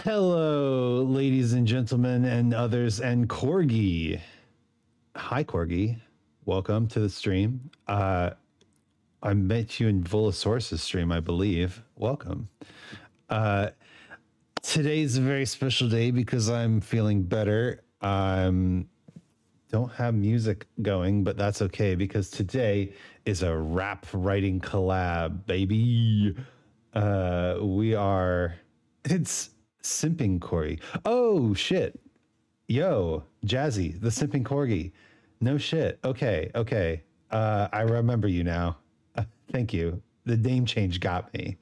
Hello, ladies and gentlemen, and others, and Corgi. Hi, Corgi. Welcome to the stream. I met you in Volosaurus's stream, I believe. Welcome. Today's a very special day because I'm feeling better. Don't have music going, but that's okay because today is a rap writing collab, baby. It's Simping Corey. Oh shit. Yo, Jazzy, the Simping Corgi. No shit. Okay. I remember you now. Thank you. The name change got me.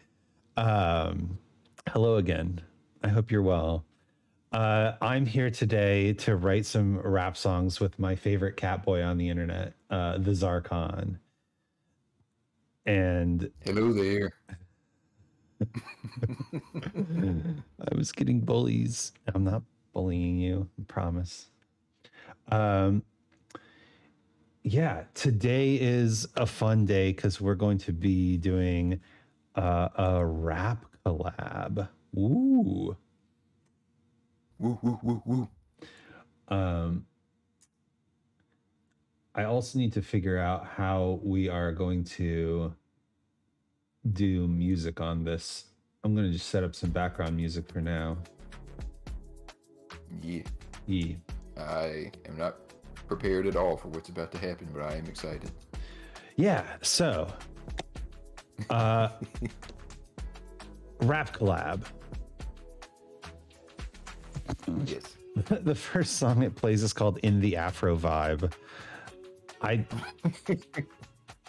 Hello again. I hope you're well. I'm here today to write some rap songs with my favorite cat boy on the internet, TheTsarKhan. And hello there. I was getting bullies. I'm not bullying you, I promise. Yeah, today is a fun day because we're going to be doing a rap collab. Woo. Woo, woo, woo, woo. I also need to figure out how we are going to do music on this. I'm going to just set up some background music for now. Yeah. Yeah. I am not prepared at all for what's about to happen, but I am excited. Yeah, so rap collab. Yes. The first song it plays is called In the Afro Vibe.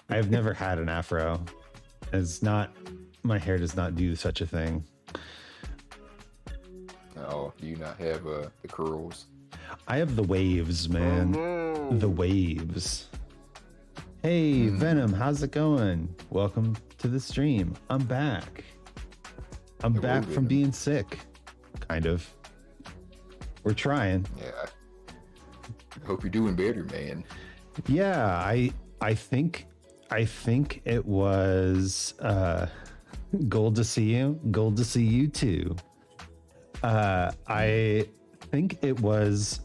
I've never had an afro. My hair does not do such a thing. Oh, do you not have the curls? I have the waves, man. Oh, no. The waves. Hey, Venom, how's it going? Welcome to the stream. I'm back. I'm back from being sick. Kind of. We're trying. Yeah. I hope you're doing better, man. Yeah, I think it was gold to see you. Gold to see you too. I think it was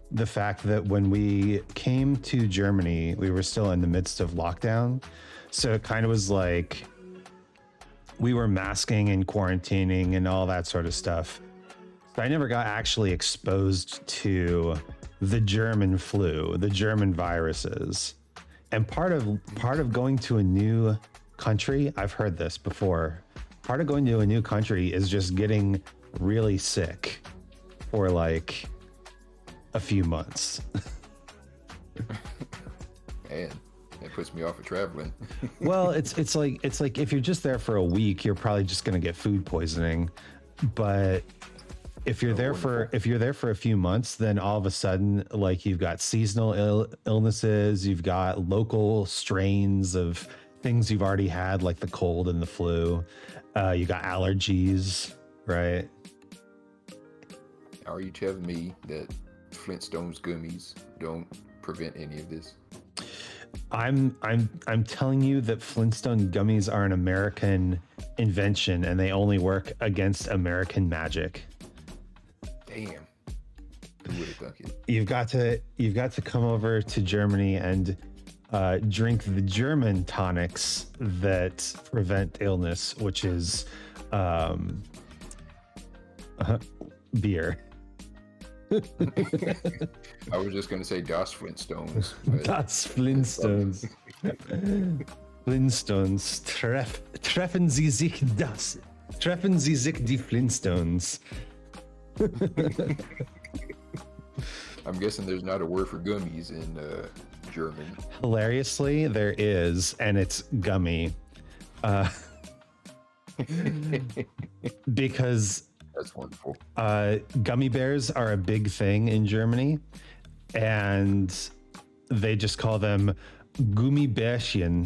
the fact that when we came to Germany, we were still in the midst of lockdown. So it kind of was like we were masking and quarantining and all that sort of stuff. So I never got actually exposed to the German flu, the German viruses. And part of going to a new country, I've heard this before, part of going to a new country is just getting really sick for like a few months. Man, that puts me off of traveling. Well, it's like if you're just there for a week, you're probably just going to get food poisoning. But if you're there for a few months, then all of a sudden, like you've got seasonal illnesses, you've got local strains of things you've already had, like the cold and the flu. You got allergies, right? Are you telling me that Flintstones gummies don't prevent any of this? I'm telling you that Flintstone gummies are an American invention, and they only work against American magic. Damn. Who would have thunk it? You've got to come over to Germany and drink the German tonics that prevent illness, which is beer. I was just going to say Das Flintstones. Das Flintstones. Flintstones. Treffen Sie sich das. Treffen Sie sich die Flintstones. I'm guessing there's not a word for gummies in German. Hilariously, there is, and it's gummy. Because that's wonderful. Gummy bears are a big thing in Germany, and they just call them Gummibärchen,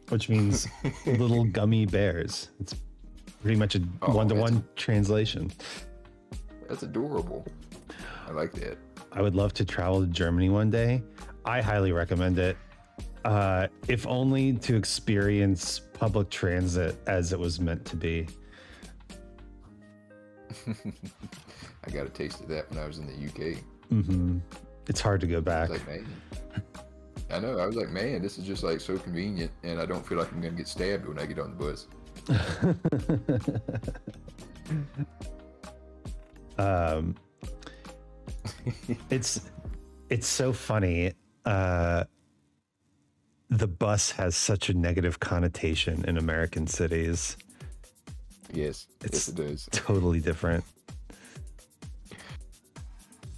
which means little gummy bears. It's pretty much a one-to-one translation. That's adorable. I like that. I would love to travel to Germany one day. I highly recommend it. If only to experience public transit as it was meant to be. I got a taste of that when I was in the UK. Mm-hmm. It's hard to go I back. was like, man, I know. I was like, man, this is just like so convenient, and I don't feel like I'm gonna get stabbed when I get on the bus. um, it's so funny. The bus has such a negative connotation in American cities. Yes, yes, it does. Totally different.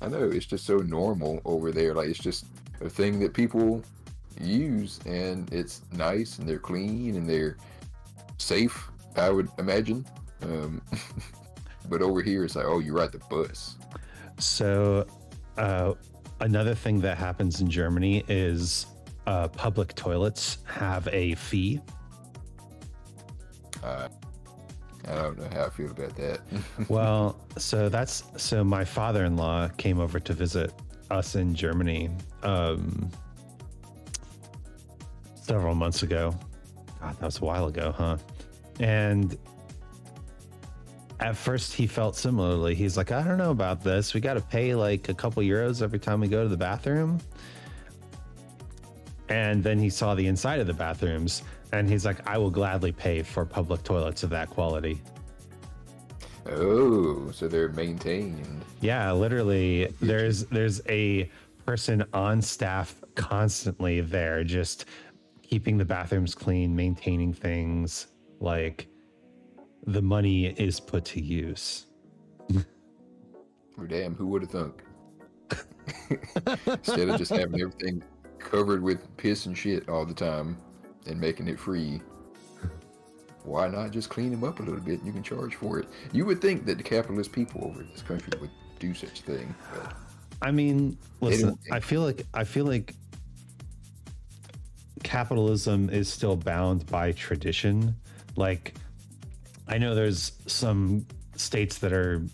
I know, it's just so normal over there. Like, it's just a thing that people use, and it's nice, and they're clean, and they're safe, I would imagine. But over here, it's like, oh, you ride the bus. So another thing that happens in Germany is public toilets have a fee. I don't know how I feel about that. Well, so my father-in-law came over to visit us in Germany several months ago. God, that was a while ago, huh? And at first he felt similarly. He's like, I don't know about this. We got to pay like a couple euros every time we go to the bathroom. And then he saw the inside of the bathrooms, and he's like, I will gladly pay for public toilets of that quality. Oh, so they're maintained. Yeah, literally, there's a person on staff constantly there, just keeping the bathrooms clean, maintaining things. Like, the money is put to use. Oh, damn, who would have thunk? Instead of just having everything covered with piss and shit all the time and making it free, why not just clean them up a little bit and you can charge for it? You would think that the capitalist people over in this country would do such a thing, but I mean, listen, I feel like capitalism is still bound by tradition. Like, I know there's some states that are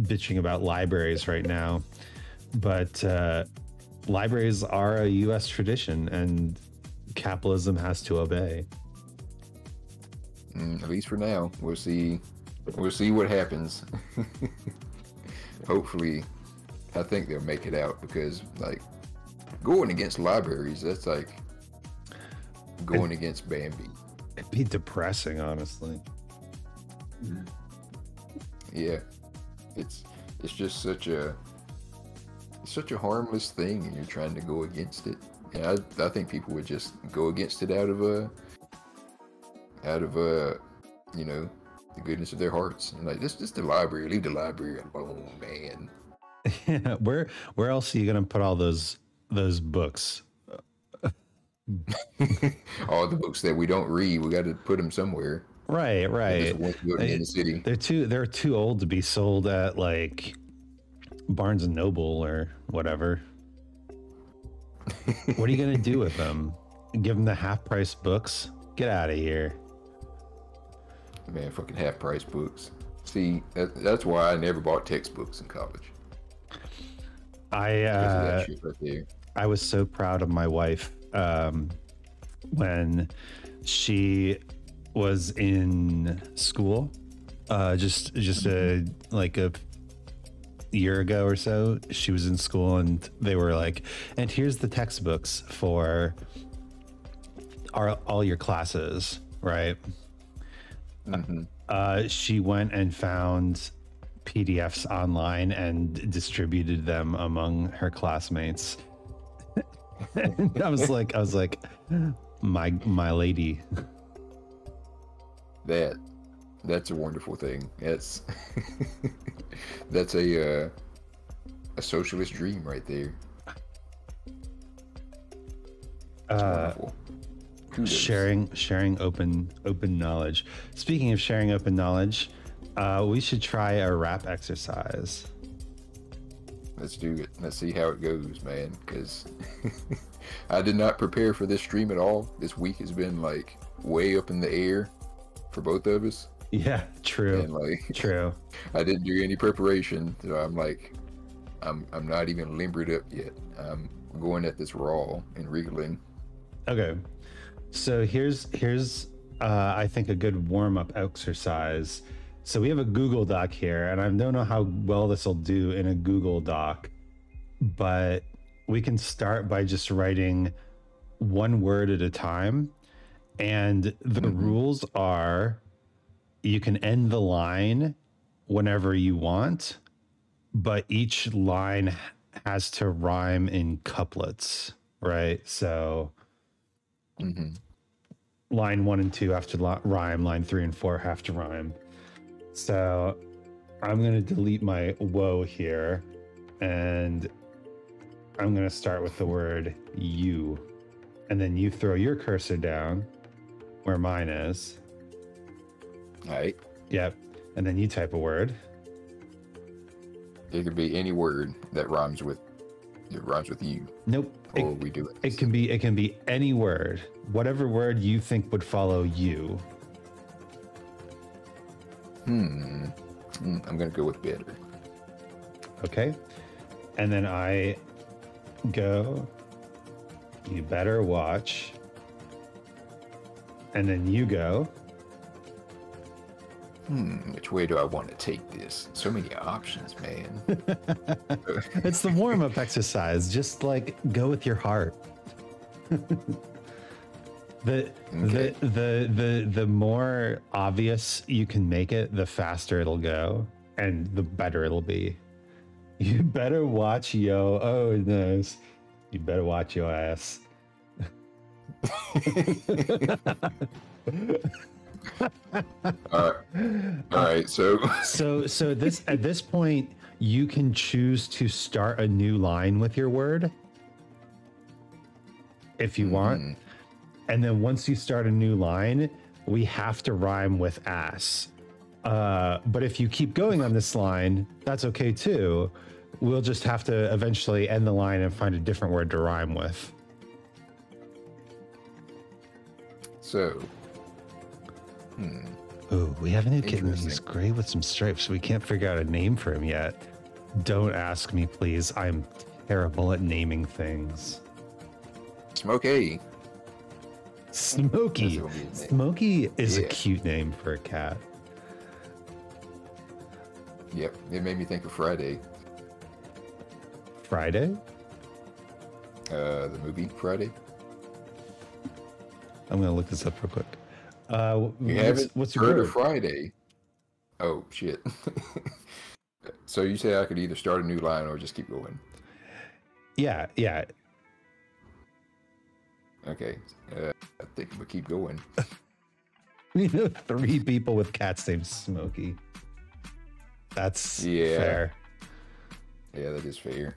bitching about libraries right now, but libraries are a U.S. tradition, and capitalism has to obey. At least for now. We'll see what happens. Hopefully, I think they'll make it out, because like going against libraries, that's like going against Bambi. It'd be depressing, honestly. Yeah, it's just such a harmless thing, and you're trying to go against it. And I think people would just go against it out of you know, the goodness of their hearts. And like, this is the library. Leave the library alone, man. Yeah, where else are you gonna put all those books? All the books that we don't read, we got to put them somewhere. Right. In the city. They're too old to be sold at like Barnes and Noble or whatever. What are you gonna do with them? Give them the half price books? Get out of here. Man, fucking half price books. See, that's why I never bought textbooks in college. Because of that shit right there. I was so proud of my wife when she was in school, just like a year ago or so. She was in school, and they were like, and here's the textbooks for all your classes, right? Mm-hmm. She went and found PDFs online and distributed them among her classmates. And I was like, my lady. That's a wonderful thing. That's that's a socialist dream right there. Wonderful. Kudos. Sharing open knowledge. Speaking of sharing open knowledge, we should try a rap exercise. Let's do it. Let's see how it goes, man, because I did not prepare for this stream at all. This week has been like way up in the air for both of us. Yeah, true. And like, true. I didn't do any preparation, so I'm like, I'm not even limbered up yet. I'm going at this raw and wriggling. Okay, so here's I think a good warm-up exercise. So we have a Google Doc here, and I don't know how well this will do in a Google Doc, but we can start by just writing one word at a time. And the rules are you can end the line whenever you want, but each line has to rhyme in couplets, right? So line 1 and 2 have to rhyme, line 3 and 4 have to rhyme. So I'm going to delete my whoa here, and I'm going to start with the word you. And then you throw your cursor down where mine is. All right. Yep. And then you type a word. It could be any word that rhymes with you. Nope. Or we do it. It can be any word. Whatever word you think would follow you. I'm gonna go with better. Okay. And then I go, you better watch. And then you go, which way do I want to take this? So many options, man. it's the warm-up exercise. Just like go with your heart. The more obvious you can make it, the faster it'll go, and the better it'll be. You better watch yo. Oh, nice. You better watch your ass. All right. So this at this point, you can choose to start a new line with your word if you want. And then once you start a new line, we have to rhyme with ass. But if you keep going on this line, that's okay too. We'll just have to eventually end the line and find a different word to rhyme with. So, Oh, we have a new kitten. He's gray with some stripes. We can't figure out a name for him yet. Don't ask me, please. I'm terrible at naming things. Smokey. Smokey. Smokey is a cute name for a cat. Yep, it made me think of Friday. Friday? The movie Friday. I'm gonna look this up real quick. You haven't what's your heard word? of Friday? Oh shit! So you say I could either start a new line or just keep going? Yeah. Okay, I think we'll keep going. You know, 3 people with cats named Smokey. That's fair. Yeah, that is fair.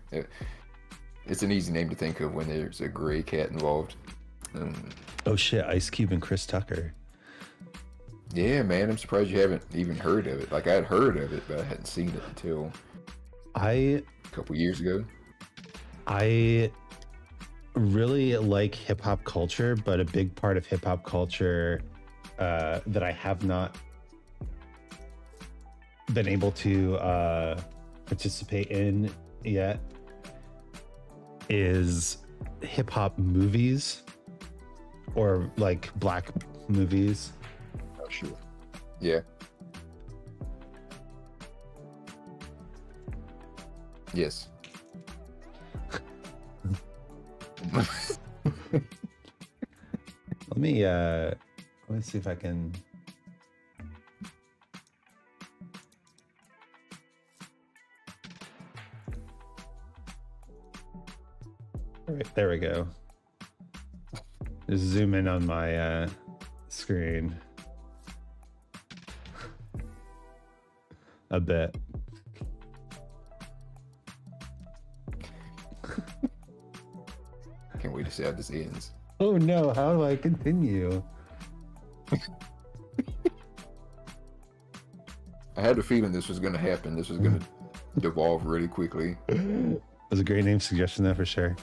It's an easy name to think of when there's a gray cat involved. Oh shit, Ice Cube and Chris Tucker. Yeah, man, I'm surprised you haven't even heard of it. Like, I had heard of it, but I hadn't seen it until a couple years ago. I really like hip-hop culture, but a big part of hip-hop culture that I have not been able to participate in yet is hip-hop movies, or like black movies. Oh, sure. Yeah. Yes. Let me see if I can. All right, there we go. Just zoom in on my screen a bit. Can't wait to see how this ends. Oh no, how do I continue? I had a feeling this was going to happen. This was going to devolve really quickly. It was a great name suggestion though, for sure.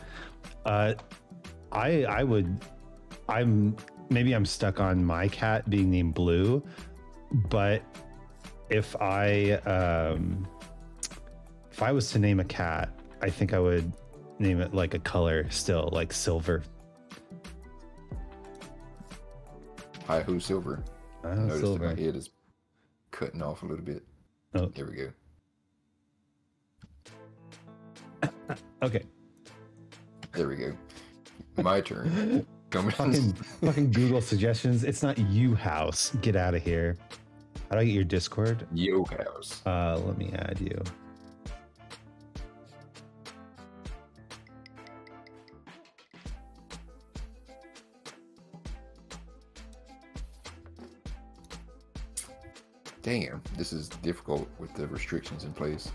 I'm stuck on my cat being named Blue, but if I was to name a cat, I think I would name it like a color still, like silver. Hi, who's silver? I noticed Silver. in my head is cutting off a little bit. Oh. There we go. Okay. There we go. My turn. Fucking Google suggestions. It's not you house. Get out of here. How do I get your Discord? Yo house. Let me add you. Damn, this is difficult with the restrictions in place.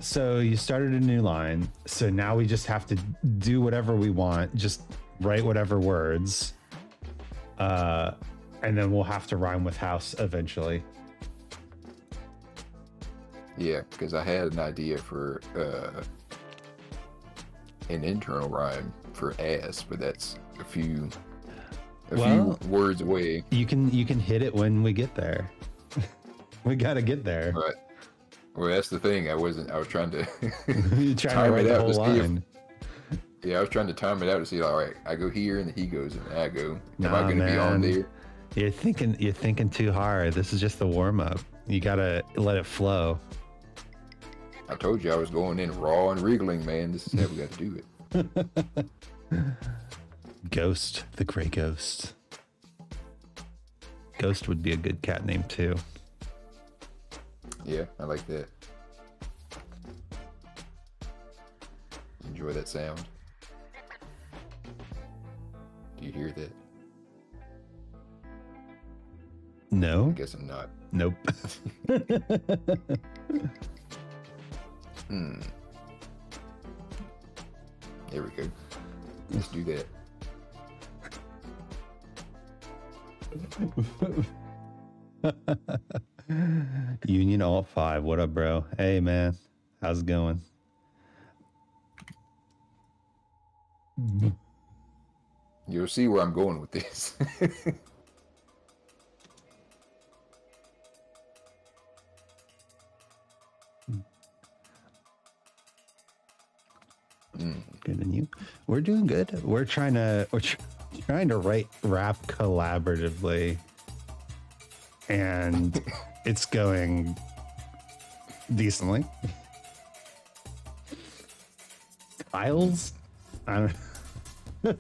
So you started a new line. So now we just have to do whatever we want. Just write whatever words. And then we'll have to rhyme with house eventually. Yeah, because I had an idea for an internal rhyme for ass, but that's a few words away. You can hit it when we get there. We gotta get there. Right. Well, that's the thing. I was trying to You're trying to write the whole line. Yeah, I was trying to time it out to see. All right, I go here and then he goes and I go. Am I going to man. be on there? You're thinking too hard. This is just the warm up. You gotta let it flow. I told you I was going in raw and wriggling, man. This is how we got to do it. Ghost, the gray ghost. Ghost would be a good cat name too. Yeah, I like that. Enjoy that sound. Do you hear that? No. I guess I'm not. Nope. There we go. Let's do that. Union Alt 5. What up, bro? Hey, man. How's it going? You'll see where I'm going with this. Good on you. We're doing good. We're trying to write rap collaboratively, and it's going decently. Tiles? I don't.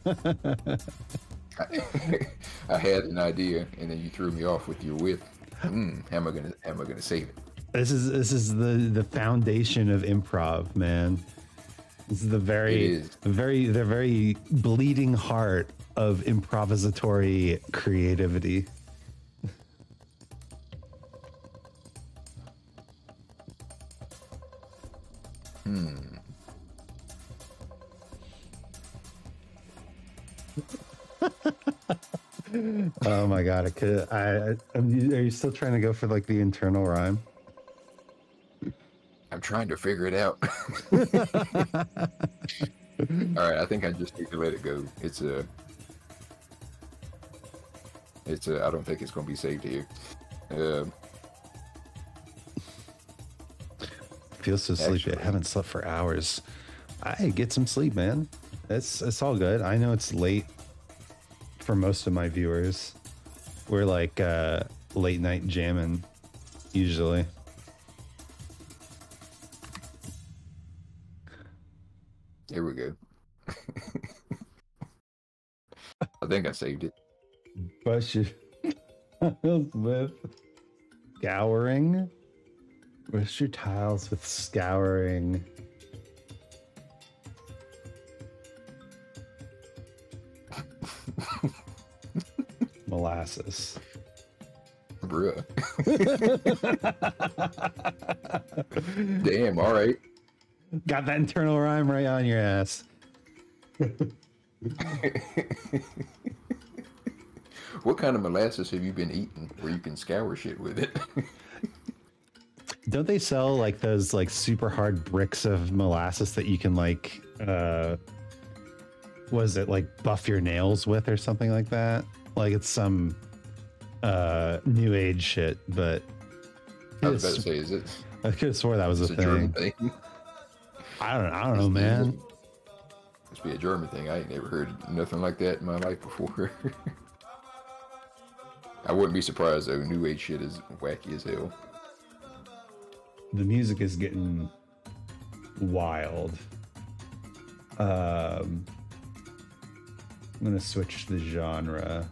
I had an idea, and then you threw me off with your with. How am I gonna save it? This is the foundation of improv, man. This is the very bleeding heart of improvisatory creativity. Oh my god! Are you still trying to go for like the internal rhyme? I'm trying to figure it out. All right, I think I just need to let it go. It's a. I don't think it's going to be saved here. Feel so sleepy. I haven't slept for hours. I get some sleep, man. It's all good. I know it's late for most of my viewers. We're like late night jamming usually. Here we go. I think I saved it. Brush your tiles with scouring. Brush your tiles with scouring. Molasses. Bruh. Damn, all right. Got that internal rhyme right on your ass. What kind of molasses have you been eating where you can scour shit with it? Don't they sell like those like super hard bricks of molasses that you can like was it like buff your nails with or something like that? Like it's some new age shit, but I was about to say, is it? I could have swore that was a German thing. I don't know, man. Must be a German thing. I ain't never heard nothing like that in my life before. I wouldn't be surprised though. New age shit is wacky as hell. The music is getting wild. I'm gonna switch the genre.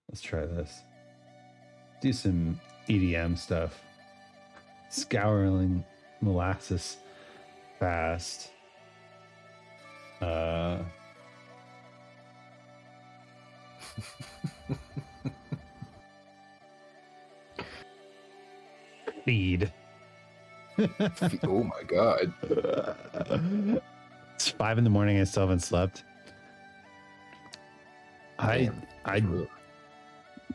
Let's try this. Do some EDM stuff. Scouring molasses fast. Feed. Oh my god. It's 5 in the morning. I still haven't slept. Damn.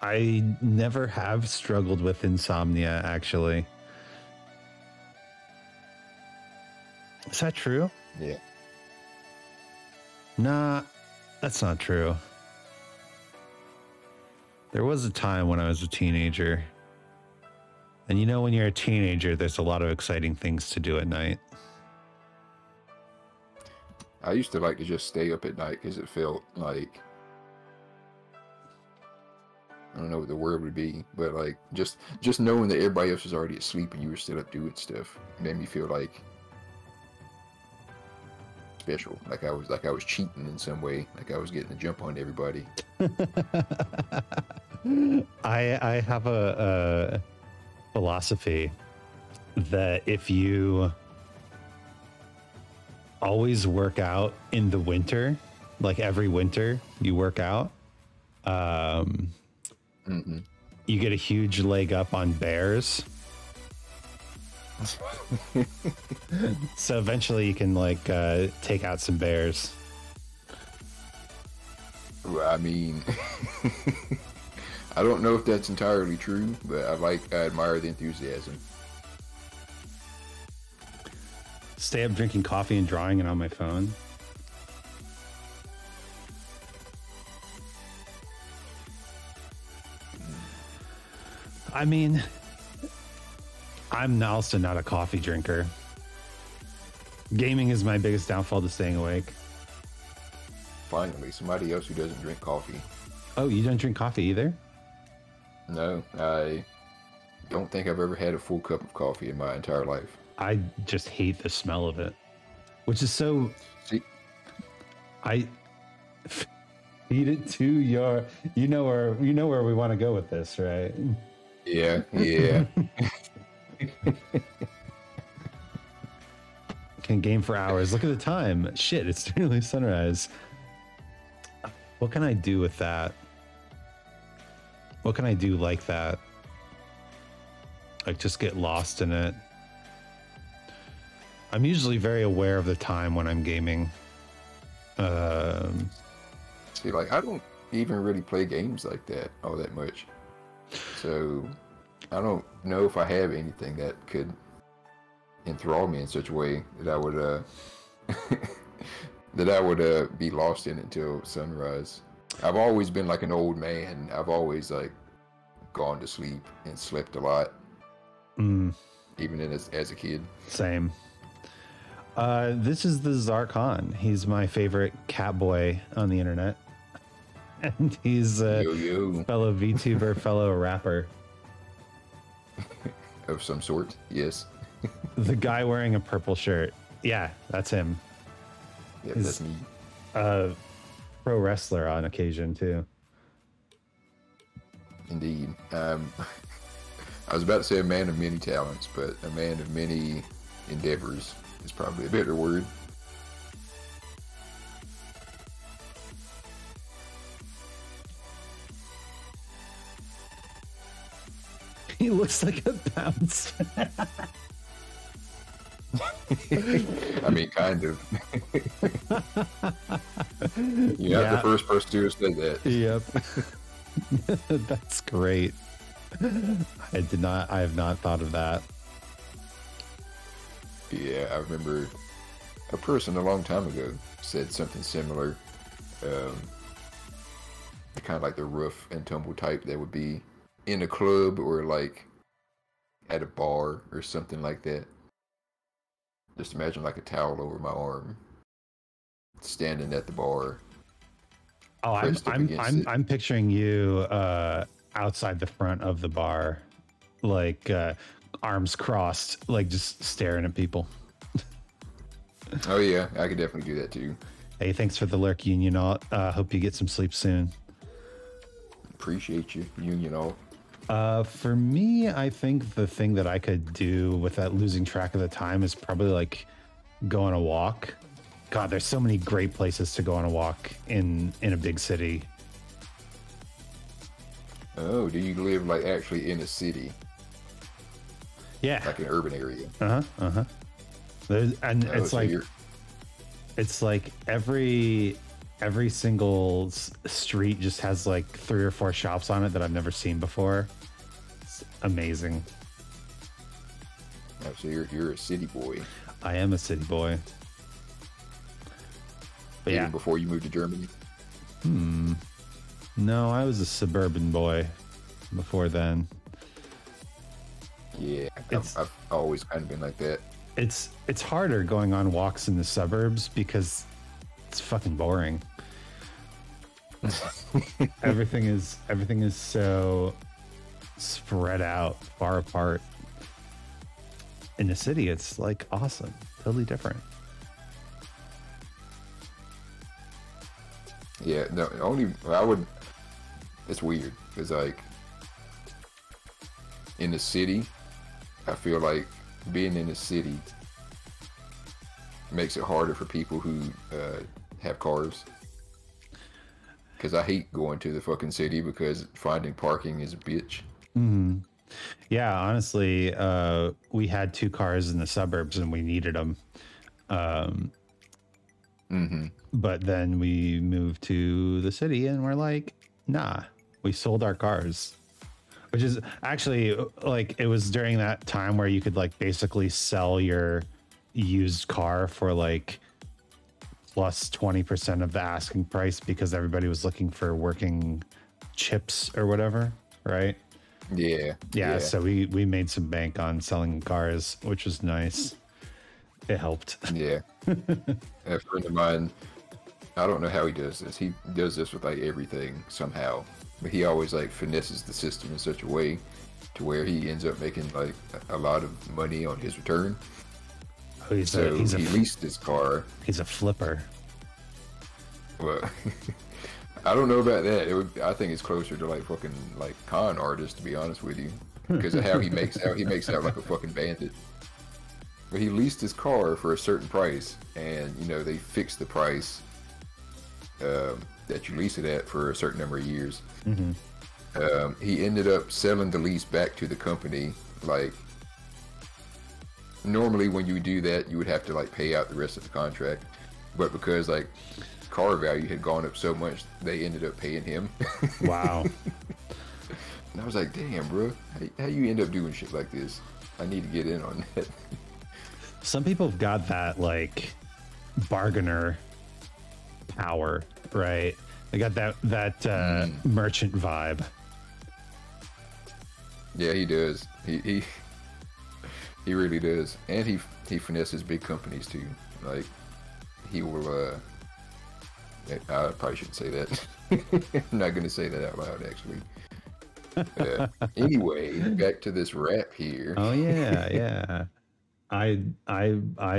I never have struggled with insomnia, actually. Is that true? Yeah. Nah, that's not true. There was a time when I was a teenager. And you know, when you're a teenager, there's a lot of exciting things to do at night. I used to like to just stay up at night because it felt like, I don't know what the word would be, but like just knowing that everybody else was already asleep and you were still up doing stuff made me feel like special, like I was cheating in some way, like I was getting a jump on everybody. I have a philosophy that if you always work out in the winter, like every winter you work out, you get a huge leg up on bears. So eventually you can like take out some bears. Well, I mean, I don't know if that's entirely true, but I admire the enthusiasm. Stay up drinking coffee and drawing it on my phone. I mean, I'm also not a coffee drinker. Gaming is my biggest downfall to staying awake. Finally, somebody else who doesn't drink coffee. Oh, you don't drink coffee either? No, I don't think I've ever had a full cup of coffee in my entire life. I just hate the smell of it, which is so. See, I feed it to your. You know where we want to go with this, right? yeah. Can game for hours. Look at the time. Shit, it's nearly sunrise. What can I do with that? What can I do like that? Like just get lost in it. I'm usually very aware of the time when I'm gaming. See, like I don't even really play games like that all that much. So I don't know if I have anything that could enthrall me in such a way that I would be lost in it until sunrise. I've always been like an old man. I've always like gone to sleep and slept a lot, even as a kid. Same. This is the TheTsarKhan. He's my favorite cat boy on the internet, and he's a fellow VTuber, fellow rapper of some sort. Yes. The guy wearing a purple shirt. Yeah, that's him. Yeah, that's me. Pro wrestler on occasion too. Indeed. I was about to say a man of many talents, but a man of many endeavors is probably a better word. He looks like a bounce. I mean, kind of. You're not the first person to have said that. Yep. That's great. I have not thought of that. Yeah, I remember a person a long time ago said something similar. Kind of like the rough and tumble type that would be in a club or like at a bar or something like that. Just imagine like a towel over my arm standing at the bar. Oh, I'm picturing you outside the front of the bar, like arms crossed, like just staring at people. Oh yeah, I could definitely do that too. Hey, thanks for the lurk, Union Alt. Hope you get some sleep soon. Appreciate you, Union Alt. For me, I think the thing that I could do without losing track of the time is probably like go on a walk. God, there's so many great places to go on a walk in a big city. Oh, do you live like actually in a city? Yeah, like an urban area. And it's so like it's like every single street just has like 3 or 4 shops on it that I've never seen before. It's amazing. Oh, so you're a city boy. I am a city boy. But Even yeah, before you moved to Germany. No, I was a suburban boy before then. Yeah, I've always kind of been like that. It's harder going on walks in the suburbs because it's fucking boring. everything is so spread out, far apart. In the city, it's like awesome, totally different. Yeah, no, it's weird because like in the city, I feel like being in the city makes it harder for people who have cars. Because I hate going to the fucking city because finding parking is a bitch. Mm-hmm. Yeah, honestly, we had 2 cars in the suburbs and we needed them. But then we moved to the city and we're like, nah, we sold our cars. Which is actually like, it was during that time where you could like basically sell your used car for like plus 20% of the asking price because everybody was looking for working chips or whatever, right? Yeah. So we made some bank on selling cars, which was nice. It helped. Yeah. A friend of mine, I don't know how he does this. He does this with like everything somehow, but he always like finesses the system in such a way to where he ends up making like a lot of money on his return. Oh, he leased his car. He's a flipper. Well, I don't know about that. I think it's closer to like fucking like con artist, to be honest with you, because of how he makes out. He makes out like a fucking bandit. But he leased his car for a certain price, and they fixed the price that you lease it at for a certain number of years. He ended up selling the lease back to the company. Like normally, when you do that, you would have to like pay out the rest of the contract, but because like car value had gone up so much, they ended up paying him. Wow. And I was like, damn, bro, how you end up doing shit like this? I need to get in on that. Some people have got that like bargainer power, right? They got that merchant vibe. Yeah, he does. He really does, and he finesses big companies too. Like he will. I probably shouldn't say that. I'm not gonna say that out loud, actually. Anyway, back to this rap here. Oh yeah. I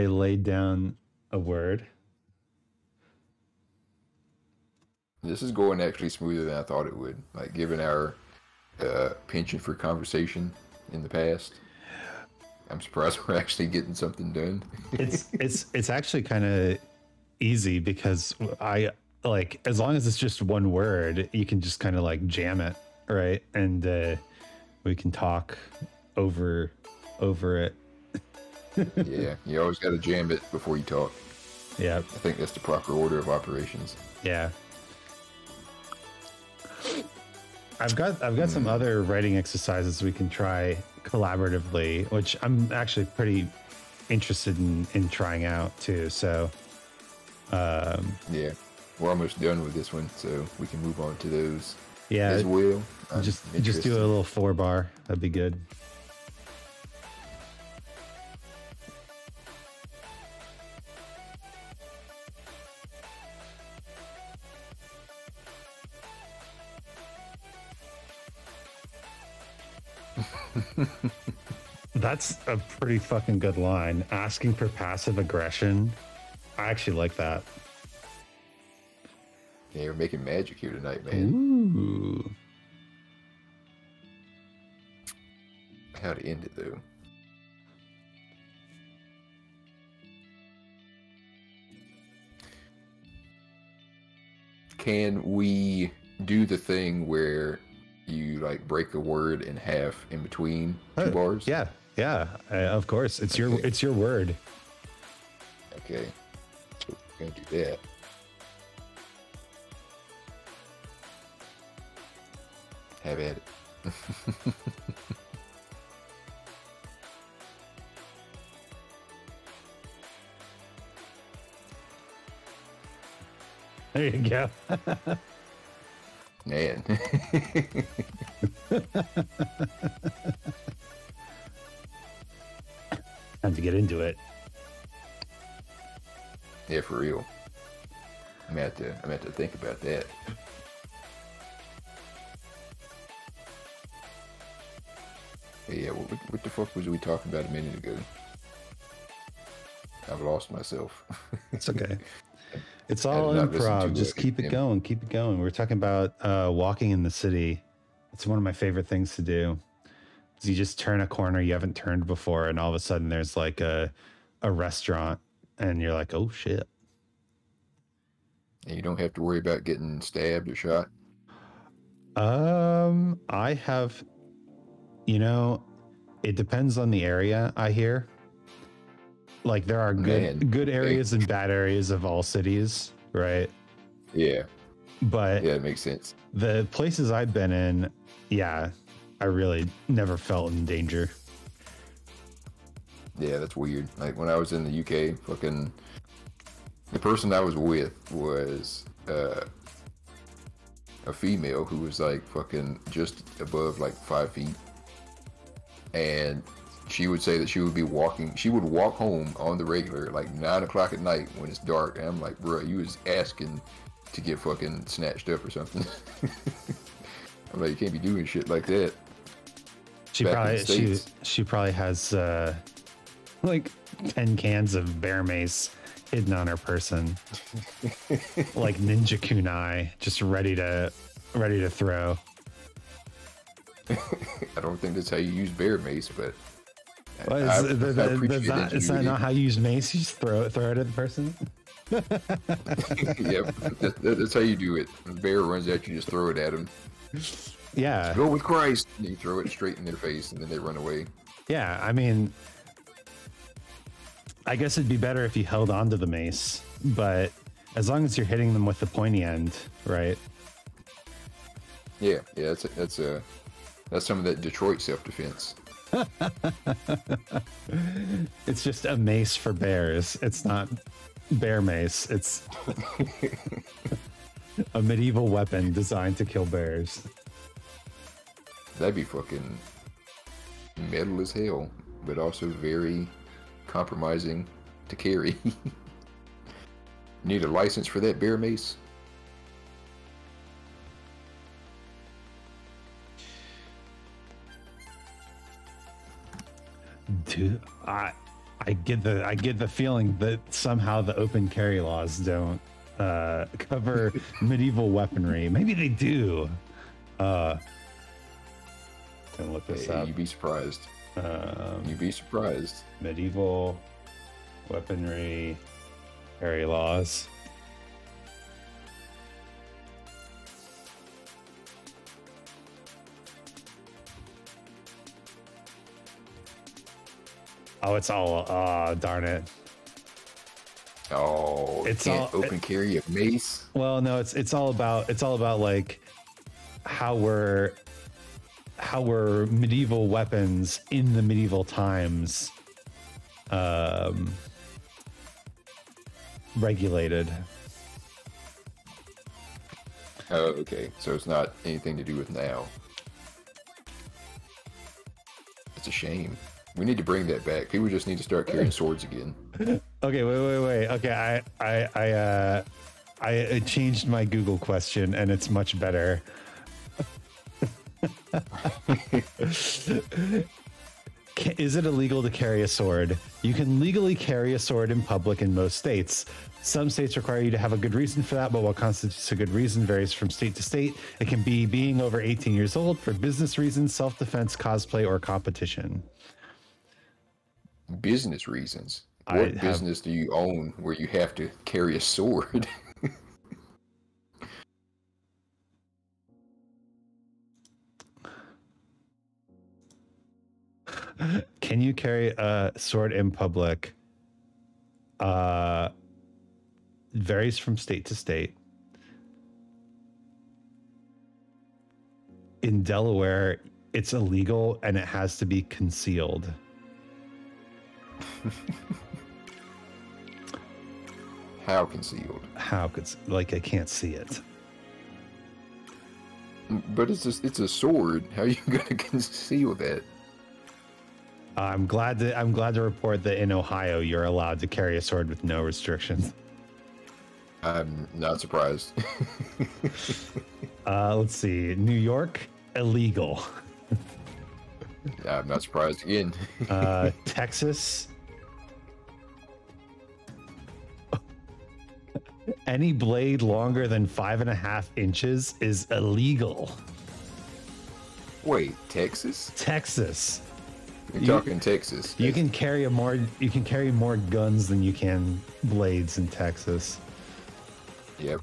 laid down a word. This is going actually smoother than I thought it would. Like given our penchant for conversation in the past, I'm surprised we're actually getting something done. It's actually kind of easy because I like, as long as it's just one word, you can just kind of like jam it, right? And we can talk over it. Yeah, you always got to jam it before you talk. Yeah, I think that's the proper order of operations. Yeah. I've got some other writing exercises we can try collaboratively, which I'm actually pretty interested in trying out too. So, yeah, we're almost done with this one, so we can move on to those. Yeah, as well. Just do a little 4-bar. That'd be good. That's a pretty fucking good line. Asking for passive aggression. I actually like that. Yeah, we're making magic here tonight, man. Ooh. How to end it, though. Can we do the thing where you like break a word in half in between two bars? Yeah, of course. It's your word. Okay, so we're gonna do that. Have at it. There you go. Man. Time to get into it. Yeah, for real. I'm gonna have to think about that. Yeah, what the fuck was we talking about a minute ago? I've lost myself. It's okay. It's all improv. Just keep it going. Keep it going. We're talking about walking in the city. It's one of my favorite things to do. You just turn a corner you haven't turned before, and all of a sudden there's like a restaurant, and you're like, oh shit. And you don't have to worry about getting stabbed or shot. I have, it depends on the area, I hear. Like there are good areas and bad areas of all cities, right? Yeah. But yeah, it makes sense. The places I've been in, yeah, I really never felt in danger. Yeah, that's weird. Like when I was in the UK, fucking the person I was with was a female who was like fucking just above like 5 feet, and she would say that she would walk home on the regular at like 9 o'clock at night when it's dark, and I'm like, bro, you was asking to get fucking snatched up or something. I'm like, you can't be doing shit like that. She probably has like 10 cans of bear mace hidden on her person, like ninja kunai, just ready to throw. I don't think that's how you use bear mace, but is that not how you use mace? You just throw it at the person. Yep, that's how you do it. When the bear runs at you, just throw it at him. Yeah, go with Christ. And you throw it straight in their face, and then they run away. Yeah, I mean, I guess it'd be better if you held onto the mace, but as long as you're hitting them with the pointy end, right? Yeah, that's some of that Detroit self-defense. It's just a mace for bears. It's not bear mace. It's a medieval weapon designed to kill bears. That'd be fucking metal as hell, but also very compromising to carry. Need a license for that bear mace? Dude, I get the feeling that somehow the open carry laws don't cover medieval weaponry. Maybe they do. Gonna look this up. You'd be surprised. You'd be surprised. Medieval weaponry carry laws. Oh, it's all, darn it. Oh, it's can't open carry a mace. Well, no, it's all about like how were medieval weapons in the medieval times regulated. Oh, okay. So it's not anything to do with now. It's a shame. We need to bring that back. People just need to start carrying swords again. Okay, wait. Okay, I changed my Google question, and it's much better. Is it illegal to carry a sword? You can legally carry a sword in public in most states. Some states require you to have a good reason for that, but what constitutes a good reason varies from state to state. It can be being over 18 years old, for business reasons, self-defense, cosplay, or competition. Business reasons. What business do you own where you have to carry a sword? Can you carry a sword in public? Varies from state to state. In Delaware, it's illegal and it has to be concealed. How concealed? Like I can't see it. But it's a sword. How are you going to conceal that? I'm glad to report that in Ohio you're allowed to carry a sword with no restrictions. I'm not surprised. Let's see. New York, illegal. I'm not surprised again. Texas. Any blade longer than 5.5 inches is illegal. Wait, Texas? Texas. You're talking Texas. You can carry more guns than you can blades in Texas. Yep.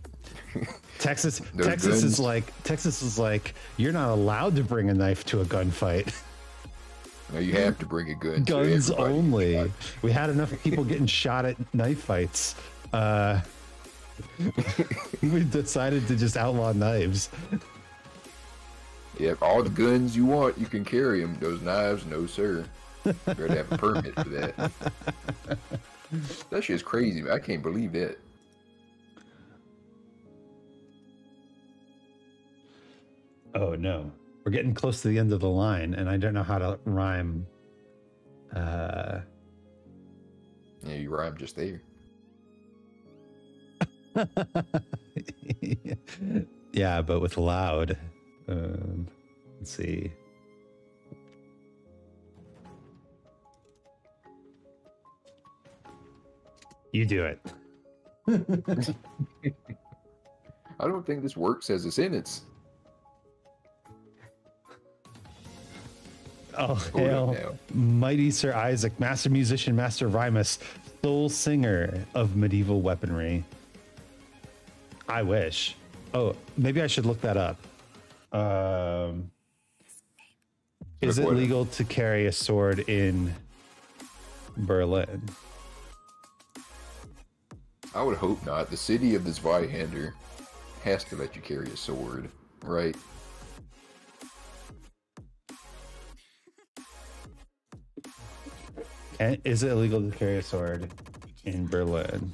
Texas is like you're not allowed to bring a knife to a gunfight. No, you have to bring a gun. Guns only. We had enough people getting shot at knife fights. We decided to just outlaw knives. Yep, all the guns you want, you can carry them. Those knives, no sir. You better have a permit for that. That shit's crazy. I can't believe that. Oh no, we're getting close to the end of the line, and I don't know how to rhyme. Yeah, you rhyme just there. Yeah, but with loud. Let's see. You do it. I don't think this works as a sentence. Oh, hail, mighty Sir Isaac, master musician, master rhymist, soul singer of medieval weaponry. I wish. Oh, maybe I should look that up. Is it legal to carry a sword in Berlin? I would hope not. The city of the Zweihander has to let you carry a sword, right? And is it illegal to carry a sword in Berlin?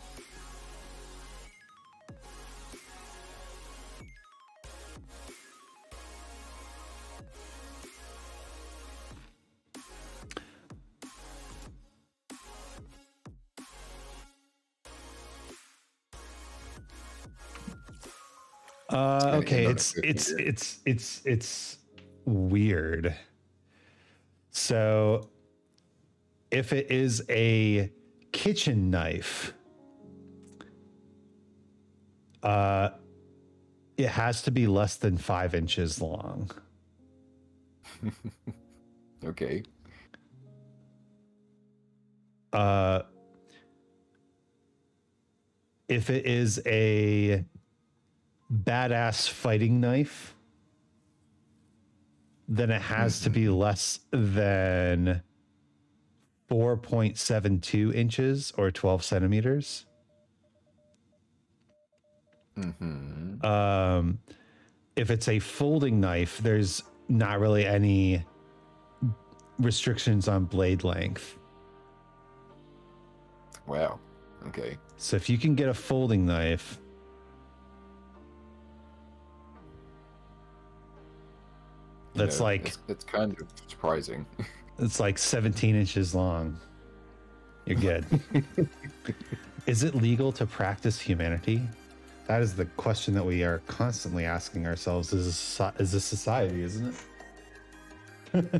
Okay, it's weird. So if it is a kitchen knife, it has to be less than 5 inches long. Okay. If it is a badass fighting knife, then it has to be less than 4.72 inches or 12 centimeters. If it's a folding knife, there's not really any restrictions on blade length. Wow. Okay. So if you can get a folding knife, that's kind of surprising. It's like 17 inches long. You're good. Is it legal to practice humanity? That is the question that we are constantly asking ourselves as a society, isn't it? All Is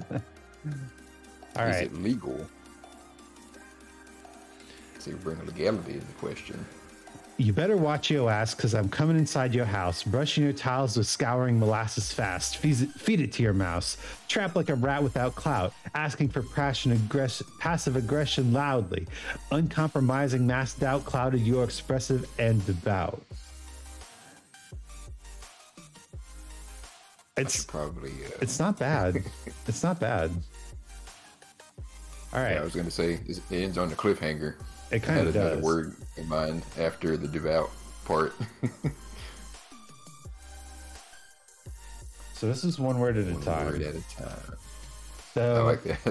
right. it legal? So you bring legality into question. You better watch your ass, because I'm coming inside your house, brushing your tiles with scouring molasses fast. Feed it to your mouse. Trap like a rat without clout, asking for passive aggression loudly. Uncompromising mass doubt clouded your expressive and devout. It's probably. It's not bad. It's not bad. All right. Yeah, I was going to say it ends on the cliffhanger. It kind of does. I had another word in mind after the devout part. So this is one word at a time. One word at a time. So I like that.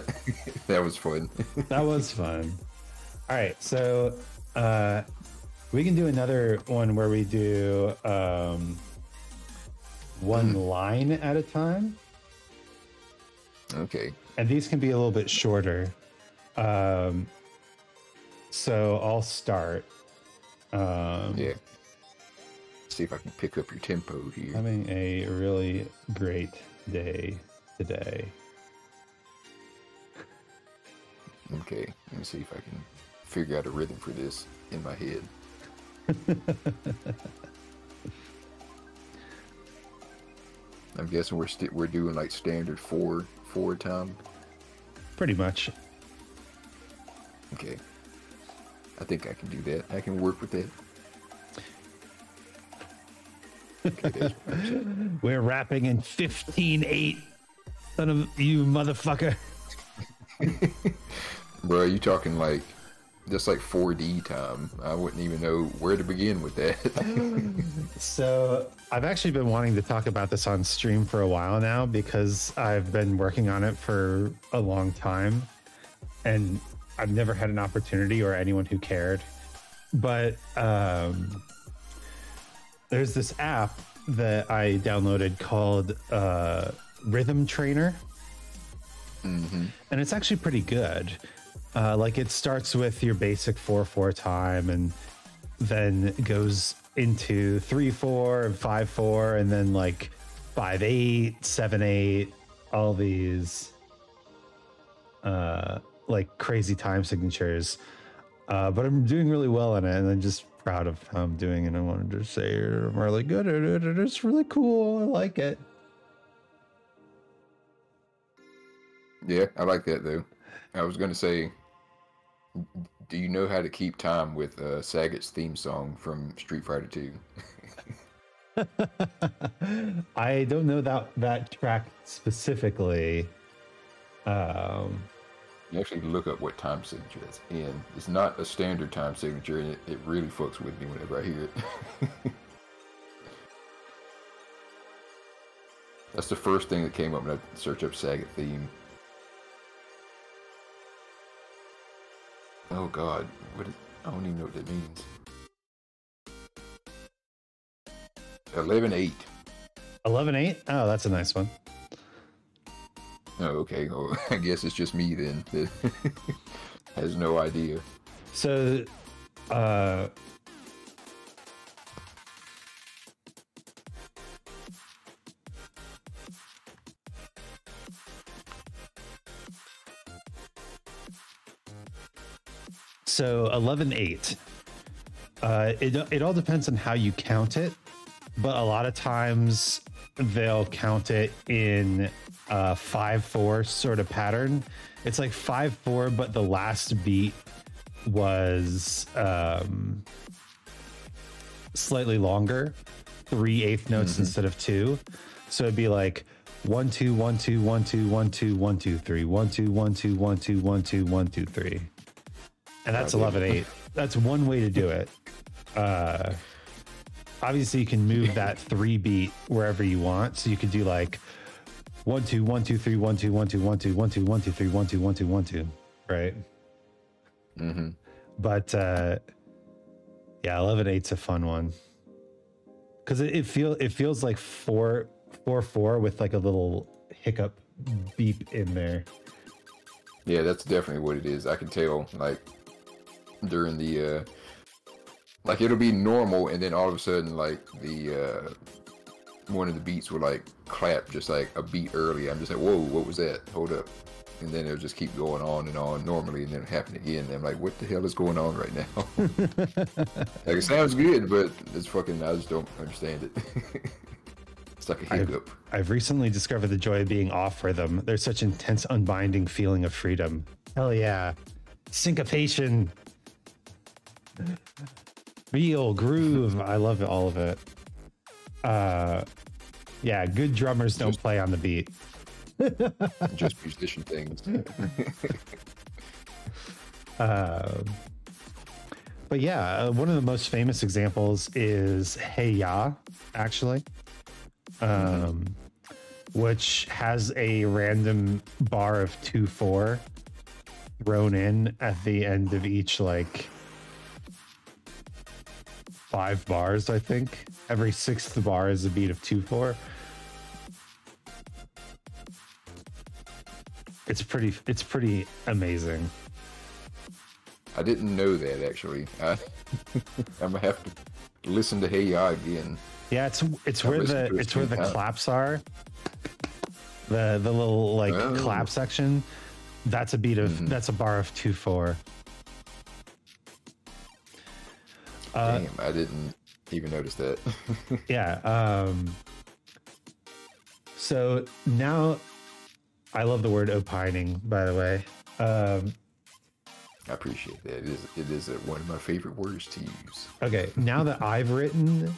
That was fun. That was fun. All right, so we can do another one where we do one line at a time. Okay. And these can be a little bit shorter. So I'll start. Yeah. See if I can pick up your tempo here. Having a really great day today. Okay, let me see if I can figure out a rhythm for this in my head. I'm guessing we're doing like standard four time. Pretty much. Okay. I think I can do that. I can work with that. Okay, we're rapping in 15/8. Son of you motherfucker. Bro, you talking like just like 4D time. I wouldn't even know where to begin with that. So I've actually been wanting to talk about this on stream for a while now, because I've been working on it for a long time and I've never had an opportunity or anyone who cared. But there's this app that I downloaded called Rhythm Trainer. Mm-hmm. And it's actually pretty good. Like it starts with your basic 4/4 time and then goes into 3/4 and 5/4 and then like 5/8, 7/8, all these like crazy time signatures. But I'm doing really well in it, and I'm just proud of how I'm doing, and I wanted to say I'm really good at it. It's really cool. I like it. Yeah, I like that though. I was gonna say, do you know how to keep time with Sagat's theme song from Street Fighter 2? I don't know that track specifically. You actually look up what time signature that's in. It's not a standard time signature, and it really fucks with me whenever I hear it. That's the first thing that came up when I searched up Sagat theme. Oh god, I don't even know what that means. 11/8. 11/8? Oh, that's a nice one. Oh, okay. Oh, I guess it's just me then that has no idea. So, So 11/8. It all depends on how you count it, but a lot of times they'll count it in 5/4 sort of pattern. It's like 5/4, but the last beat was slightly longer, 3/8 notes instead of 2. So it'd be like 1 2 1 2 1 2 1 2 1 2 3 1 2 1 2 1 2 1 2 1 2 3. And that's 11/8. That's one way to do it. Obviously, you can move that 3 beat wherever you want. So you could do like 1 2 1 2 3 1 2 1 2 1 2 1 2 1 2 3 1 2 1 2 1 2. Right. Mm-hmm. But yeah, 11/8's a fun one because it feels like 4/4 with like a little hiccup beep in there. Yeah, that's definitely what it is. I can tell, like, during the like it'll be normal, and then all of a sudden, like the one of the beats would like clap just like a beat early. I'm just like, whoa, what was that? Hold up. And then it'll just keep going on and on normally, and then it happen again. And I'm like, what the hell is going on right now? Like, it sounds good, but it's fucking, I just don't understand it. It's like a hiccup. I've recently discovered the joy of being off rhythm. There's such intense, unbinding feeling of freedom. Hell yeah. Syncopation. Real groove. I love it, all of it. Yeah, good drummers don't play on the beat. Just musician things. But yeah, one of the most famous examples is Hey Ya, actually, which has a random bar of 2/4 thrown in at the end of each, like, 5 bars, I think. Every 6th bar is a beat of 2/4. It's pretty amazing. I didn't know that, actually. I'm gonna have to listen to Hey Ya again. Yeah, it's where the claps are. The little like clap section. That's a beat of that's a bar of 2/4. Damn, I didn't even notice that. Yeah. So now, I love the word opining, by the way. I appreciate that. It is one of my favorite words to use. Okay, now that I've written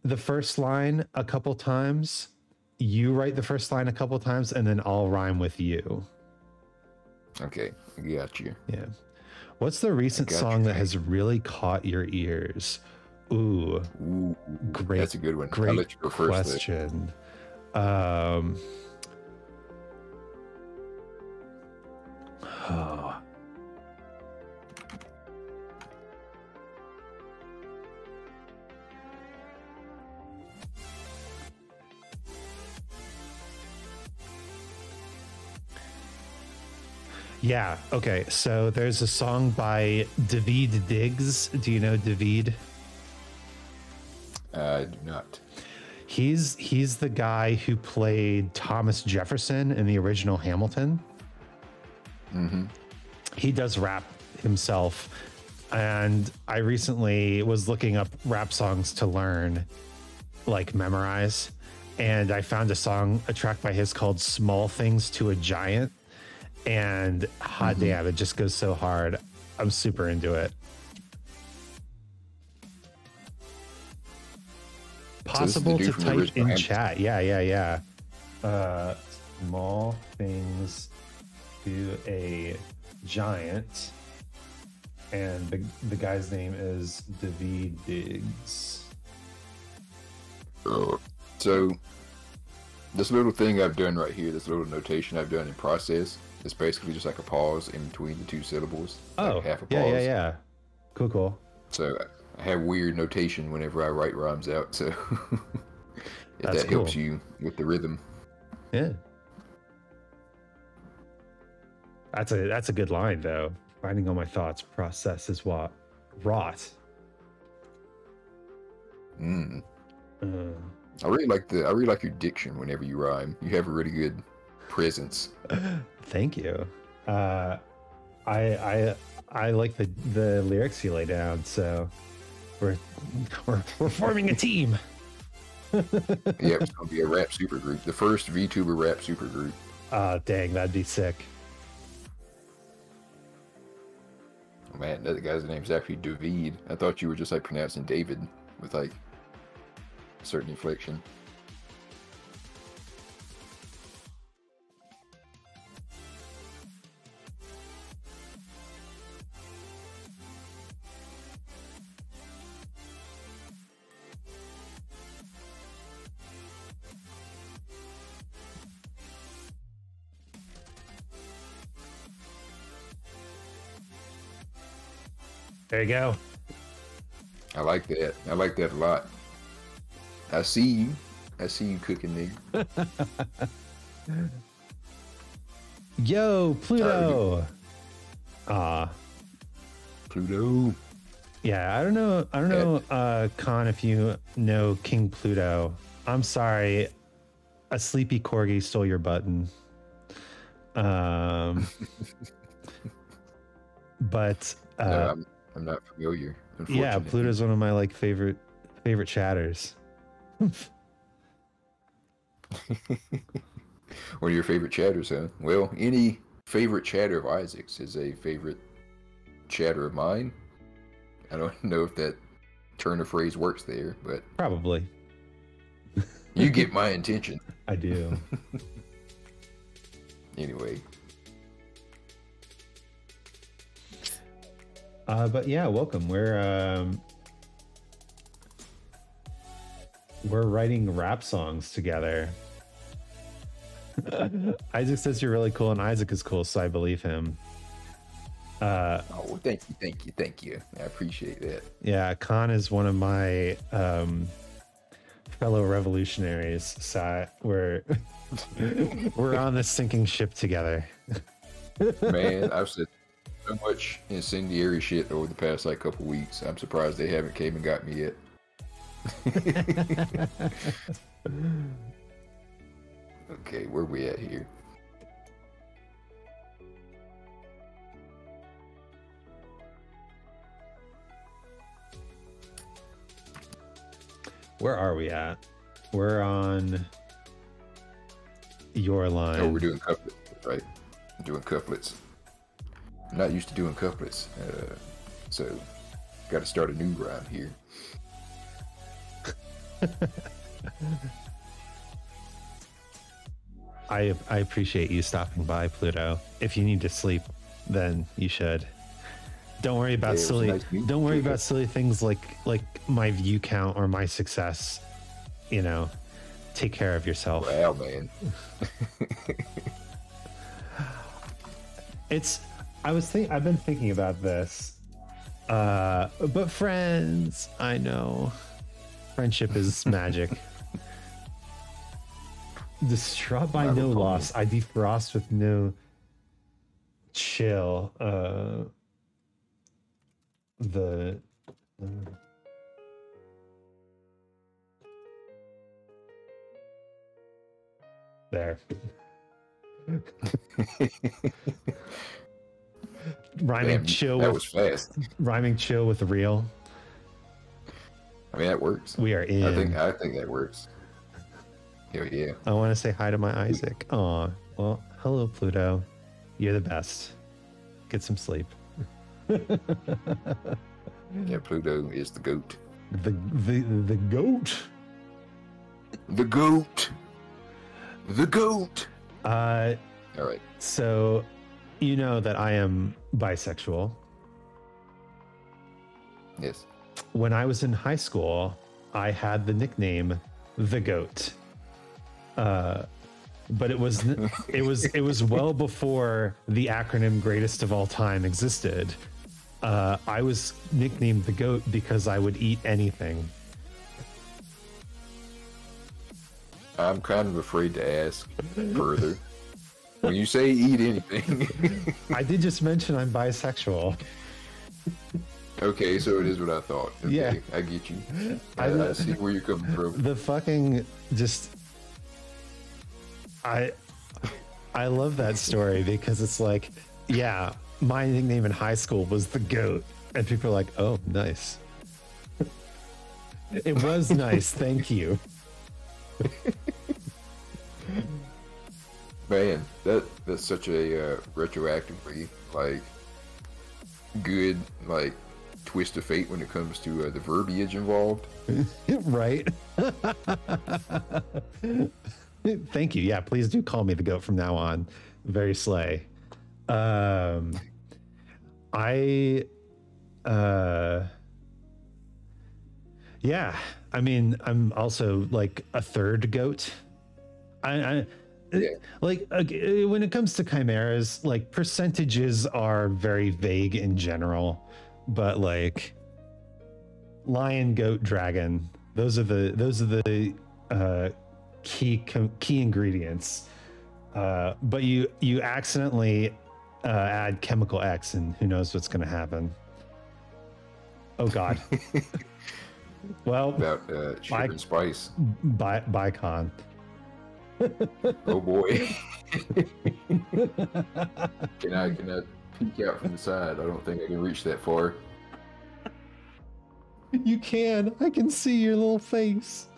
the first line a couple times, you write the first line a couple times, and then I'll rhyme with you. Okay, got you. Yeah. What's the recent song that has really caught your ears? Ooh, great. That's a good one. Great I'll let you go first. Question. Oh. Yeah. Okay. So there's a song by David Diggs. Do you know David? I do not. He's the guy who played Thomas Jefferson in the original Hamilton. Mm-hmm. He does rap himself, and I recently was looking up rap songs to learn, like memorize, and I found a track by his called "Small Things to a Giant." And hot damn, it just goes so hard. I'm super into it. Possible to type in chat. Yeah. Small things to a giant. And the guy's name is David Diggs. So this little thing I've done right here, this little notation I've done in process, it's basically just like a pause in between the 2 syllables. Oh, like half a pause. Yeah. Cool. So I have weird notation whenever I write rhymes out. So if that cool. helps you with the rhythm. Yeah. That's a good line though. Finding all my thoughts, process is what rot. I really like your diction whenever you rhyme. You have a really good presence. Thank you. I like the lyrics you lay down, so we're forming a team. Yeah, it's gonna be a rap supergroup, the first VTuber rap supergroup. Dang, that'd be sick. Oh, man, that guy's name's actually David. I thought you were just like pronouncing David with like a certain inflection. There you go. I like that. I like that a lot. I see you cooking, nigga. Yo, Pluto. Pluto. Yeah, I don't know, Khan, if you know King Pluto. I'm sorry. A sleepy corgi stole your button. But No, I'm not familiar. yeah, Unfortunately. Pluto's one of my like favorite chatters. One of your favorite chatters, huh? Well, any favorite chatter of Isaac's is a favorite chatter of mine. I don't know if that turn of phrase works there, but Probably. you get my intention. I do. Anyway. But yeah, welcome. We're writing rap songs together. Isaac says you're really cool, and Isaac is cool, so I believe him. Oh, thank you. I appreciate that. Yeah, Khan is one of my fellow revolutionaries. So we're on this sinking ship together. Man, I've said so much incendiary shit over the past like couple weeks. I'm surprised they haven't came and got me yet. Okay, where we at here? Where are we at? We're on your line. Oh, we're doing couplets, right? Doing couplets. I'm not used to doing couplets, so got to start a new rhyme here. I appreciate you stopping by, Pluto. If you need to sleep, then you should. Don't worry about silly. Nice Don't worry about silly things like my view count or my success. You know, take care of yourself. Wow, man. I've been thinking about this. But friends, I know. Friendship is magic. Distraught by no loss, I defrost with no chill. There. Rhyming Damn, chill. That was fast. Rhyming chill with real. I mean, that works. We are in. I think that works. Hell yeah. I want to say hi to my Isaac. Aw. Well, hello, Pluto. You're the best. Get some sleep. Yeah, Pluto is the goat. The goat. The goat. The goat. All right. So, you know that I am bisexual. Yes. When I was in high school, I had the nickname the goat. But it was well before the acronym greatest of all time existed. I was nicknamed the goat because I would eat anything. I'm kind of afraid to ask further. When you say eat anything. I did just mention I'm bisexual. Okay, so it is what I thought. Okay, Yeah. I get you. I see where you're coming from. The fucking just... I love that story because it's like, yeah, my nickname in high school was the goat. And people are like, oh, nice. It was nice. Thank you. Man, that's such a retroactively like good like twist of fate when it comes to the verbiage involved. Right. Thank you. Yeah, please do call me the goat from now on. Very slay. Yeah, I mean, I'm also like a third goat. Yeah. Like when it comes to chimeras, like percentages are very vague in general, but like lion, goat, dragon, those are the key ingredients. But you accidentally add chemical X, and who knows what's going to happen. Oh God. Well, about sugar and spice. By Con. Oh boy. Can I peek out from the side? I don't think I can reach that far. You can. I can see your little face.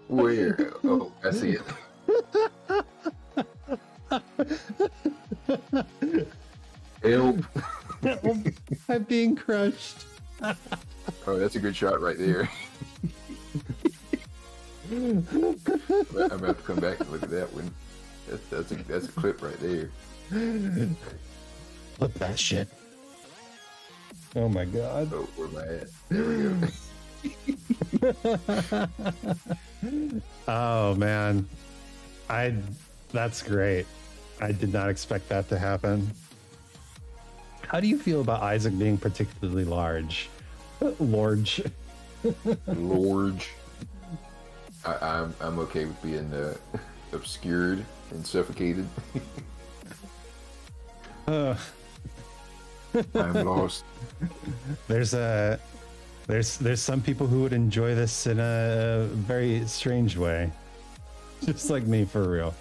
Where? Oh, I see it. Help. I'm being crushed. Oh, that's a good shot right there. I'm gonna have to come back and look at that one. That's a clip right there. Flip that shit. Oh my god. Oh, where am I at? There we go. Oh man. That's great. I did not expect that to happen. How do you feel about Isaac being particularly large? Large. Large. I'm okay with being obscured and suffocated. I'm lost. There's some people who would enjoy this in a very strange way. Just like me, for real.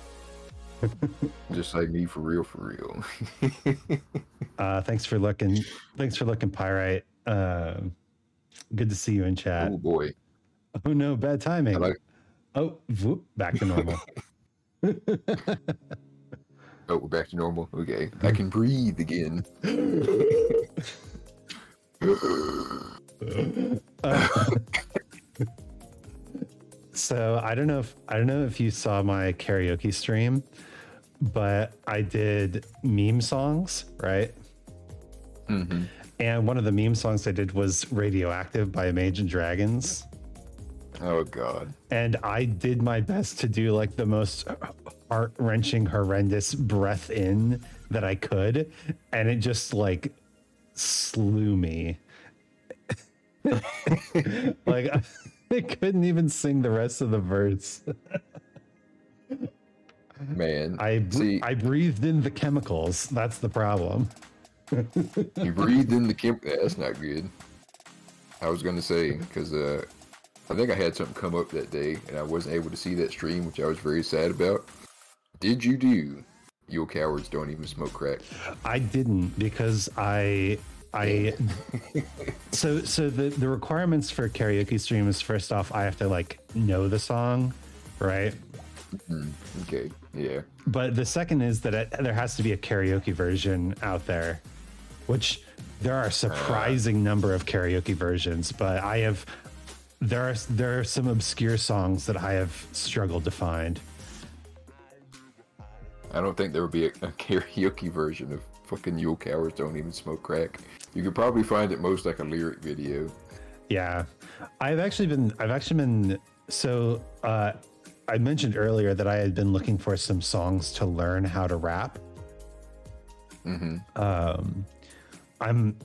Just like me, for real, for real. Thanks for looking, Pyrite. Good to see you in chat. Oh boy. Oh no, bad timing. Oh, whoop, back to normal. Oh, we're back to normal. Okay, I can breathe again. So I don't know if you saw my karaoke stream, but I did meme songs, right? Mm-hmm. And one of the meme songs I did was "Radioactive" by Imagine Dragons. Oh god. And I did my best to do like the most heart-wrenching, horrendous breath in that I could, and it just like slew me. Like I couldn't even sing the rest of the verse. Man, I breathed in the chemicals. That's the problem. You breathed in the that's not good. I was gonna say, because I think I had something come up that day and I wasn't able to see that stream, which I was very sad about. Did you do "You Cowards Don't Even Smoke Crack"? I didn't, because so the requirements for a karaoke stream is, first off, I have to like know the song, right? Mm-hmm. Okay, yeah. But the second is that there has to be a karaoke version out there, which there are a surprising number of karaoke versions, but there are some obscure songs that I have struggled to find. I don't think there would be a karaoke version of fucking "You Cowards Don't Even Smoke Crack." You could probably find at most like a lyric video. Yeah, I've actually been so I mentioned earlier that I had been looking for some songs to learn how to rap. Mm-hmm. I'm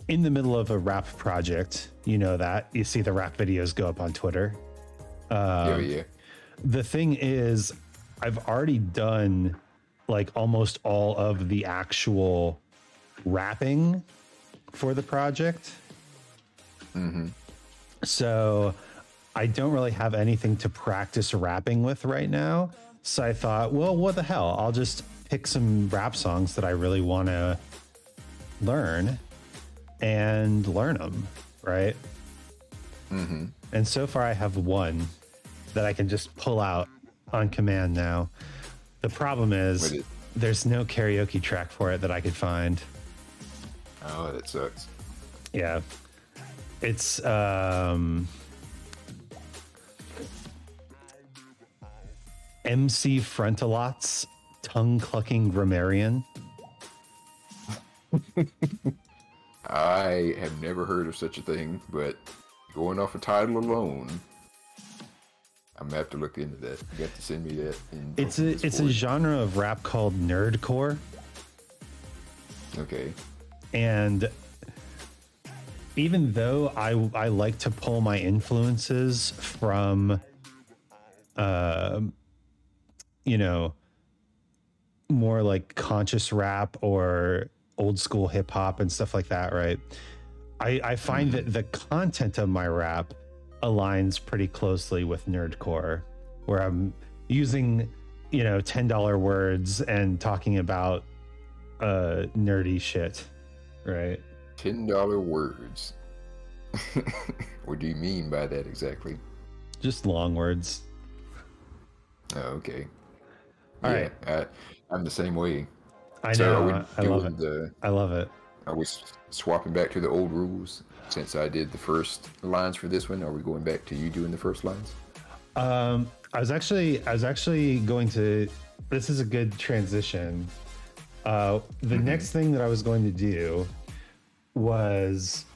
in the middle of a rap project. You know that. You see the rap videos go up on Twitter. Yeah. The thing is, I've already done like almost all of the actual rapping for the project. Mm-hmm. So I don't really have anything to practice rapping with right now. So I thought, well, what the hell? I'll just pick some rap songs that I really want to learn and learn them, right? Mm-hmm. And so far I have one that I can just pull out on command now. The problem is there's no karaoke track for it that I could find. Oh, that sucks. Yeah. It's MC Frontalot's Tongue Clucking Grammarian. I have never heard of such a thing, but going off a title alone, I'm gonna have to look into that. You got to send me that. It's a genre of rap called nerdcore. Okay. And even though I like to pull my influences from, more like conscious rap or old school hip hop and stuff like that, right? I find that the content of my rap aligns pretty closely with nerdcore, where I'm using, $10 words and talking about nerdy shit, right? $10 words. What do you mean by that exactly? Just long words. Oh, okay. All right. I'm the same way. I know. I love it. I love it. Are we swapping back to the old rules? Since I did the first lines for this one, are we going back to you doing the first lines? I was actually going to. This is a good transition. The next thing that I was going to do was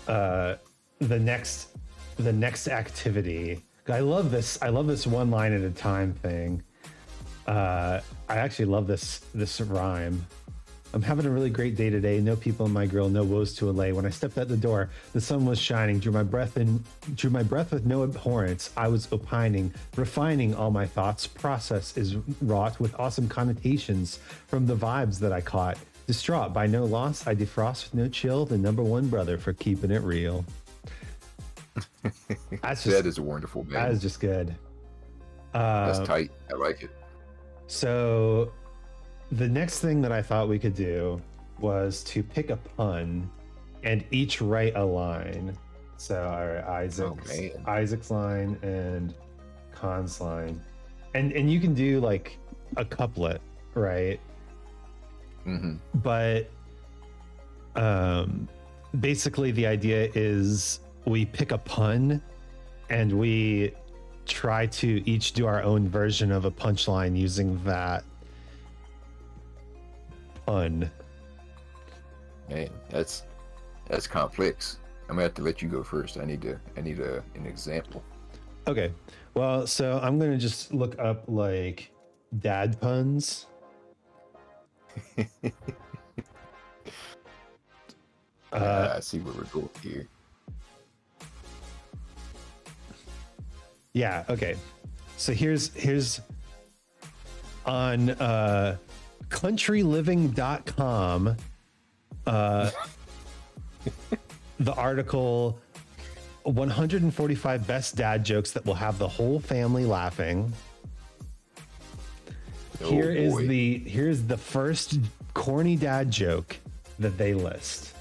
the next activity. I love this one line at a time thing. I actually love this rhyme. I'm having a really great day today. No people in my grill, no woes to allay. When I stepped out the door, the sun was shining. Drew my breath with no abhorrence. I was opining, refining all my thoughts. Process is wrought with awesome connotations from the vibes that I caught. Distraught by no loss, I defrost with no chill. The number one brother for keeping it real. That is a wonderful man. That is just good. That's tight. I like it. So the next thing that I thought we could do was to pick a pun and each write a line. So Isaac's line and Khan's line. And you can do like a couplet, right? Mm-hmm. But basically the idea is we pick a pun and we try to each do our own version of a punchline using that pun. Man, that's complex. I'm gonna have to let you go first. I need an example. Okay. Well, so I'm gonna just look up like dad puns. I see where we're going here. Yeah, okay. So here's on countryliving.com the article 145 best dad jokes that will have the whole family laughing. Here's the first corny dad joke that they list.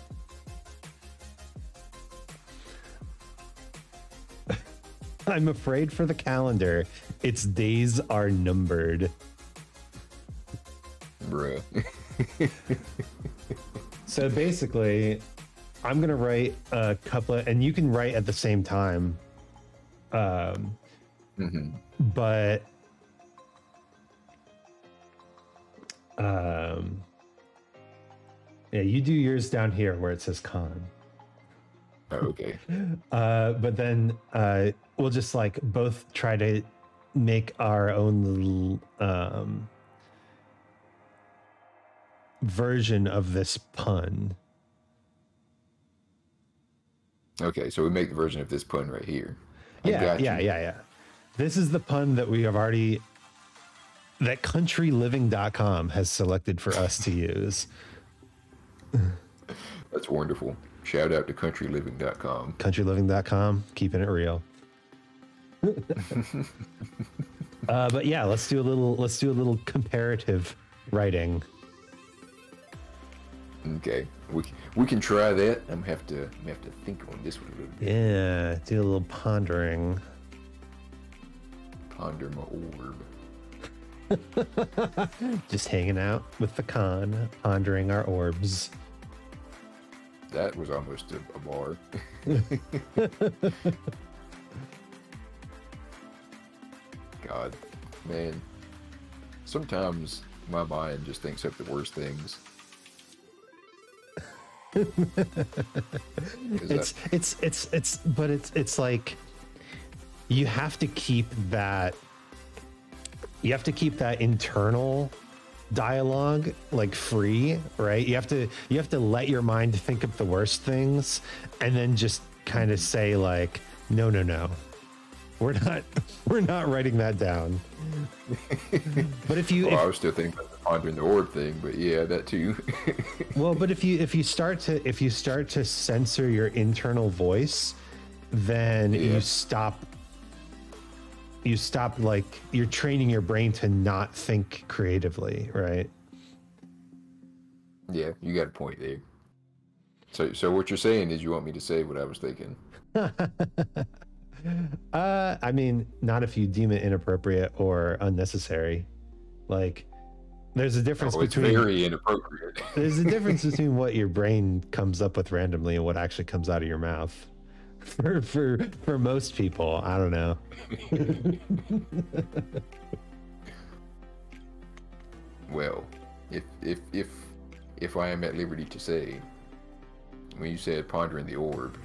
I'm afraid for the calendar. Its days are numbered. Bruh. So basically, I'm going to write a couple and you can write at the same time. Mm-hmm. But yeah, you do yours down here where it says Khan. Oh, okay. But then we'll just like both try to make our own little version of this pun. Okay, so we make the version of this pun right here. Yeah. This is the pun that we have already, that countryliving.com has selected for us to use. That's wonderful. Shout out to countryliving.com. Countryliving.com, keeping it real. But yeah, let's do a little comparative writing. Okay, we can try that. I'm gonna have to think on this one a little bit. Yeah, do a little pondering. Ponder my orb. Just hanging out with the Khan, pondering our orbs. That was almost a bar. God, man. Sometimes my mind just thinks up the worst things. It's like you have to keep that internal dialogue like free, right? You have to let your mind think up the worst things and then just kind of say like, no, we're not writing that down. But I was still thinking about the pondering the orb thing, but yeah, that too. Well, but if you start to censor your internal voice, then you stop, like, you're training your brain to not think creatively, right? Yeah, you got a point there. So what you're saying is you want me to say what I was thinking. I mean, not if you deem it inappropriate or unnecessary. Like, there's a difference between... It's very inappropriate. There's a difference between what your brain comes up with randomly and what actually comes out of your mouth. For most people, I don't know. Well, if I am at liberty to say, when you said pondering the orb,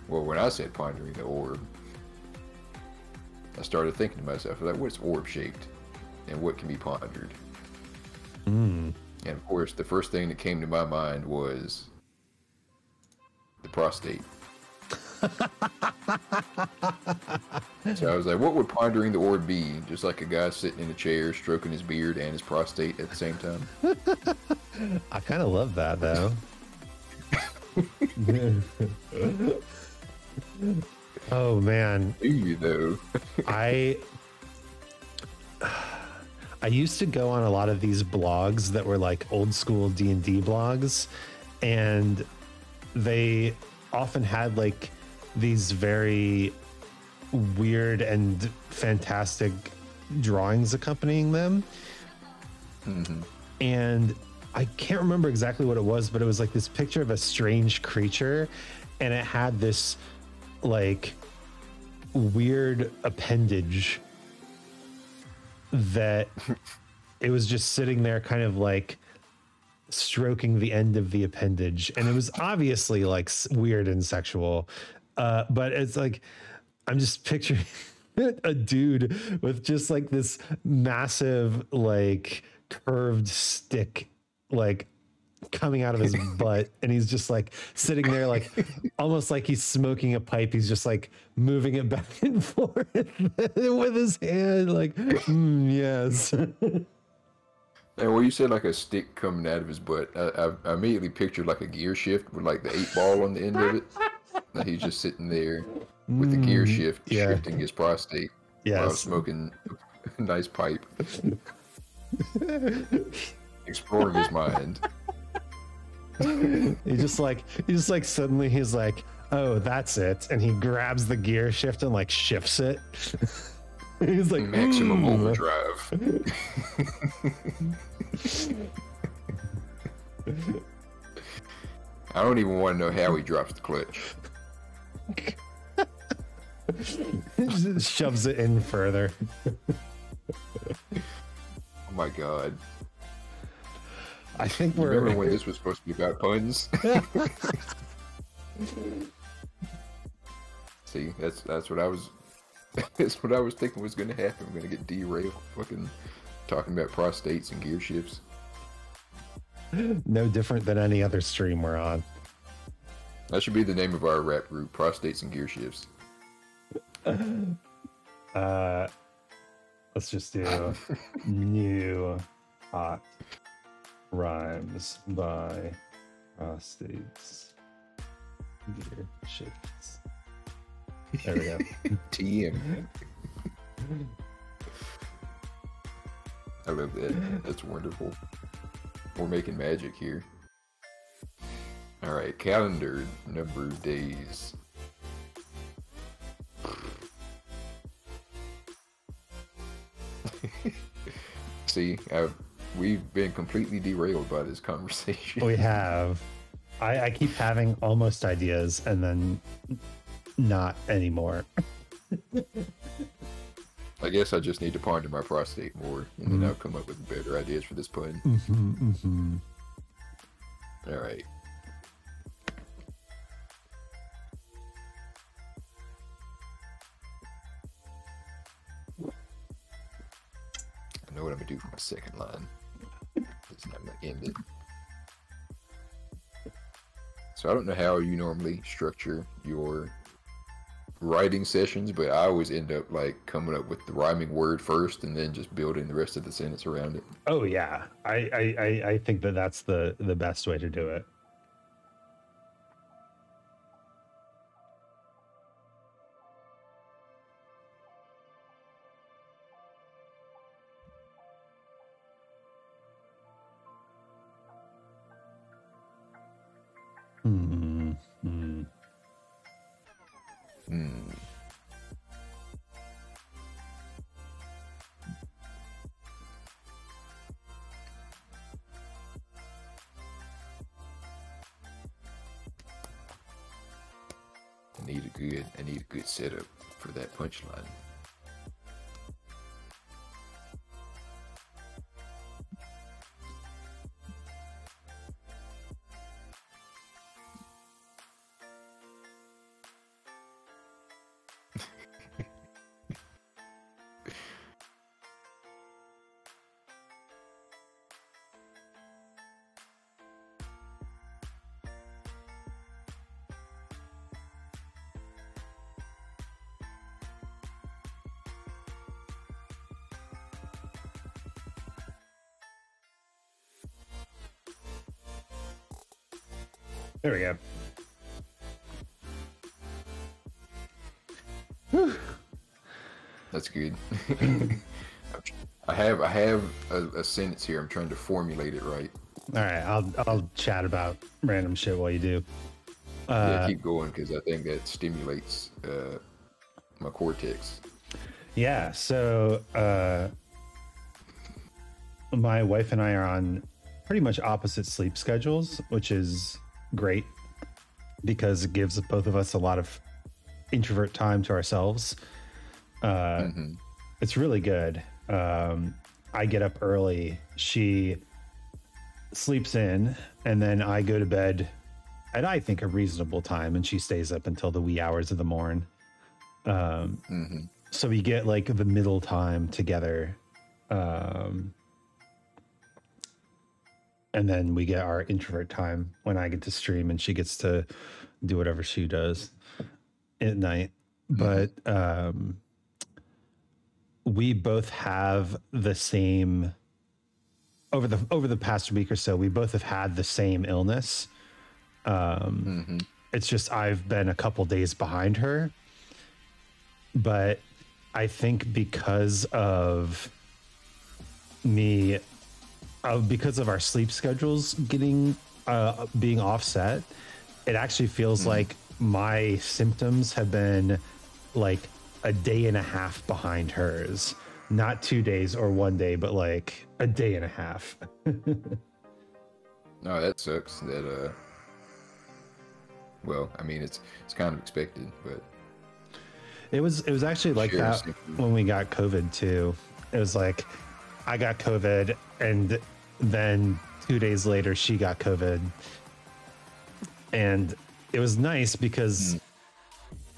well, when I said pondering the orb, I started thinking to myself, like, what's orb shaped and what can be pondered? And of course, the first thing that came to my mind was the prostate. So I was like, what would pondering the orb be? Just like a guy sitting in a chair stroking his beard and his prostate at the same time? I kind of love that, though. Oh, man. Do you, though? I used to go on a lot of these blogs that were like old school D&D blogs, and they often had like these very weird and fantastic drawings accompanying them. And I can't remember exactly what it was, but it was like this picture of a strange creature, and it had this like weird appendage that it was just sitting there kind of like stroking the end of the appendage, and it was obviously like weird and sexual, but it's like I'm just picturing a dude with just like this massive like curved stick like coming out of his butt, and he's just like sitting there like almost like he's smoking a pipe. He's just like moving it back and forth with his hand like yes. And when you said like a stick coming out of his butt, I immediately pictured like a gear shift with like the 8-ball on the end of it. Like he's just sitting there with the gear shift, shifting his prostate while smoking a nice pipe, exploring his mind. He just like suddenly he's like, oh, that's it, and he grabs the gear shift and like shifts it. He's like maximum overdrive. I don't even want to know how he drops the clutch. Just shoves it in further. Oh my god. I think we're... Remember when this was supposed to be about puns? See, that's what I was... That's what I was thinking was going to happen. We're going to get derailed fucking talking about prostates and gear shifts. No different than any other stream we're on. That should be the name of our rap group, Prostates and Gear Shifts. Let's just do new hot rhymes by prostates gear shifts. There we go. TM. I love that. That's wonderful. We're making magic here. Alright, calendar number of days. See, we've been completely derailed by this conversation. We have. I keep having almost ideas and then not anymore. I guess I just need to ponder my prostate more, and then I'll come up with better ideas for this pun. All right. I know what I'm gonna do for my second line. I'm gonna end it. So I don't know how you normally structure your writing sessions, but I always end up like coming up with the rhyming word first and then just building the rest of the sentence around it. Oh yeah, I think that's the best way to do it. Hmm. Hmm. Hmm. I need a good setup for that punchline. There we go. Whew. That's good. I have a sentence here. I'm trying to formulate it right. All right, I'll chat about random shit while you do. Yeah, keep going because I think that stimulates my cortex. Yeah, so my wife and I are on pretty much opposite sleep schedules, which is great because it gives both of us a lot of introvert time to ourselves. It's really good. I get up early, she sleeps in, and then I go to bed at I think a reasonable time, and she stays up until the wee hours of the morn. So we get like the middle time together. And then we get our introvert time when I get to stream and she gets to do whatever she does at night. But we both have the same over the past week or so. We both have had the same illness. It's just I've been a couple days behind her, but I think because of me. Because of our sleep schedules getting being offset, it actually feels like my symptoms have been like a day and a half behind hers. Not 2 days or 1 day, but like a day and a half. No, that sucks. That well, I mean, it's kind of expected, but it was actually like that when we got COVID too. It was like I got COVID and then 2 days later she got COVID, and it was nice because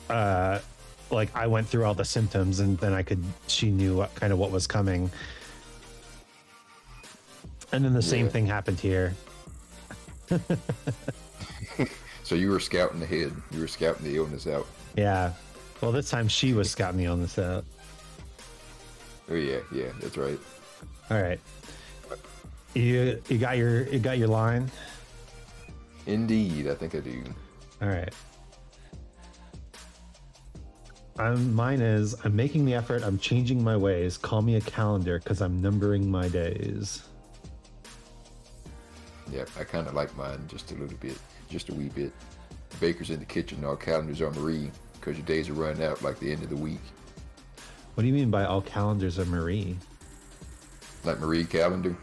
like I went through all the symptoms and then she knew what was coming, and then the same thing happened here. So you were scouting ahead, you were scouting the illness out. Yeah, well, this time she was scouting the illness out. Oh yeah, that's right. All right. You got your line? Indeed, I think I do. All right. Mine is, I'm making the effort, I'm changing my ways. Call me a calendar because I'm numbering my days. Yeah, I kind of like mine just a little bit, just a wee bit. Baker's in the kitchen, all calendars are Marie because your days are running out like the end of the week. What do you mean by all calendars are Marie? Like Marie Calendar?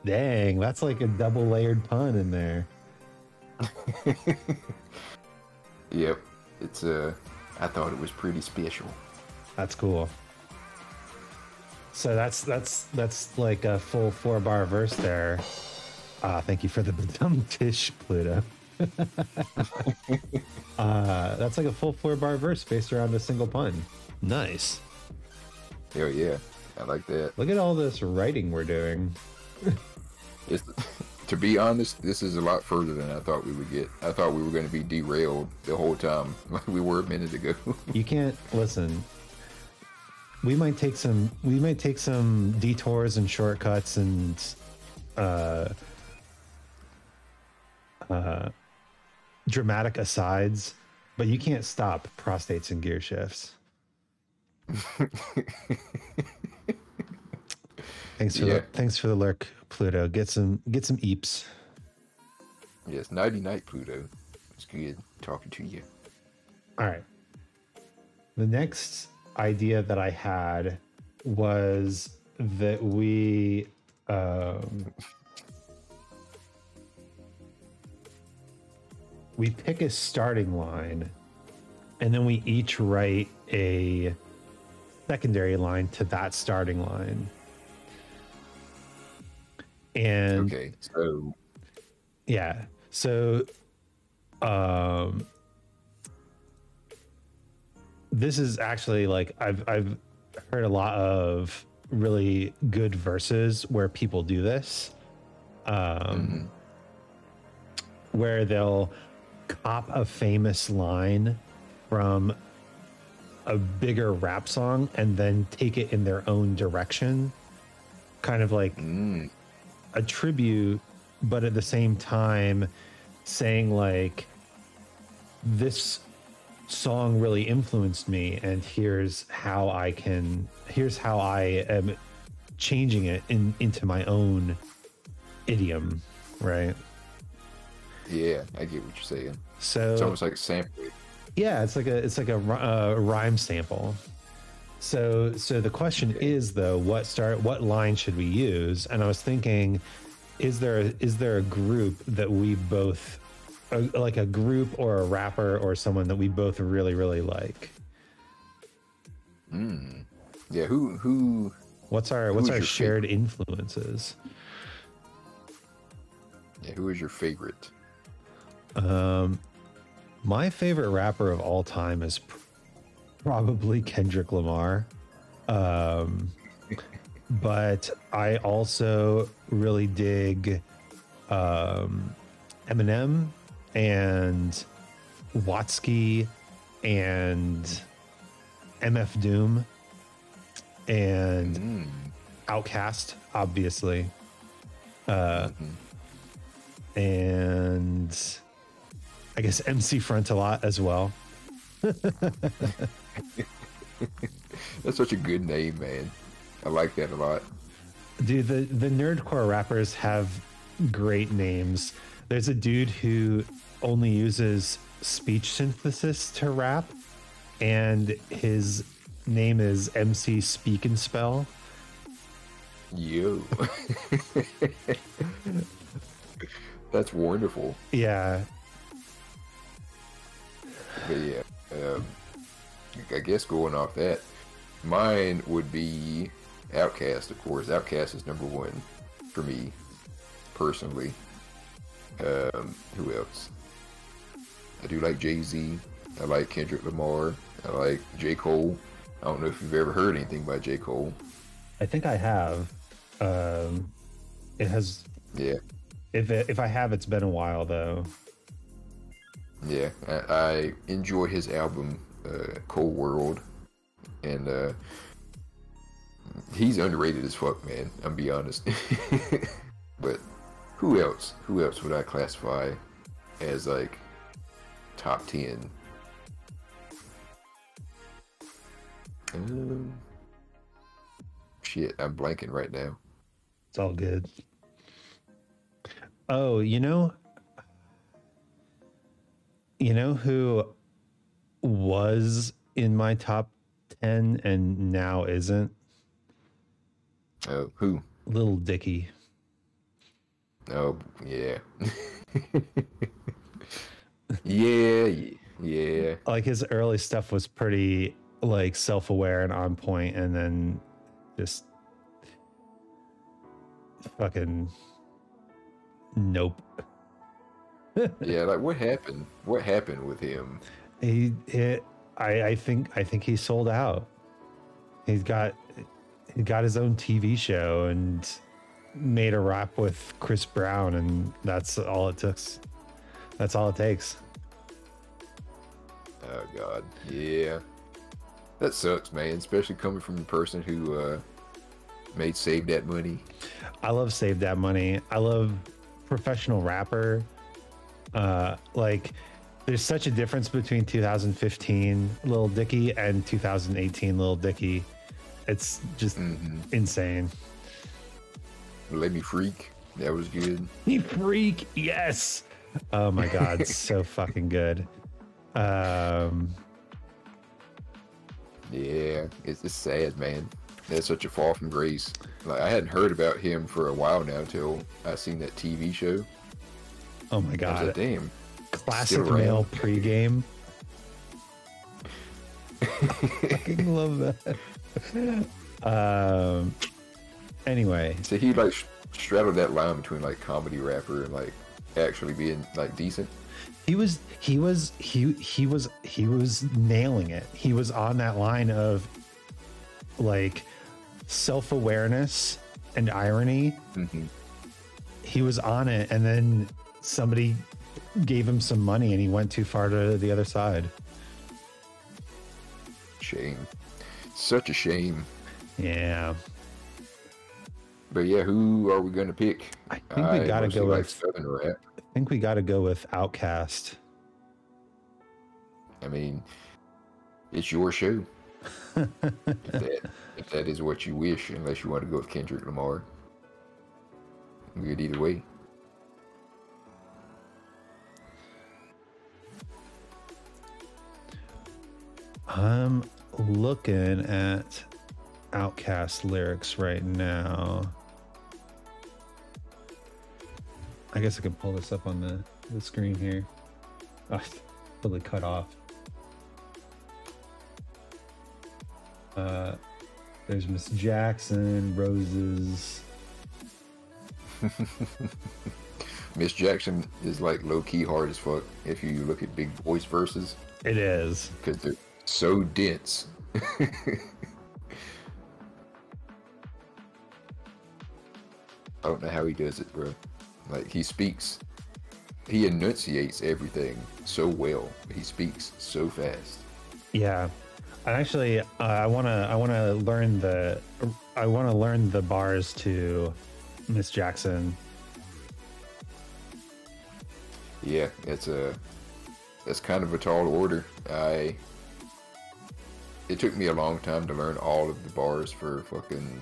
Dang, that's like a double layered pun in there. Yep, it's I thought it was pretty special. That's cool. So that's like a full 4-bar verse there. Thank you for the dumb tish, Pluto. That's like a full 4-bar verse based around a single pun. Nice. Hell yeah, I like that. Look at all this writing we're doing. To be honest, this is a lot further than I thought we would get. I thought we were going to be derailed the whole time like we were a minute ago. You can't listen. We might take some detours and shortcuts and dramatic asides, but you can't stop prostates and gear shifts. Thanks for the lurk, Pluto. Get some eeps. Yes, nighty night, Pluto. It's good talking to you. All right. The next idea that I had was that we pick a starting line, and then we each write a secondary line to that starting line. And okay, so yeah, so this is actually like I've heard a lot of really good verses where people do this, where they'll cop a famous line from a bigger rap song and then take it in their own direction, kind of like a tribute, but at the same time saying like, this song really influenced me, and here's how I am changing it into my own idiom, right? Yeah, I get what you're saying. So it's almost like sampling. Yeah, it's like a rhyme sample. So the question is though, what line should we use? And I was thinking, is there a group that we both, like a group or a rapper or someone that we both really really like? Yeah, who? What's our shared influences? Yeah, who is your favorite? My favorite rapper of all time is probably Kendrick Lamar. But I also really dig Eminem and Watsky and MF Doom and Outkast, obviously. And I guess MC Front a lot as well. That's such a good name, man. I like that a lot. Dude, the nerdcore rappers have great names. There's a dude who only uses speech synthesis to rap, and his name is MC Speak and Spell. Yo. That's wonderful. Yeah. But yeah, I guess going off that, mine would be Outkast, of course. Outkast is number one for me, personally. Who else? I do like Jay-Z. I like Kendrick Lamar. I like J. Cole. I don't know if you've ever heard anything by J. Cole. I think I have. It has. Yeah. If I have, it's been a while though. Yeah, I enjoy his album, Cold World, and he's underrated as fuck, man. I'm be honest. But who else? Who else would I classify as like top 10? Shit, I'm blanking right now. It's all good. Oh, you know who was in my top 10 and now isn't? Oh, who? Lil Dicky. Oh, yeah. Yeah. Like his early stuff was pretty like self-aware and on point, and then just fucking nope. Yeah, like what happened? What happened with him? I think he sold out. He got his own TV show and made a rap with Chris Brown, and that's all it took. That's all it takes. Oh God, yeah, that sucks, man. Especially coming from the person who made Save That Money. I love Save That Money. I love Professional Rapper. Like, there's such a difference between 2015 Lil Dicky and 2018 Lil Dicky. It's just insane. Let Me Freak. That was good. You freak, yes. Oh my god, so fucking good. Yeah, it's sad, man. That's such a fall from grace. Like, I hadn't heard about him for a while now till I seen that TV show. Oh my god. I was like, damn. Classic male pregame. Fucking love that. Anyway. So he like straddled that line between like comedy rapper and like actually being like decent. He was nailing it. He was on that line of like self-awareness and irony. Mm-hmm. He was on it, and then somebody gave him some money and he went too far to the other side. Shame. Such a shame. Yeah. But yeah, who are we gonna pick? I think we gotta go with Southern rap. I think we gotta go with Outkast. I mean, it's your show. if that is what you wish, unless you want to go with Kendrick Lamar. Good either way. I'm looking at Outkast lyrics right now. I guess I can pull this up on the screen here. Oh, totally cut off. There's Miss Jackson, Roses. Miss Jackson is like low-key hard as fuck if you look at Big Boy's verses. It is. Because they're so dense. I don't know how he does it, bro. Like, he enunciates everything so well, but he speaks so fast. Yeah. And actually, I want to learn the bars to Miss Jackson. Yeah, that's kind of a tall order. It took me a long time to learn all of the bars for fucking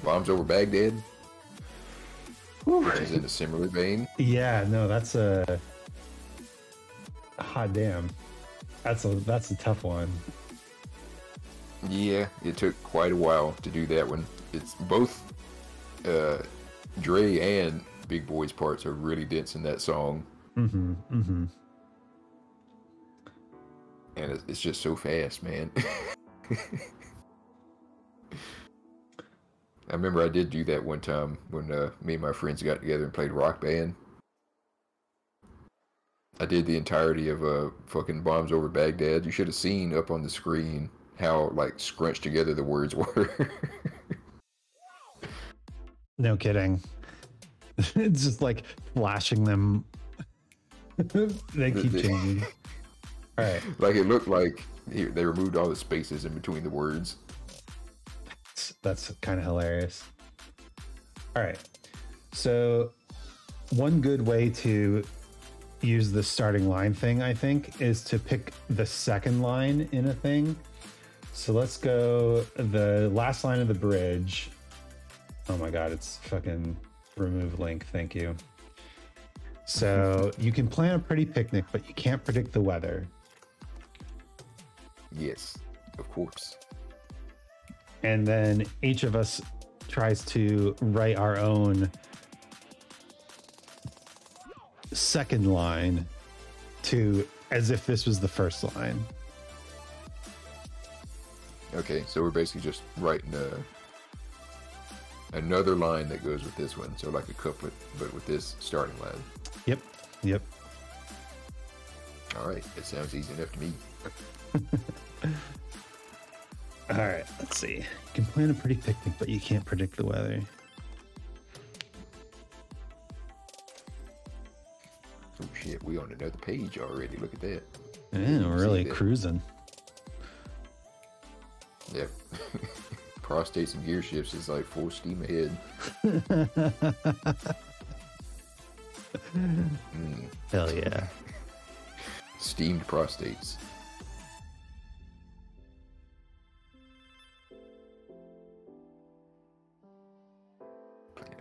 Bombs Over Baghdad, which is in a similar vein. Yeah, no, that's a hot damn. That's a tough one. Yeah, it took quite a while to do that one. It's both Dre and Big Boy's parts are really dense in that song. Mm-hmm. Mm-hmm. And it's just so fast, man. I remember I did do that one time when me and my friends got together and played Rock Band. I did the entirety of fucking Bombs Over Baghdad. You should have seen up on the screen how like scrunched together the words were. No kidding. It's just like flashing them. They keep changing. All right. Like it looked like they removed all the spaces in between the words. That's kind of hilarious. All right. So one good way to use the starting line thing, I think, is to pick the second line in a thing. So let's go the last line of the bridge. Oh my God, it's fucking remove link. Thank you. So you can plan a pretty picnic, but you can't predict the weather. Yes, of course. And then each of us tries to write our own second line to as if this was the first line. Okay, so we're basically just writing another line that goes with this one. So like a couplet, but with this starting line. Yep. Yep. All right, that sounds easy enough to me. All right, let's see. You can plan a pretty picnic, but you can't predict the weather. Oh shit, we on another page already. Look at that. Yeah, we're really cruising. Yep. Prostates and gear shifts is like full steam ahead. Hell yeah. Steamed prostates.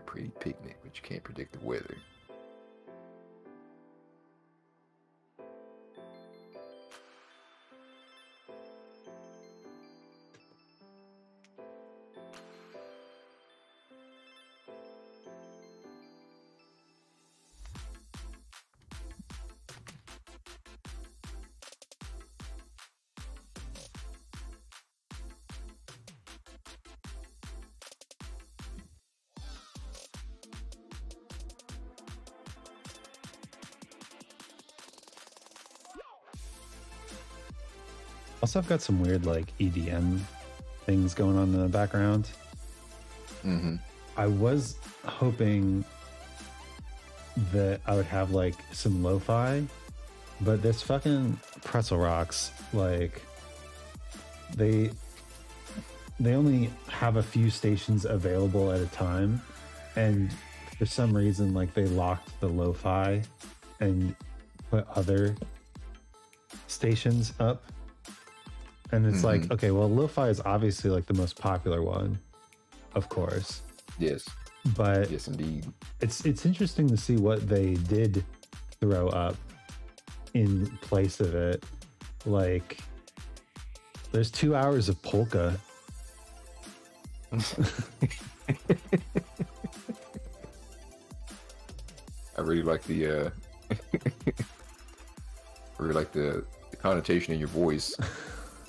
pretty picnic, but you can't predict the weather. Also, I've got some weird like EDM things going on in the background. Mm-hmm. I was hoping that I would have like some lo-fi, but this fucking Pretzel Rocks, like they only have a few stations available at a time, and for some reason like they locked the lo-fi and put other stations up. And it's like, okay, well, lo-fi is obviously like the most popular one, of course. Yes. But yes, indeed. It's interesting to see what they did throw up in place of it. Like, there's 2 hours of polka. I really like the connotation in your voice.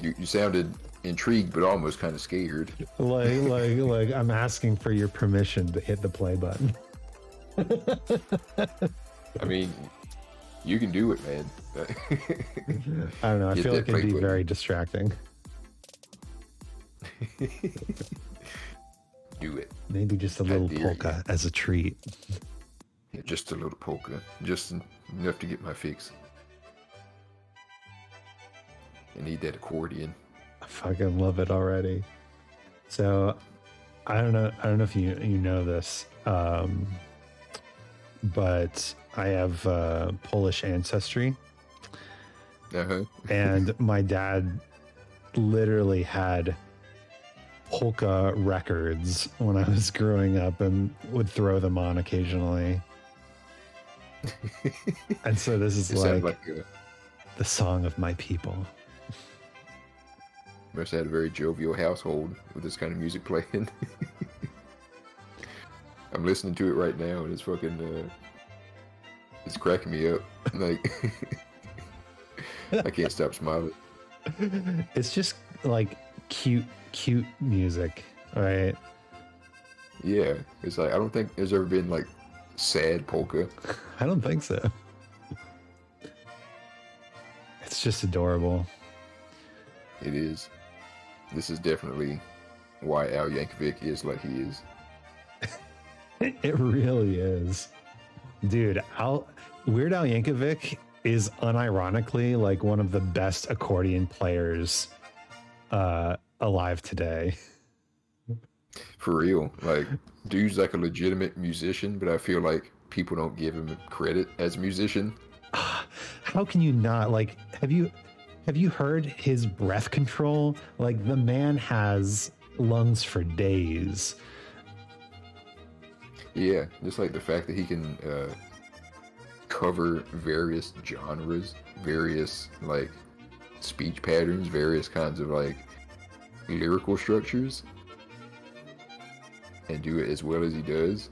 You sounded intrigued, but almost kind of scared. Like I'm asking for your permission to hit the play button. I mean, you can do it, man. I don't know. I feel like it'd be very distracting. Do it. Maybe just a little polka as a treat. Yeah, just a little polka. Just enough to get my fix. I need that accordion. I fucking love it already. So I don't know if you know this, but I have Polish ancestry. Uh-huh. And my dad literally had polka records when I was growing up and would throw them on occasionally. And so this is like the song of my people. Must have had a very jovial household with this kind of music playing. I'm listening to it right now, and it's fucking, it's cracking me up. Like, I can't stop smiling. It's just like cute music, right? Yeah, it's like, I don't think there's ever been like sad polka. I don't think so. It's just adorable. It is. This is definitely why Al Yankovic is like he is. It really is. Dude, Weird Al Yankovic is unironically like one of the best accordion players alive today. For real. Like, dude's like a legitimate musician, but I feel like people don't give him credit as a musician. How can you not? Like, have you heard his breath control? Like, the man has lungs for days. Yeah, just like the fact that he can cover various genres, various like speech patterns, various kinds of like lyrical structures, and do it as well as he does.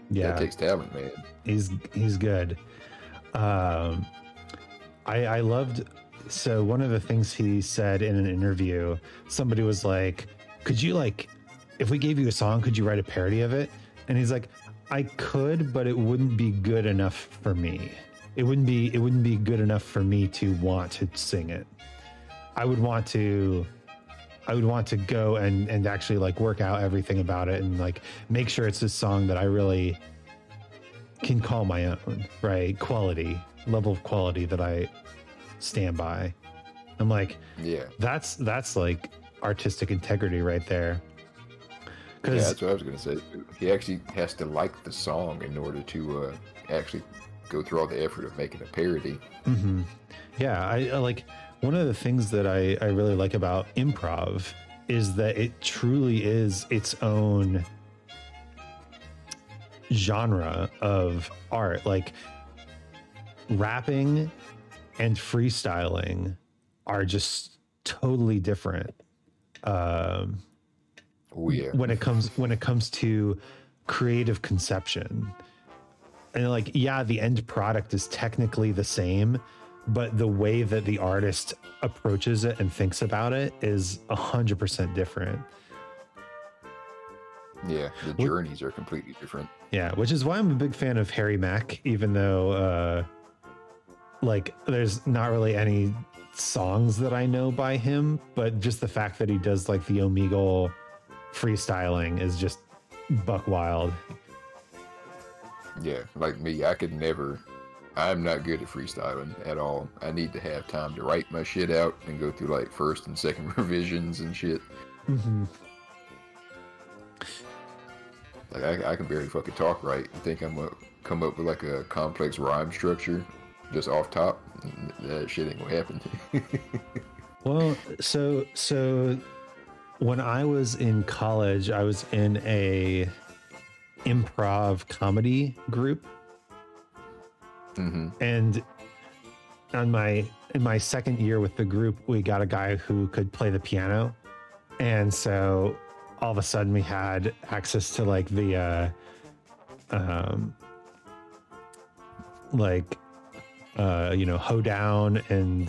Yeah, that takes talent, man. He's good. I loved. So one of the things he said in an interview, somebody was like, "Could you like, if we gave you a song, could you write a parody of it?" And he's like, "I could, but it wouldn't be good enough for me. It wouldn't be good enough for me to want to sing it. I would want to go and actually like work out everything about it and like make sure it's a song that I really can call my own, right? Level of quality that I stand by." I'm like, yeah, that's like artistic integrity right there. Yeah, that's what I was going to say. He actually has to like the song in order to actually go through all the effort of making a parody. Mm-hmm. Yeah, I like, one of the things that I really like about improv is that it truly is its own genre of art. Like rapping and freestyling are just totally different. Oh yeah. When it comes to creative conception. And like, yeah, the end product is technically the same, but the way that the artist approaches it and thinks about it is 100% different. Yeah, the journeys are completely different. Yeah, which is why I'm a big fan of Harry Mack, even though like there's not really any songs that I know by him, but just the fact that he does like the Omegle freestyling is just buck wild. Yeah, like me, I'm not good at freestyling at all. I need to have time to write my shit out and go through like first and second revisions and shit. Mm-hmm. Like I can barely fucking talk right and think I'm gonna come up with like a complex rhyme structure just off top. That shit ain't gonna happen. Well, so when I was in college, I was in a improv comedy group. Mm-hmm. And in my second year with the group, we got a guy who could play the piano. And so all of a sudden we had access to like the hoedown and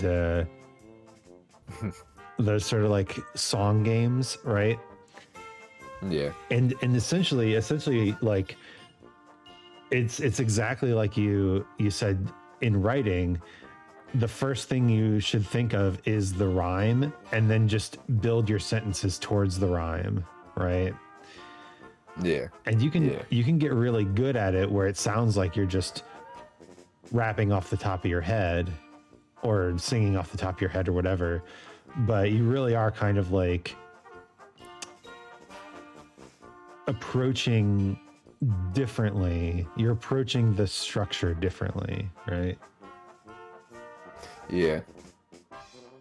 those sort of like song games, right? Yeah. And essentially like it's exactly like you said in writing. The first thing you should think of is the rhyme, and then just build your sentences towards the rhyme, right? Yeah. And you can get really good at it where it sounds like you're just rapping off the top of your head or singing off the top of your head or whatever, but you really are kind of like approaching differently. You're approaching the structure differently, right? Yeah.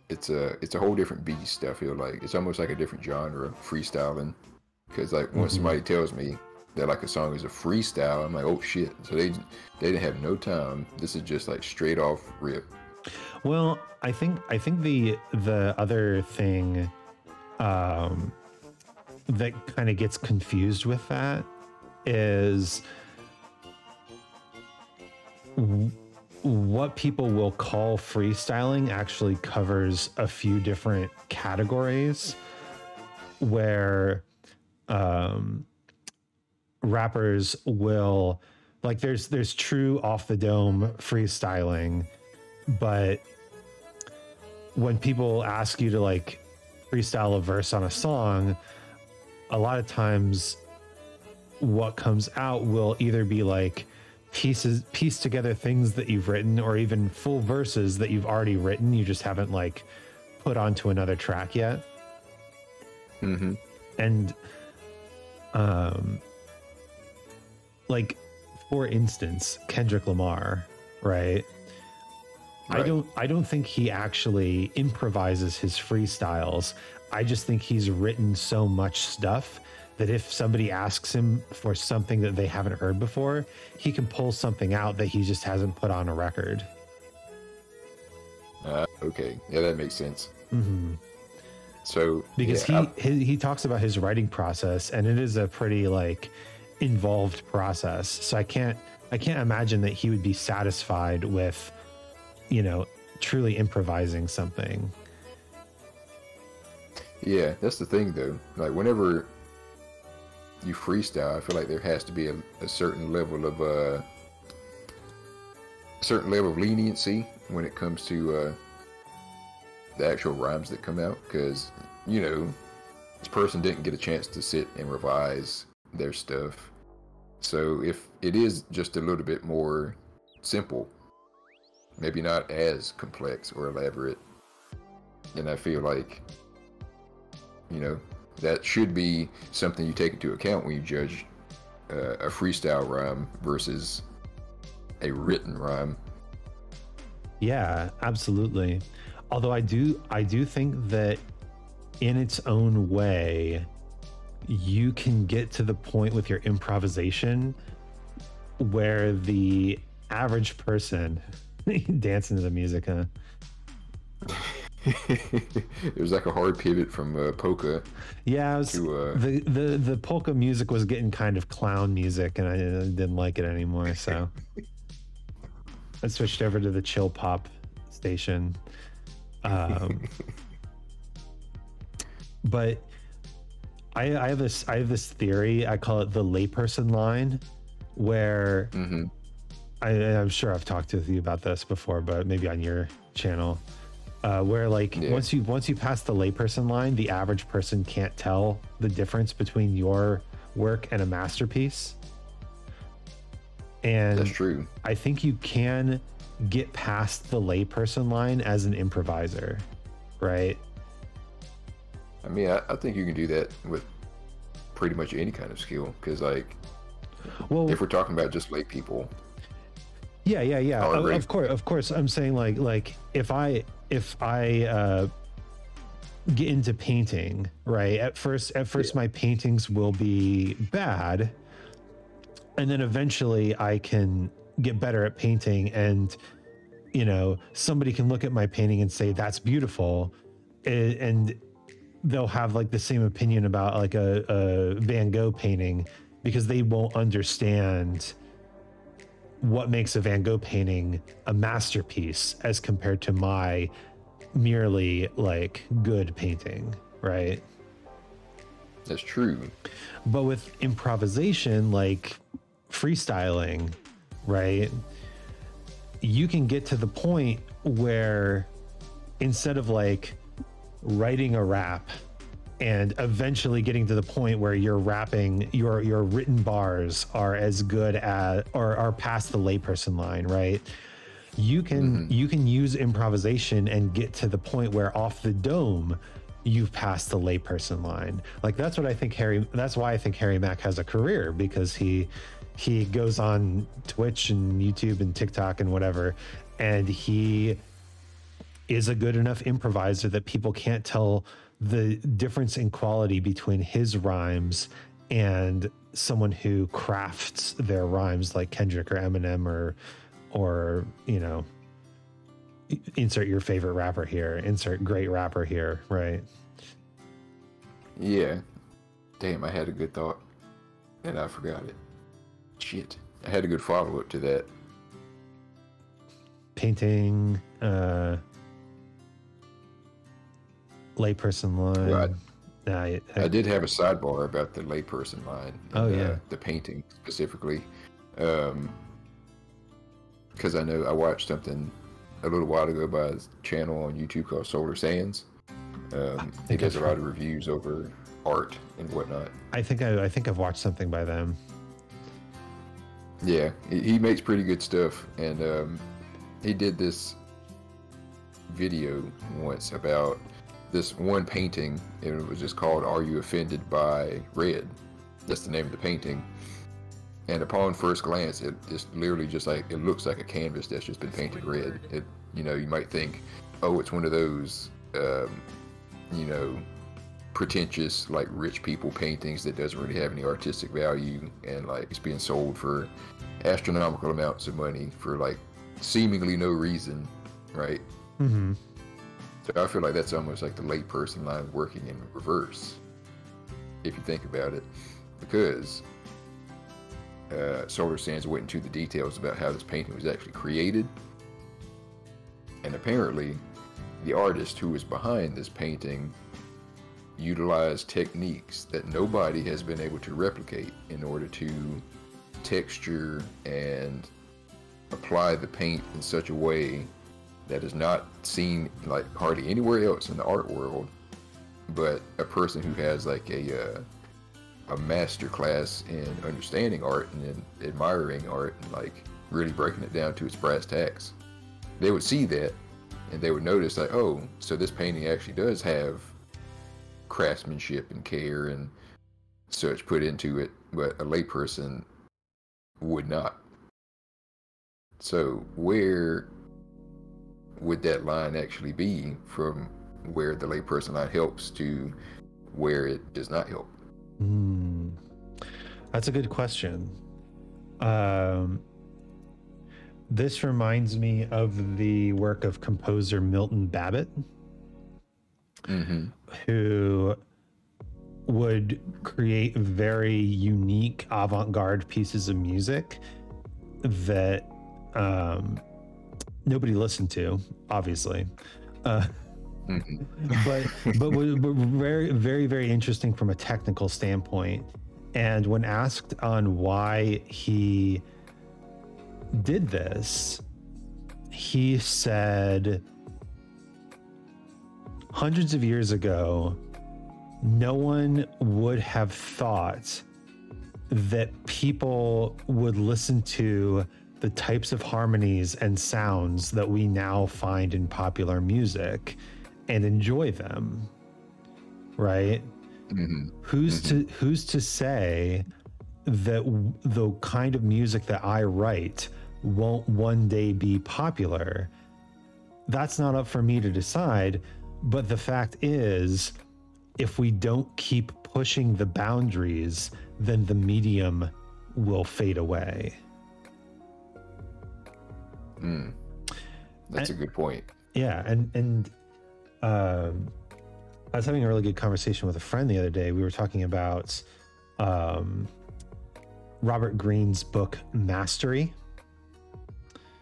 It's a whole different beast. I feel like it's almost like a different genre, freestyling. Because like once somebody tells me that like a song is a freestyle, I'm like, oh shit. So they didn't have no time. This is just like straight off rip. Well, I think the other thing that kind of gets confused with that is what people will call freestyling actually covers a few different categories where rappers will like there's true off the dome freestyling, but when people ask you to like freestyle a verse on a song, a lot of times what comes out will either be like piece together things that you've written, or even full verses that you've already written, you just haven't like put onto another track yet. Mm-hmm. And like for instance, Kendrick Lamar, right? I don't think he actually improvises his freestyles. I just think he's written so much stuff that if somebody asks him for something that they haven't heard before, he can pull something out that he just hasn't put on a record. Okay. Yeah, that makes sense. Mm-hmm. So because he talks about his writing process, and it is a pretty like involved process. So I can't imagine that he would be satisfied with, truly improvising something. Yeah, that's the thing though. Like whenever you freestyle, I feel like there has to be a certain level of leniency when it comes to the actual rhymes that come out, because this person didn't get a chance to sit and revise their stuff. So if it is just a little bit more simple, maybe not as complex or elaborate, then I feel like that should be something you take into account when you judge a freestyle rhyme versus a written rhyme. Yeah, absolutely. Although I do think that in its own way, you can get to the point with your improvisation where the average person dancing to the music, huh? It was like a hard pivot from polka. Yeah, it was, to the polka music was getting kind of clown music, and I didn't like it anymore. So I switched over to the chill pop station. But I have this theory. I call it the layperson line, where I'm sure I've talked with you about this before, but maybe on your channel, where like once you pass the layperson line, the average person can't tell the difference between your work and a masterpiece. And that's true. I think you can get past the layperson line as an improviser, right? I mean, I think you can do that with pretty much any kind of skill, because like, well, if we're talking about just lay people, yeah, of course, I'm saying like if I get into painting, right, at first my paintings will be bad, and then eventually I can get better at painting, and you know, somebody can look at my painting and say that's beautiful, and they'll have like the same opinion about like a Van Gogh painting, because they won't understand what makes a Van Gogh painting a masterpiece as compared to my merely like good painting, right? That's true. But with improvisation, like freestyling, right, you can get to the point where instead of like writing a rap and eventually getting to the point where you're rapping, your written bars are as good as or are past the layperson line, right? You can use improvisation and get to the point where off the dome you've passed the layperson line. Like that's why I think Harry Mack has a career, because he goes on Twitch and YouTube and TikTok and whatever, and he is a good enough improviser that people can't tell the difference in quality between his rhymes and someone who crafts their rhymes like Kendrick or Eminem or you know, insert your favorite rapper here, insert great rapper here, right? Yeah. Damn, I had a good thought and I forgot it. Shit. I had a good follow-up to that. Painting, layperson line. Well, I did have a sidebar about the layperson line. And, the painting specifically, because I know I watched something a little while ago by his channel on YouTube called Solar Sands. He does a lot of reviews over art and whatnot. I think I've watched something by them. Yeah, he makes pretty good stuff, and he did this video once about this one painting, and it was just called "Are You Offended by Red?" That's the name of the painting. And upon first glance, it's literally just like, it looks like a canvas that's just been painted red. It, you know, you might think, oh, it's one of those, you know, pretentious like rich people paintings that doesn't really have any artistic value, and like it's being sold for astronomical amounts of money for like seemingly no reason, right? Mm-hmm. So I feel like that's almost like the layperson line working in reverse, if you think about it, because Solar Sands went into the details about how this painting was actually created, and apparently the artist who was behind this painting utilized techniques that nobody has been able to replicate in order to texture and apply the paint in such a way that is not seen like hardly anywhere else in the art world, but a person who has like a master class in understanding art and in admiring art and like really breaking it down to its brass tacks, they would see that and they would notice like, oh, so this painting actually does have craftsmanship and care and such put into it, but a layperson would not. So where would that line actually be from where the layperson line helps to where it does not help? That's a good question. This reminds me of the work of composer Milton Babbitt, who would create very unique avant-garde pieces of music that nobody listened to, obviously. But were very, very, very interesting from a technical standpoint. And when asked on why he did this, he said, hundreds of years ago, no one would have thought that people would listen to the types of harmonies and sounds that we now find in popular music and enjoy them, right? Who's to say that the kind of music that I write won't one day be popular? That's not up for me to decide, but the fact is, if we don't keep pushing the boundaries, then the medium will fade away. That's a good point. Yeah, and I was having a really good conversation with a friend the other day. We were talking about Robert Greene's book Mastery.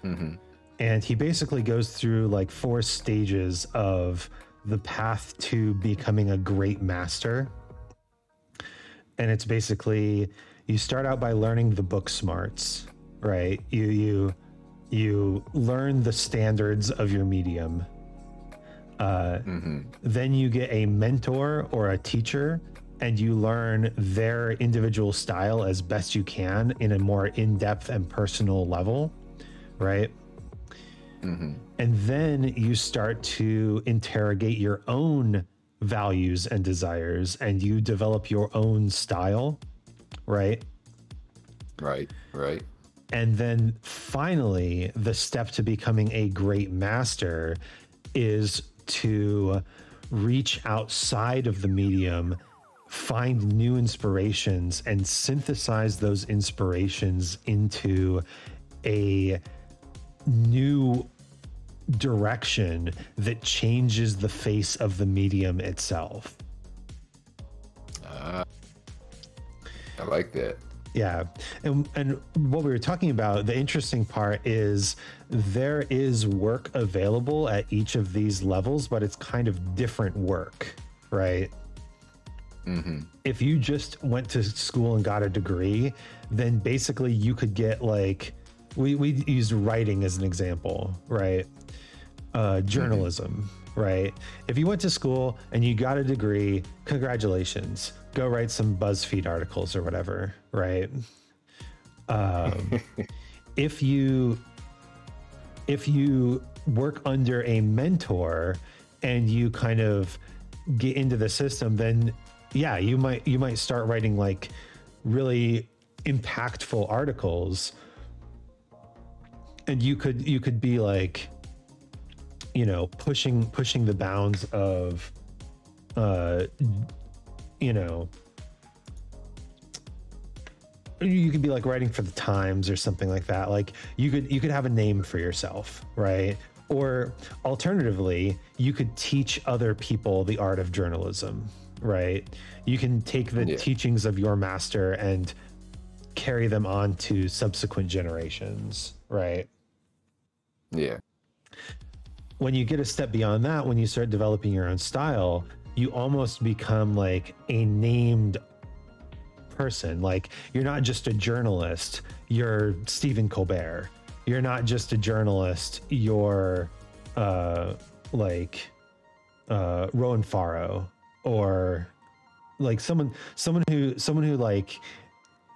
And he basically goes through like 4 stages of the path to becoming a great master. And it's basically, you start out by learning the book smarts, right? You learn the standards of your medium. Then you get a mentor or a teacher, and you learn their individual style as best you can in a more in-depth and personal level, right? And then you start to interrogate your own values and desires, and you develop your own style, right? Right. And then finally, the step to becoming a great master is to reach outside of the medium, find new inspirations, and synthesize those inspirations into a new direction that changes the face of the medium itself. I like that. Yeah. And what we were talking about, the interesting part is there is work available at each of these levels, but it's kind of different work, right? If you just went to school and got a degree, then basically you could get like, we used writing as an example, right? Journalism, right? If you went to school and you got a degree, congratulations. Go write some BuzzFeed articles or whatever, right? If you work under a mentor and you kind of get into the system, then yeah, you might start writing like really impactful articles, and you could be like, you know, pushing the bounds of you know, you could be like writing for the Times or something like that. Like you could have a name for yourself, right? Or alternatively, you could teach other people the art of journalism, right? You can take the teachings of your master and carry them on to subsequent generations, right? Yeah. When you get a step beyond that, when you start developing your own style, you almost become like a named person. Like you're not just a journalist, you're Stephen Colbert. You're not just a journalist, you're Rowan Farrow, or like someone who like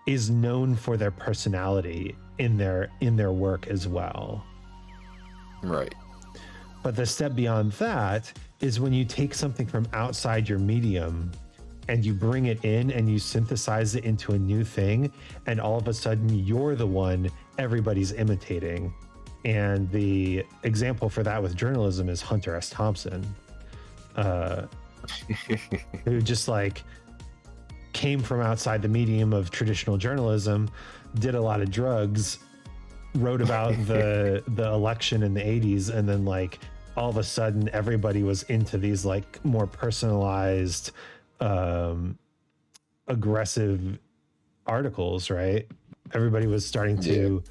is known for their personality in their work as well. Right. But the step beyond that is when you take something from outside your medium and you bring it in and you synthesize it into a new thing, and all of a sudden you're the one everybody's imitating. And the example for that with journalism is Hunter S. Thompson, who just like came from outside the medium of traditional journalism, did a lot of drugs, wrote about the election in the 80s, and then like all of a sudden everybody was into these like more personalized aggressive articles, right? Everybody was starting to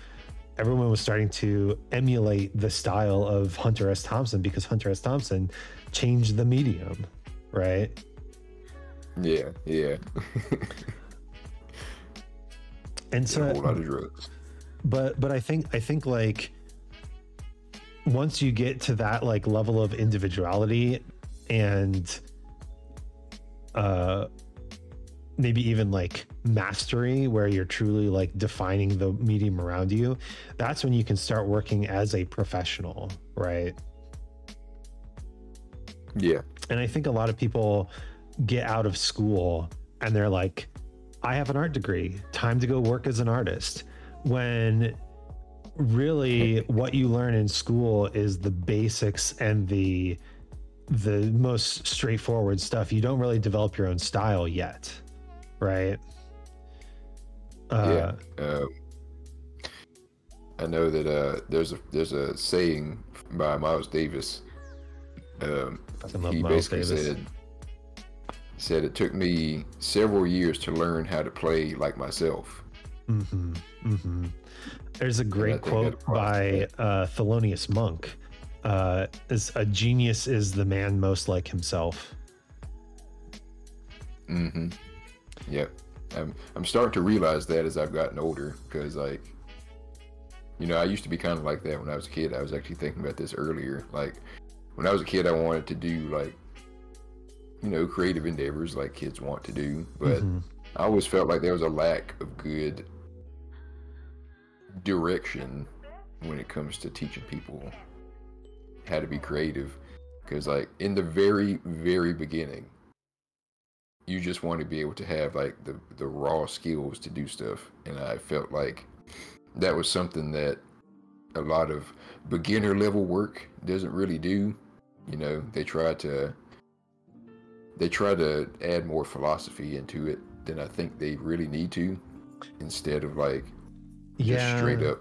everyone was starting to emulate the style of Hunter S. Thompson because Hunter S. Thompson changed the medium, right? Yeah. And so a whole lot of drugs. But I think like once you get to that like level of individuality and maybe even like mastery where you're truly like defining the medium around you, that's when you can start working as a professional, right? Yeah. And I think a lot of people get out of school and they're like, I have an art degree, time to go work as an artist, when really what you learn in school is the basics and the most straightforward stuff. You don't really develop your own style yet, right? I know that there's a saying by Miles Davis. He basically said it took me several years to learn how to play like myself. There's a great quote by Thelonious Monk. Is a genius is the man most like himself. Yep. I'm starting to realize that as I've gotten older, because like, you know, I used to be kind of like that when I was a kid. I was actually thinking about this earlier. Like when I was a kid, I wanted to do like, you know, creative endeavors like kids want to do, but I always felt like there was a lack of good direction when it comes to teaching people how to be creative, because like in the very beginning you just want to be able to have like the raw skills to do stuff, and I felt like that was something that a lot of beginner level work doesn't really do. You know, they try to add more philosophy into it than I think they really need to, instead of like just straight up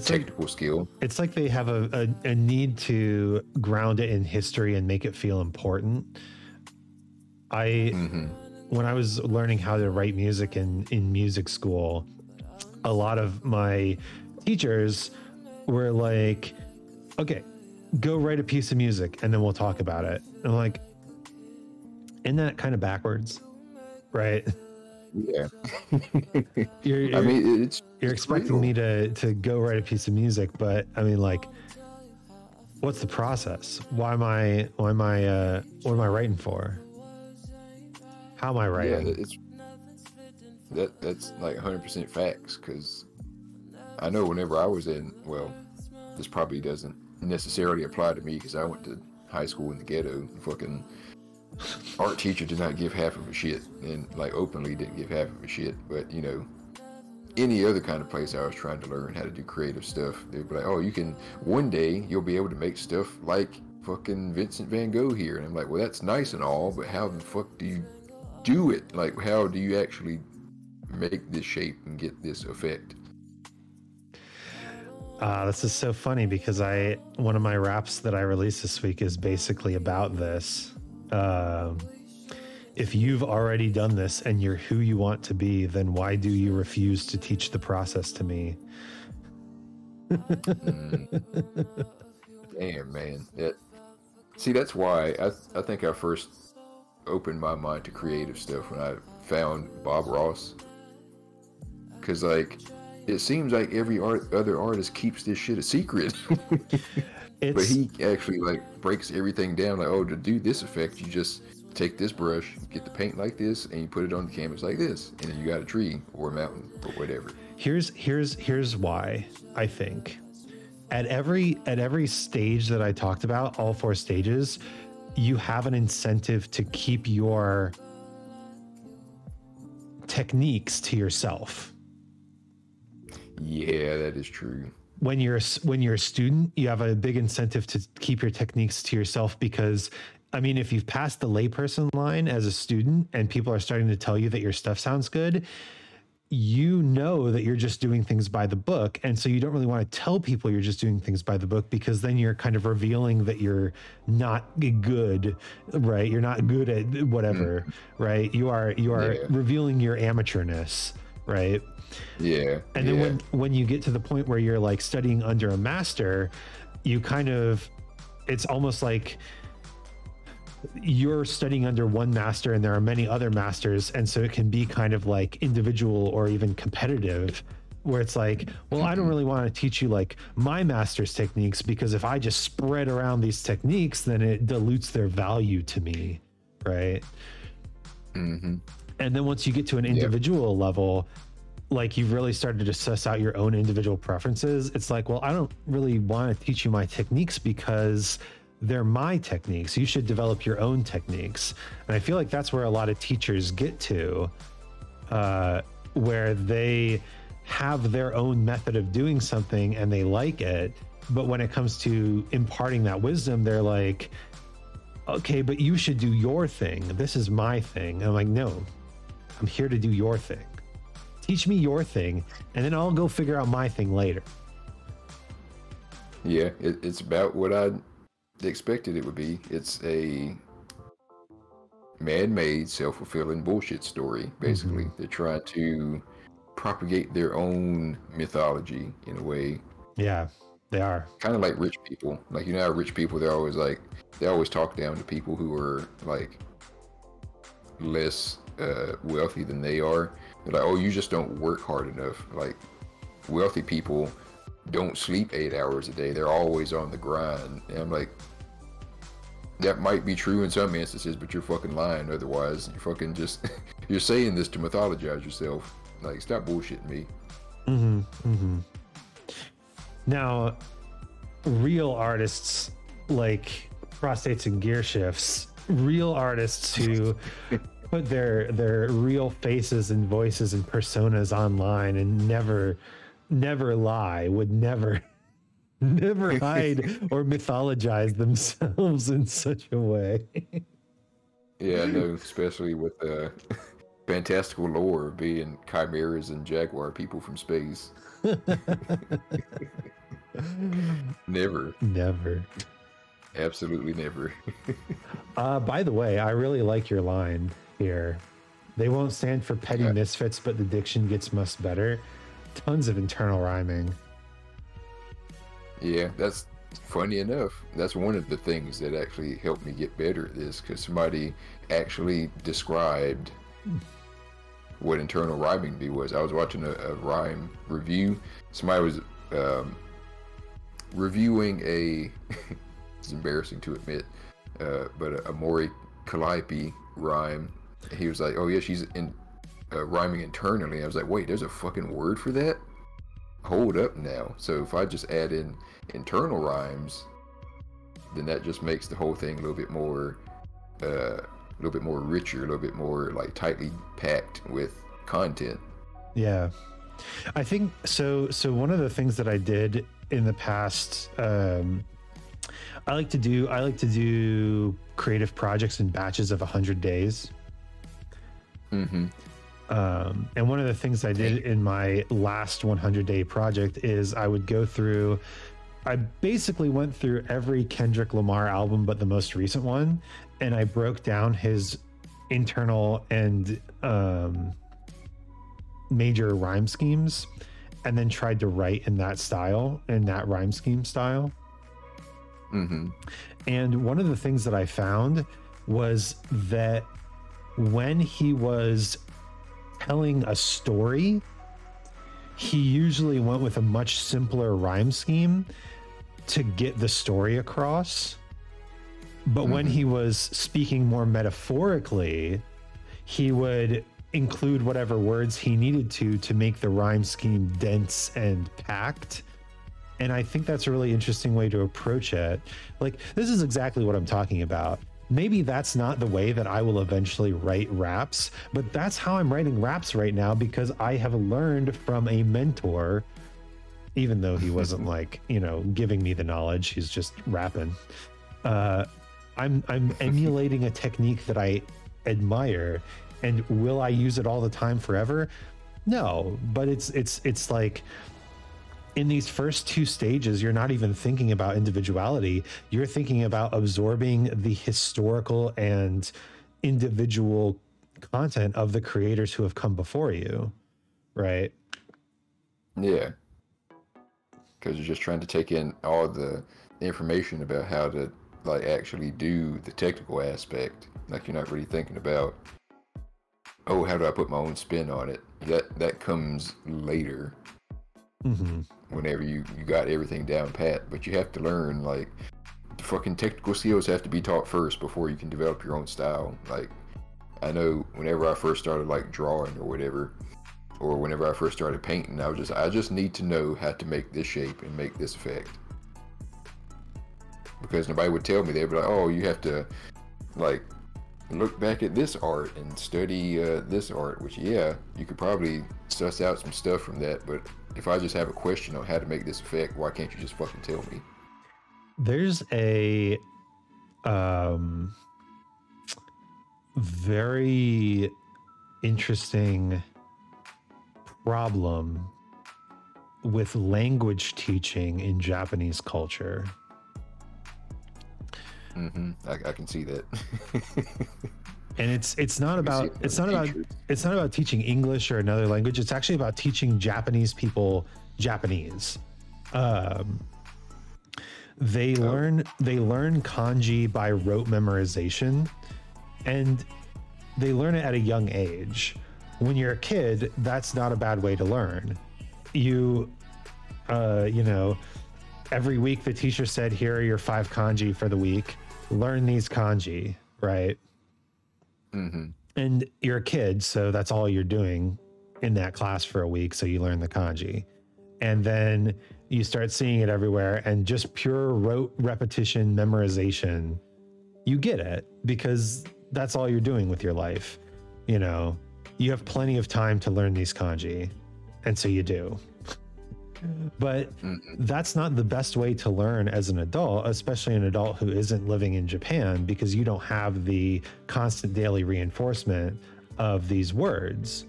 technical skill. It's like they have a need to ground it in history and make it feel important. When I was learning how to write music in music school, a lot of my teachers were like, okay, go write a piece of music and then we'll talk about it. And I'm like, isn't that kind of backwards? Right? Yeah. You're expecting me to go write a piece of music, but I mean, like, what's the process? What am I writing for? How am I writing? Yeah, that's like 100% facts, because I know whenever I was in, well, this probably doesn't necessarily apply to me because I went to high school in the ghetto. Fucking art teacher did not give half of a shit, and like openly didn't give half of a shit. But you know, any other kind of place I was trying to learn how to do creative stuff, they'd be like, oh, you can, one day you'll be able to make stuff like fucking Vincent van Gogh here. And I'm like, well, that's nice and all, but how the fuck do you do it? Like, how do you actually make this shape and get this effect? This is so funny because one of my raps that I released this week is basically about this. If you've already done this and you're who you want to be, then why do you refuse to teach the process to me? Damn, man. See, that's why I think I first opened my mind to creative stuff when I found Bob Ross. Because, like, it seems like every other artist keeps this shit a secret. But he actually, like, breaks everything down. Like, oh, to do this effect, you just take this brush, get the paint like this, and you put it on the canvas like this. And then you got a tree or a mountain or whatever. Here's why I think. At every stage that I talked about, all 4 stages, you have an incentive to keep your techniques to yourself. Yeah, that is true. When you're a student, you have a big incentive to keep your techniques to yourself because I mean, if you've passed the layperson line as a student and people are starting to tell you that your stuff sounds good, you know that you're just doing things by the book. And so you don't really want to tell people you're just doing things by the book, because then you're kind of revealing that you're not good, right? You're not good at whatever, right? You are revealing your amateurness, right? Yeah. And then when you get to the point where you're like studying under a master, you kind of, it's almost like you're studying under one master and there are many other masters, and so it can be kind of like individual or even competitive, where it's like, well, I don't really want to teach you like my master's techniques, because if I just spread around these techniques, then it dilutes their value to me, right? And then once you get to an individual level, like you've really started to suss out your own individual preferences, it's like, well, I don't really want to teach you my techniques because they're my techniques. You should develop your own techniques. And I feel like that's where a lot of teachers get to, where they have their own method of doing something and they like it. But when it comes to imparting that wisdom, they're like, okay, but you should do your thing. This is my thing. And I'm like, no, I'm here to do your thing. Teach me your thing, and then I'll go figure out my thing later. Yeah, it's about what I expected it would be. It's a man-made, self-fulfilling bullshit story, basically. They're trying to propagate their own mythology in a way. Yeah, they are. Kind of like rich people. Like, you know how rich people, they're always like, they always talk down to people who are like less wealthy than they are. They're like, oh, you just don't work hard enough. Like, wealthy people don't sleep 8 hours a day. They're always on the grind. And I'm like, that might be true in some instances, but you're fucking lying otherwise. You're fucking just, you're saying this to mythologize yourself. Like, stop bullshitting me. Now, real artists like Prostates and Gear Shifts, real artists who put their real faces and voices and personas online and never lie, would never hide or mythologize themselves in such a way. Yeah, I know, especially with fantastical lore of being chimeras and jaguar people from space. Never. Absolutely never. By the way, I really like your line here. They won't stand for petty misfits, but the diction gets much better. Tons of internal rhyming. Yeah, that's funny enough. That's one of the things that actually helped me get better at this, because somebody actually described what internal rhyming was. I was watching a rhyme review. Somebody was reviewing a it's embarrassing to admit, but a Maury Calliope rhyme. He was like, oh yeah, she's rhyming internally. I was like, wait, there's a fucking word for that? Hold up now. So if I just add in internal rhymes, then that just makes the whole thing a little bit more richer, a little bit more like tightly packed with content. Yeah, I think so. One of the things that I did in the past, I like to do creative projects in batches of 100 days. And one of the things I did in my last 100-day project is I basically went through every Kendrick Lamar album but the most recent one, and I broke down his internal and major rhyme schemes, and then tried to write in that style, in that rhyme scheme style. And one of the things that I found was that when he was telling a story, he usually went with a much simpler rhyme scheme to get the story across. But when he was speaking more metaphorically, he would include whatever words he needed to make the rhyme scheme dense and packed. And I think that's a really interesting way to approach it. Like, this is exactly what I'm talking about. Maybe that's not the way that I will eventually write raps, but that's how I'm writing raps right now, because I have learned from a mentor, even though he wasn't like, giving me the knowledge, he's just rapping. I I'm emulating a technique that I admire, and will I use it all the time forever? No, but it's like in these first two stages, you're not even thinking about individuality. You're thinking about absorbing the historical and individual content of the creators who have come before you, right? Yeah, because you're just trying to take in all the information about how to like actually do the technical aspect. Like you're not really thinking about, oh, how do I put my own spin on it? That comes later. Mm-hmm. Whenever you got everything down pat, but you have to learn, like, the fucking technical skills have to be taught first before you can develop your own style. Like, I know whenever I first started like drawing or whatever, or whenever I first started painting, I just need to know how to make this shape and make this effect, because nobody would tell me. They'd be like, oh, you have to like look back at this art and study this art, which, yeah, you could probably suss out some stuff from that, but if I just have a question on how to make this effect, why can't you just fucking tell me? There's a very interesting problem with language teaching in Japanese culture. Mm-hmm. I can see that. And it's not about teaching English or another language. It's actually about teaching Japanese people Japanese. They learn kanji by rote memorization, and they learn it at a young age. When you're a kid, that's not a bad way to learn. You know, every week the teacher said, here are your 5 kanji for the week. Learn these kanji, right? Mm-hmm. And you're a kid, so that's all you're doing in that class for a week. So you learn the kanji, and then you start seeing it everywhere, and just pure rote repetition, memorization, you get it because that's all you're doing with your life. You know, you have plenty of time to learn these kanji, and so you do. But that's not the best way to learn as an adult, especially an adult who isn't living in Japan, because you don't have the constant daily reinforcement of these words.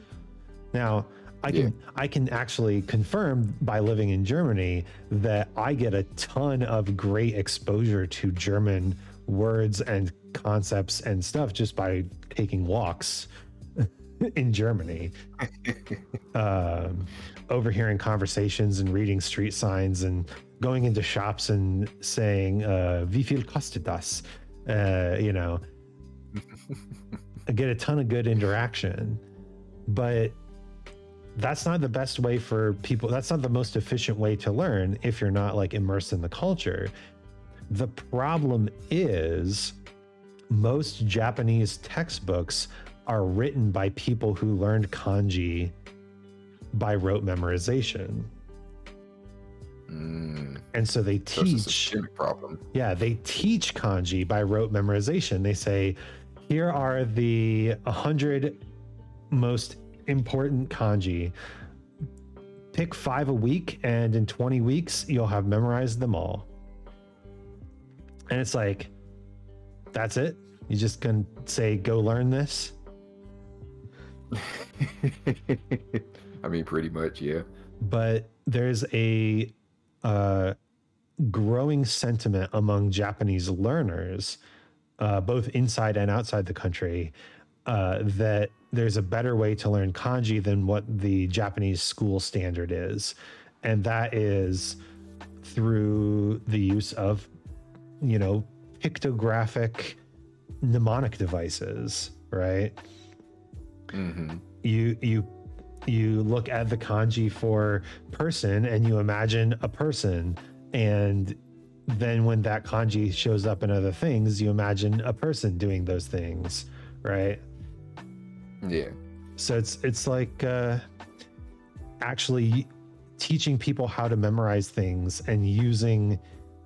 Now, I can actually confirm by living in Germany that I get a ton of great exposure to German words and concepts and stuff just by taking walks in Germany. Overhearing conversations and reading street signs and going into shops and saying, wie viel kostet das? You know, I get a ton of good interaction, but that's not the best way for people. That's not the most efficient way to learn if you're not like immersed in the culture. The problem is most Japanese textbooks are written by people who learned kanji by rote memorization. And so they teach problem. Yeah, they teach kanji by rote memorization. They say, here are the 100 most important kanji. Pick 5 a week, and in 20 weeks you'll have memorized them all. And it's like, that's it? You just gonna say, go learn this? I mean, pretty much, yeah. But there's a growing sentiment among Japanese learners, both inside and outside the country, that there's a better way to learn kanji than what the Japanese school standard is. And that is through the use of, you know, pictographic mnemonic devices, right? Mm-hmm. You look at the kanji for person and you imagine a person, and then when that kanji shows up in other things, you imagine a person doing those things, right? Yeah. So it's like actually teaching people how to memorize things and using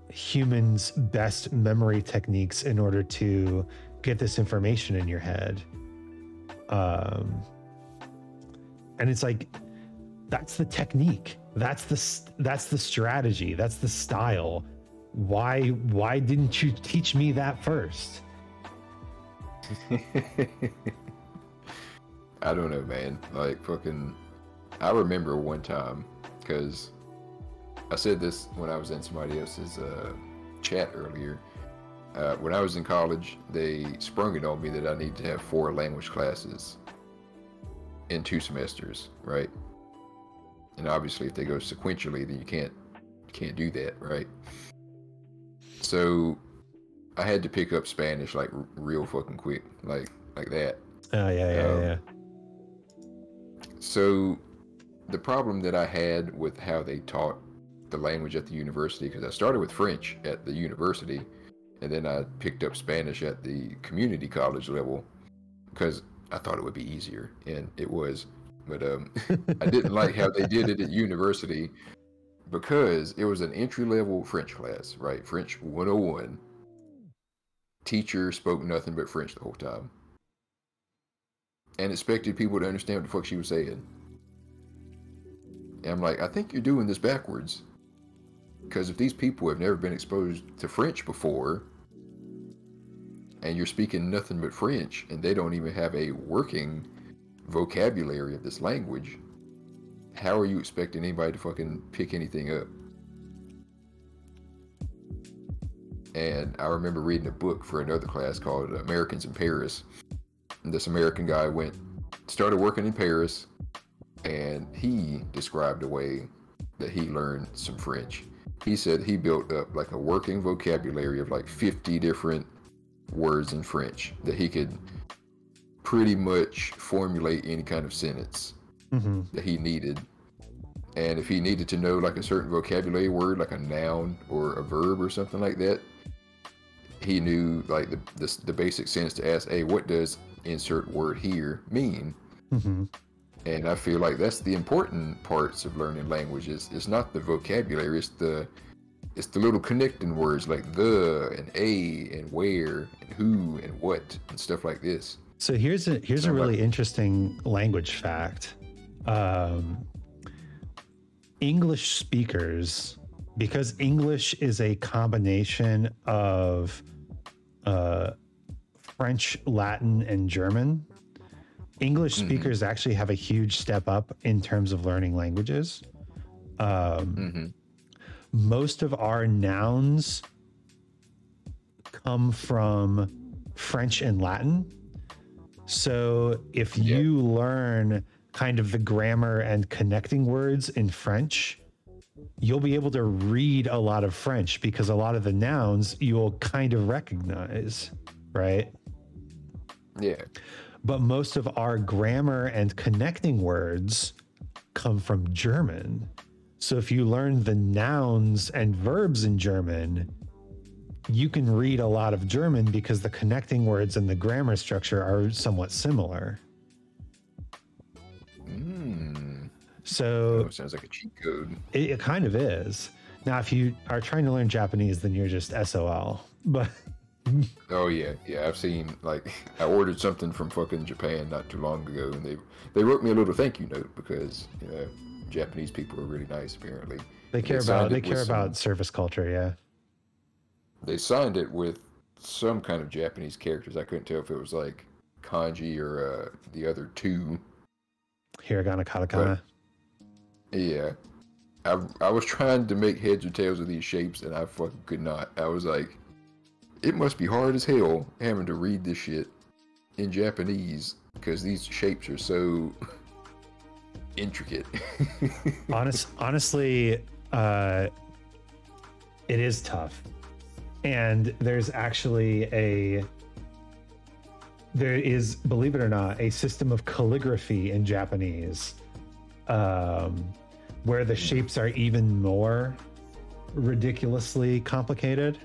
humans' best memory techniques in order to get this information in your head. And it's like, that's the technique. That's the strategy. That's the style. why didn't you teach me that first? I don't know, man. Like, fucking, I remember one time, because I said this when I was in somebody else's chat earlier. When I was in college, they sprung it on me that I need to have 4 language classes in 2 semesters, right? And obviously, if they go sequentially, then you can't do that, right? So I had to pick up Spanish like real fucking quick, like that. Oh yeah. So the problem that I had with how they taught the language at the university, because I started with French at the university, and then I picked up Spanish at the community college level because I thought it would be easier, and it was. But I didn't like how they did it at university, because it was an entry-level French class, right? French 101. Teacher spoke nothing but French the whole time, and expected people to understand what the fuck she was saying. And I'm like, I think you're doing this backwards. Because if these people have never been exposed to French before, and you're speaking nothing but French, and they don't even have a working vocabulary of this language, how are you expecting anybody to fucking pick anything up? And I remember reading a book for another class called Americans in Paris. And this American guy started working in Paris, and he described a way that he learned some French. He said he built up like a working vocabulary of like 50 different words in French that he could pretty much formulate any kind of sentence that he needed. And if he needed to know like a certain vocabulary word, like a noun or a verb or something like that, he knew like the basic sentence to ask, hey, what does insert word here mean? And I feel like that's the important parts of learning languages. It's not the vocabulary, it's the little connecting words like the and a and where and who and what and stuff like this. So here's a really interesting language fact. English speakers, because English is a combination of French, Latin, and German, English speakers actually have a huge step up in terms of learning languages. Most of our nouns come from French and Latin. So if you learn kind of the grammar and connecting words in French, you'll be able to read a lot of French because a lot of the nouns you'll kind of recognize, right? Yeah. But most of our grammar and connecting words come from German. So if you learn the nouns and verbs in German, you can read a lot of German because the connecting words and the grammar structure are somewhat similar. So sounds like a cheat code. It kind of is. Now, if you are trying to learn Japanese, then you're just SOL. But oh yeah, I've seen, like, I ordered something from fucking Japan not too long ago, and they wrote me a little thank you note because, you know, Japanese people are really nice apparently. They care about service culture, yeah. They signed it with some kind of Japanese characters. I couldn't tell if it was like kanji or the other two. Hiragana, katakana. But, yeah. I was trying to make heads or tails of these shapes, and I fucking could not. I was like, it must be hard as hell having to read this shit in Japanese because these shapes are so intricate. Honestly, it is tough. And there's actually there is, believe it or not, a system of calligraphy in Japanese where the shapes are even more ridiculously complicated.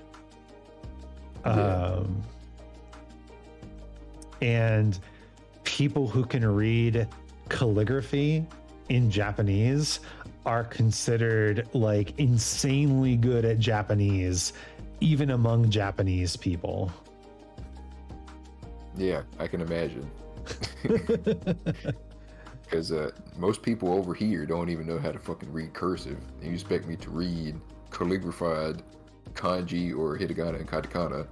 And people who can read calligraphy in Japanese are considered like insanely good at Japanese, even among Japanese people. Yeah, I can imagine. Because most people over here don't even know how to fucking read cursive. And you expect me to read calligraphied kanji or hiragana and katakana.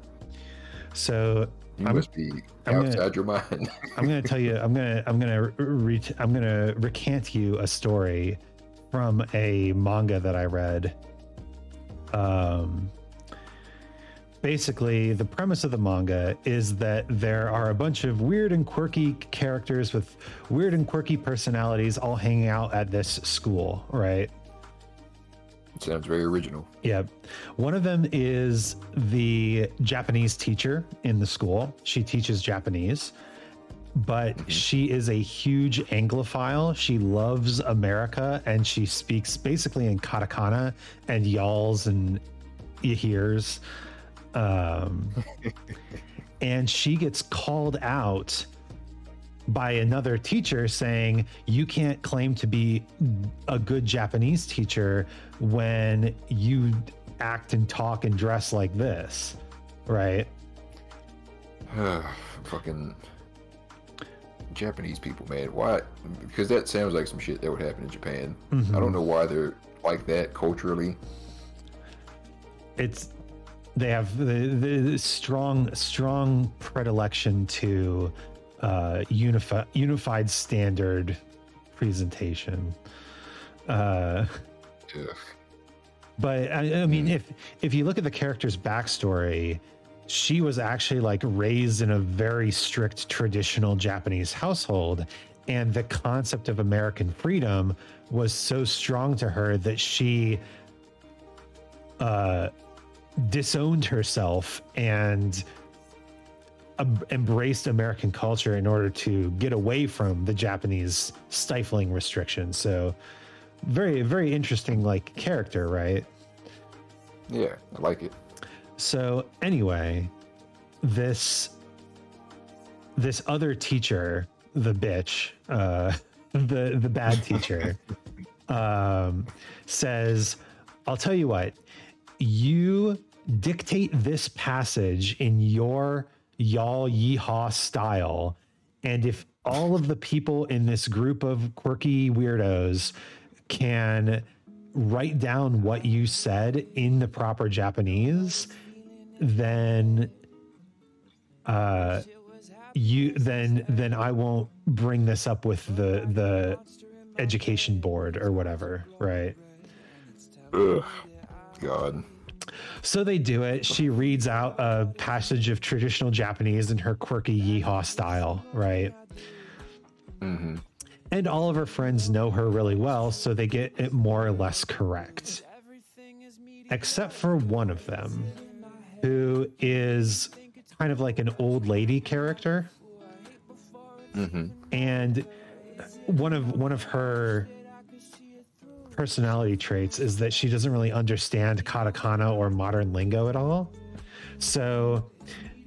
So You must be outside your mind. I'm gonna tell you. I'm gonna recant you a story from a manga that I read. Basically, the premise of the manga is that there are a bunch of weird and quirky characters with weird and quirky personalities all hanging out at this school, right? Sounds very original. Yeah. One of them is the Japanese teacher in the school. She teaches Japanese, but she is a huge Anglophile. She loves America, and she speaks basically in katakana and y'alls and yahirs. And she gets called out by another teacher saying, you can't claim to be a good Japanese teacher when you act and talk and dress like this, right? Fucking Japanese people, man. Why? Because that sounds like some shit that would happen in Japan. Mm-hmm. I don't know why they're like that culturally. They have the strong predilection to unified standard presentation. But I mean, if you look at the character's backstory, she was actually like raised in a very strict traditional Japanese household, and the concept of American freedom was so strong to her that she disowned herself and embraced American culture in order to get away from the Japanese stifling restrictions. So very, very interesting like character, right? Yeah, I like it. So anyway, this other teacher, the bitch, the bad teacher, says, I'll tell you what, you dictate this passage in your y'all yeehaw style, and if all of the people in this group of quirky weirdos can write down what you said in the proper Japanese, then then I won't bring this up with the education board or whatever, right? Ugh, God. So they do it. She reads out a passage of traditional Japanese in her quirky yeehaw style, right? Mm-hmm. And all of her friends know her really well, so they get it more or less correct. Except for one of them, who is kind of like an old lady character. Mm-hmm. And one of her personality traits is that she doesn't really understand katakana or modern lingo at all. So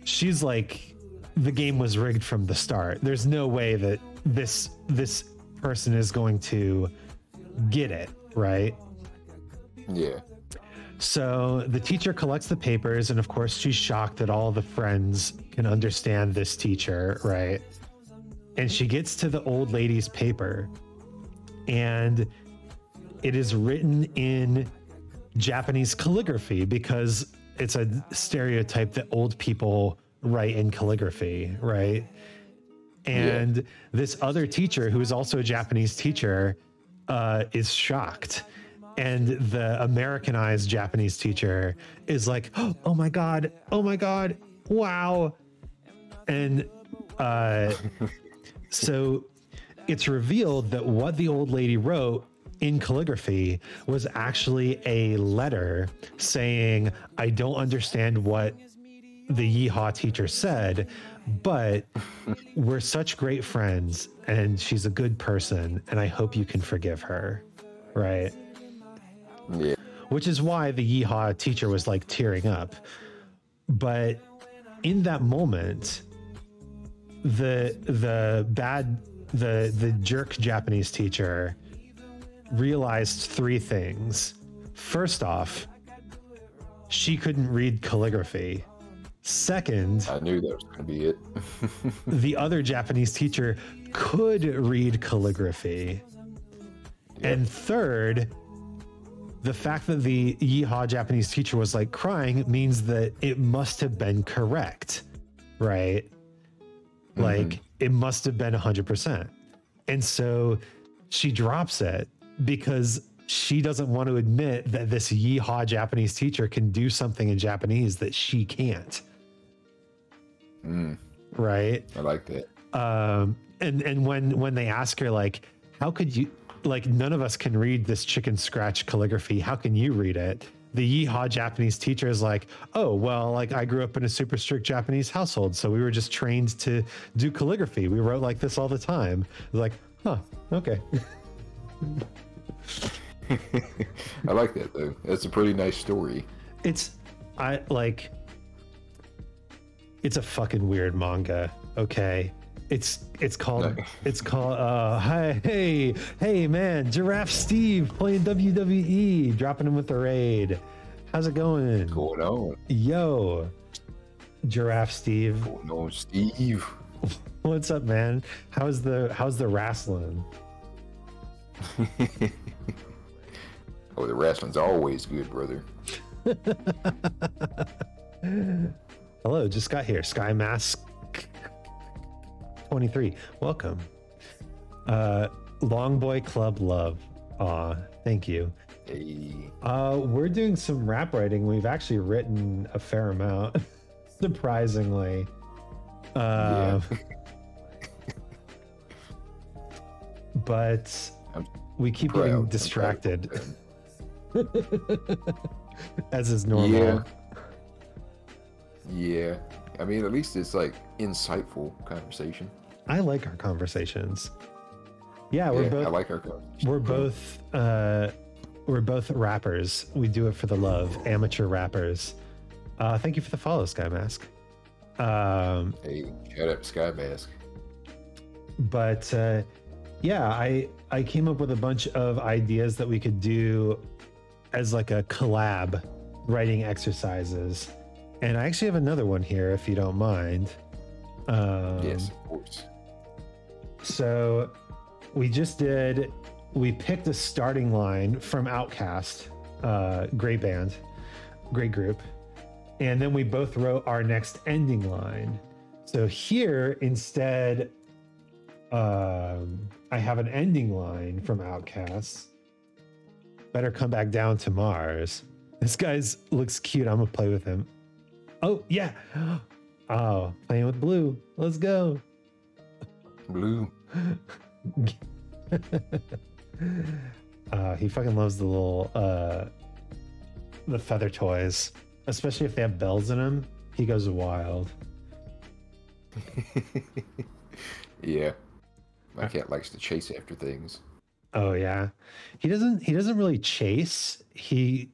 she's like, the game was rigged from the start. There's no way that this person is going to get it, right? Yeah. So the teacher collects the papers, and of course she's shocked that all the friends can understand this teacher, right? And she gets to the old lady's paper, and it is written in Japanese calligraphy because it's a stereotype that old people write in calligraphy, right? And this other teacher, who is also a Japanese teacher, is shocked. And the Americanized Japanese teacher is like, oh my God, wow. And so it's revealed that what the old lady wrote in calligraphy was actually a letter saying, I don't understand what the yeehaw teacher said, but we're such great friends and she's a good person and I hope you can forgive her, right? Yeah. Which is why the yeehaw teacher was like tearing up. But in that moment, the jerk Japanese teacher realized three things. First off, she couldn't read calligraphy. Second, I knew that was going to be it. the other Japanese teacher could read calligraphy. Yep. And third, the fact that the yeehaw Japanese teacher was like crying means that it must have been correct, right? Like it must have been 100%. And so she drops it because she doesn't want to admit that this yeehaw Japanese teacher can do something in Japanese that she can't. Right? I like that. And when they ask her, like, how could you, like, none of us can read this chicken scratch calligraphy. How can you read it? The yeehaw Japanese teacher is like, oh, well, like I grew up in a super strict Japanese household. So we were just trained to do calligraphy. We wrote like this all the time. Like, huh, okay. I like that though. That's a pretty nice story. It's a fucking weird manga. Okay. It's called hey man, Giraffe Steve playing WWE, dropping him with the raid. How's it going? What's going on? Yo, Giraffe Steve. What's going on, Steve? What's up, man? How's the wrestling? Oh, the wrestling's always good, brother. Hello, just got here. Sky Mask 23. Welcome. Long Boy Club Love. Aw, thank you. Hey. We're doing some rap writing. We've actually written a fair amount, surprisingly. Yeah. But we keep getting distracted. As is normal. Yeah. I mean, at least it's like insightful conversation. I like our conversations. Yeah, I like our conversations. We're both rappers. We do it for the love. Amateur rappers. Thank you for the follow, Sky Mask. Hey, shout out to Sky Mask. But yeah, I came up with a bunch of ideas that we could do as like a collab writing exercises. And I actually have another one here, if you don't mind. Yes, of course. So we picked a starting line from Outkast, great band, great group. And then we both wrote our next ending line. So here, instead, I have an ending line from Outkast. Better come back down to Mars. This guy's looks cute. I'm gonna play with him. Oh, yeah. Oh, playing with Blue. Let's go. Blue. He fucking loves the little, the feather toys, especially if they have bells in them. He goes wild. Yeah. My cat likes to chase after things. Oh yeah. He doesn't really chase. He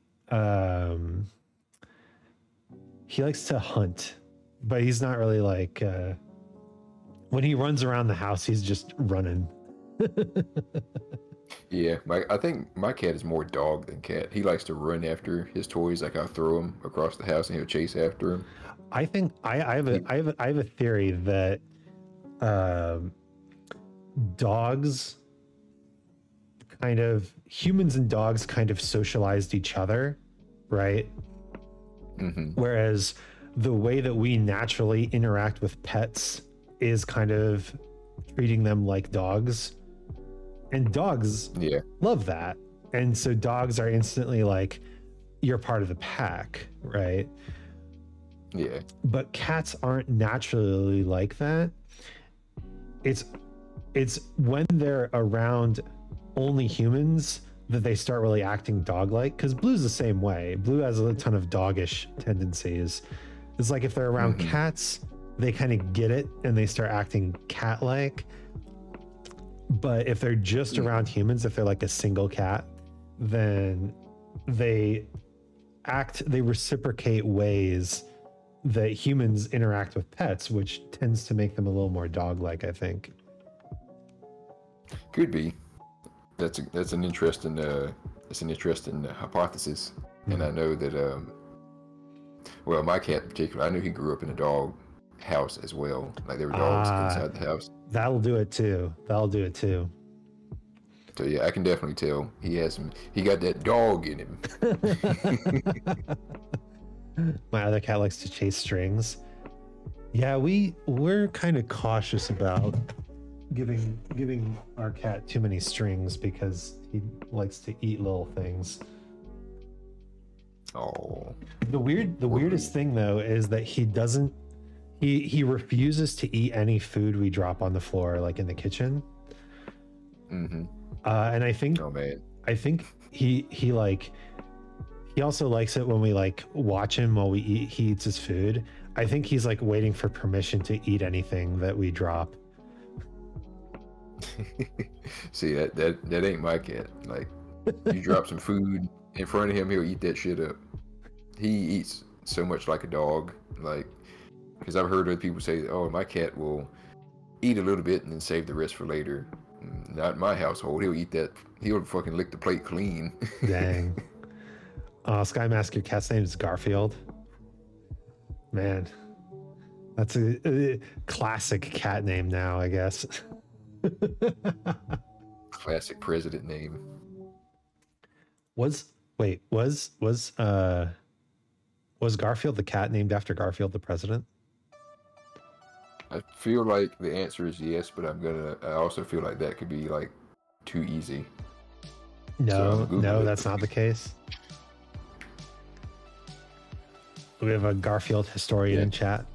likes to hunt, but he's not really like, when he runs around the house, he's just running. Yeah, I think my cat is more dog than cat. He likes to run after his toys. Like I'll throw him across the house and he'll chase after him. I think I have a theory that humans and dogs kind of socialized each other, right? Mm-hmm. Whereas the way that we naturally interact with pets is kind of treating them like dogs, and dogs love that. And so dogs are instantly like, you're part of the pack, right? Yeah. But cats aren't naturally like that. It's when they're around only humans that they start really acting dog-like, because Blue's the same way. Blue has a ton of doggish tendencies. It's like if they're around cats, they kind of get it and they start acting cat-like. But if they're just around humans, if they're like a single cat, then they reciprocate ways that humans interact with pets, which tends to make them a little more dog-like, I think. Could be. That's an interesting hypothesis. Mm-hmm. And I know that well, my cat in particular, I knew he grew up in a dog house as well. Like there were dogs inside the house. That'll do it too. So yeah, I can definitely tell he got that dog in him. My other cat likes to chase strings. Yeah, we're kind of cautious about giving our cat too many strings because he likes to eat little things. Oh. The weirdest thing though is that he refuses to eat any food we drop on the floor, like in the kitchen. Mm-hmm. And I think, oh man, he also likes it when we like watch him while he eats his food. I think he's like waiting for permission to eat anything that we drop. See that ain't my cat. Like, you drop some food in front of him, he'll eat that shit up. He eats so much like a dog. Like, because I've heard other people say, "Oh, my cat will eat a little bit and then save the rest for later." Not in my household. He'll eat that. He'll fucking lick the plate clean. Dang. Skymask, your cat's name is Garfield. Man, that's a classic cat name now, I guess. Classic president name. Was Garfield the cat named after Garfield the president? I feel like the answer is yes, but I also feel like that could be like too easy. No, that's not the case. We have a Garfield historian in chat.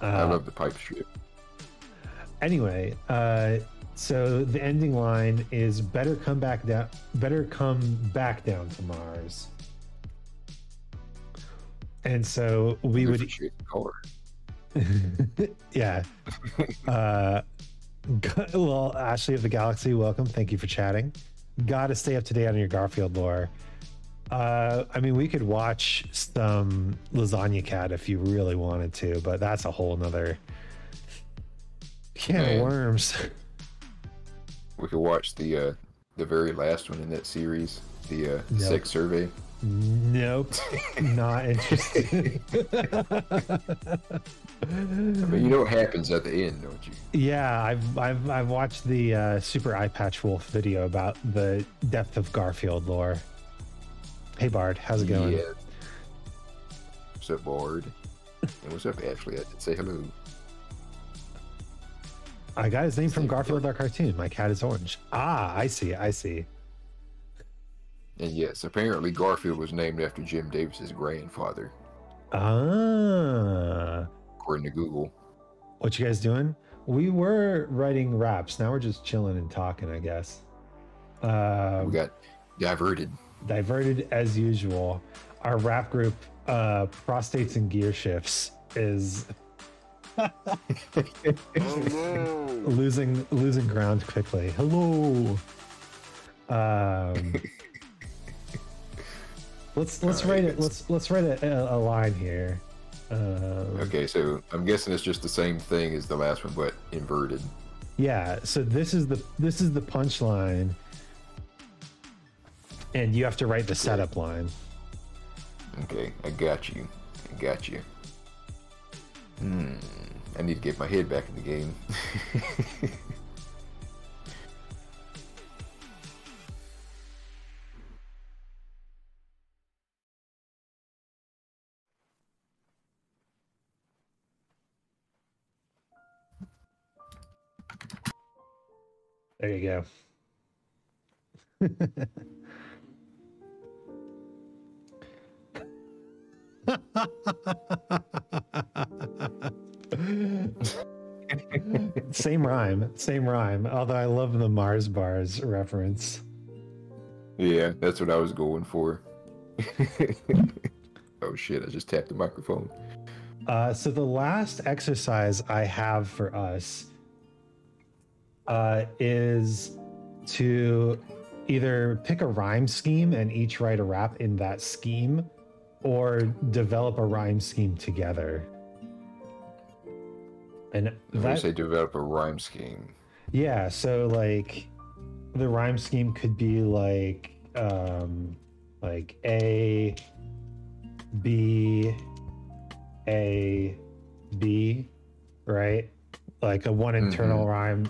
I love the pipe strip. Anyway, so the ending line is better come back down to Mars. And so we would yeah. Well, Ashley of the Galaxy, welcome. Thank you for chatting. Gotta stay up to date on your Garfield lore. I mean, we could watch some Lasagna Cat if you really wanted to, but that's a whole nother can of worms. We could watch the very last one in that series, the sex survey. Nope, not interested. I mean, you know what happens at the end, don't you? Yeah, I've watched the Super Eye Patch Wolf video about the depth of Garfield lore. Hey Bard, how's it going? Yeah. What's up, Bard? And what's up, Ashley? I did say hello. I got his name from Garfield our cartoon. My cat is orange. Ah, I see. And yes, apparently Garfield was named after Jim Davis's grandfather. Ah. According to Google. What you guys doing? We were writing raps. Now we're just chilling and talking, I guess. We got diverted. Diverted as usual. Our rap group, Prostates and Gear Shifts, is losing ground quickly. Hello. Let's write it. Let's write a line here. Okay, so I'm guessing it's just the same thing as the last one, but inverted. Yeah. So this is the punchline, and you have to write the setup line. Okay, I got you. I need to get my head back in the game. There you go. Same rhyme. Although I love the Mars bars reference. Yeah, that's what I was going for. Oh shit, I just tapped the microphone. So the last exercise I have for us is to either pick a rhyme scheme and each write a rap in that scheme, or develop a rhyme scheme together. And when you say develop a rhyme scheme, yeah, so like the rhyme scheme could be like A B A B, right? like a one internal rhyme,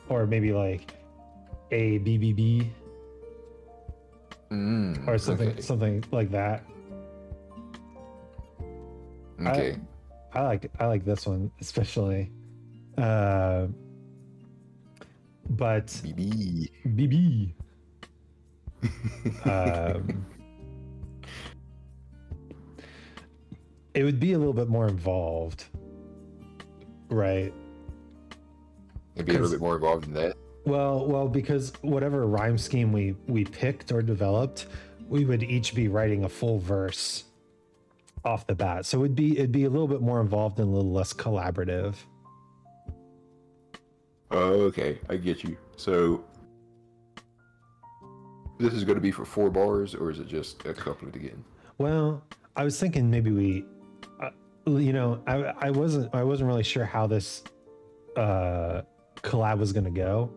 or maybe like a BBB or something like that. Okay. I like this one especially. But BB. It would be a little bit more involved, right? It'd be a little bit more involved in that. Well, because whatever rhyme scheme we picked or developed, we would each be writing a full verse off the bat. So it'd be a little bit more involved and a little less collaborative. Oh, okay, I get you. So this is going to be for 4 bars, or is it just a couplet again? Well, I was thinking maybe we, I wasn't really sure how this collab was going to go,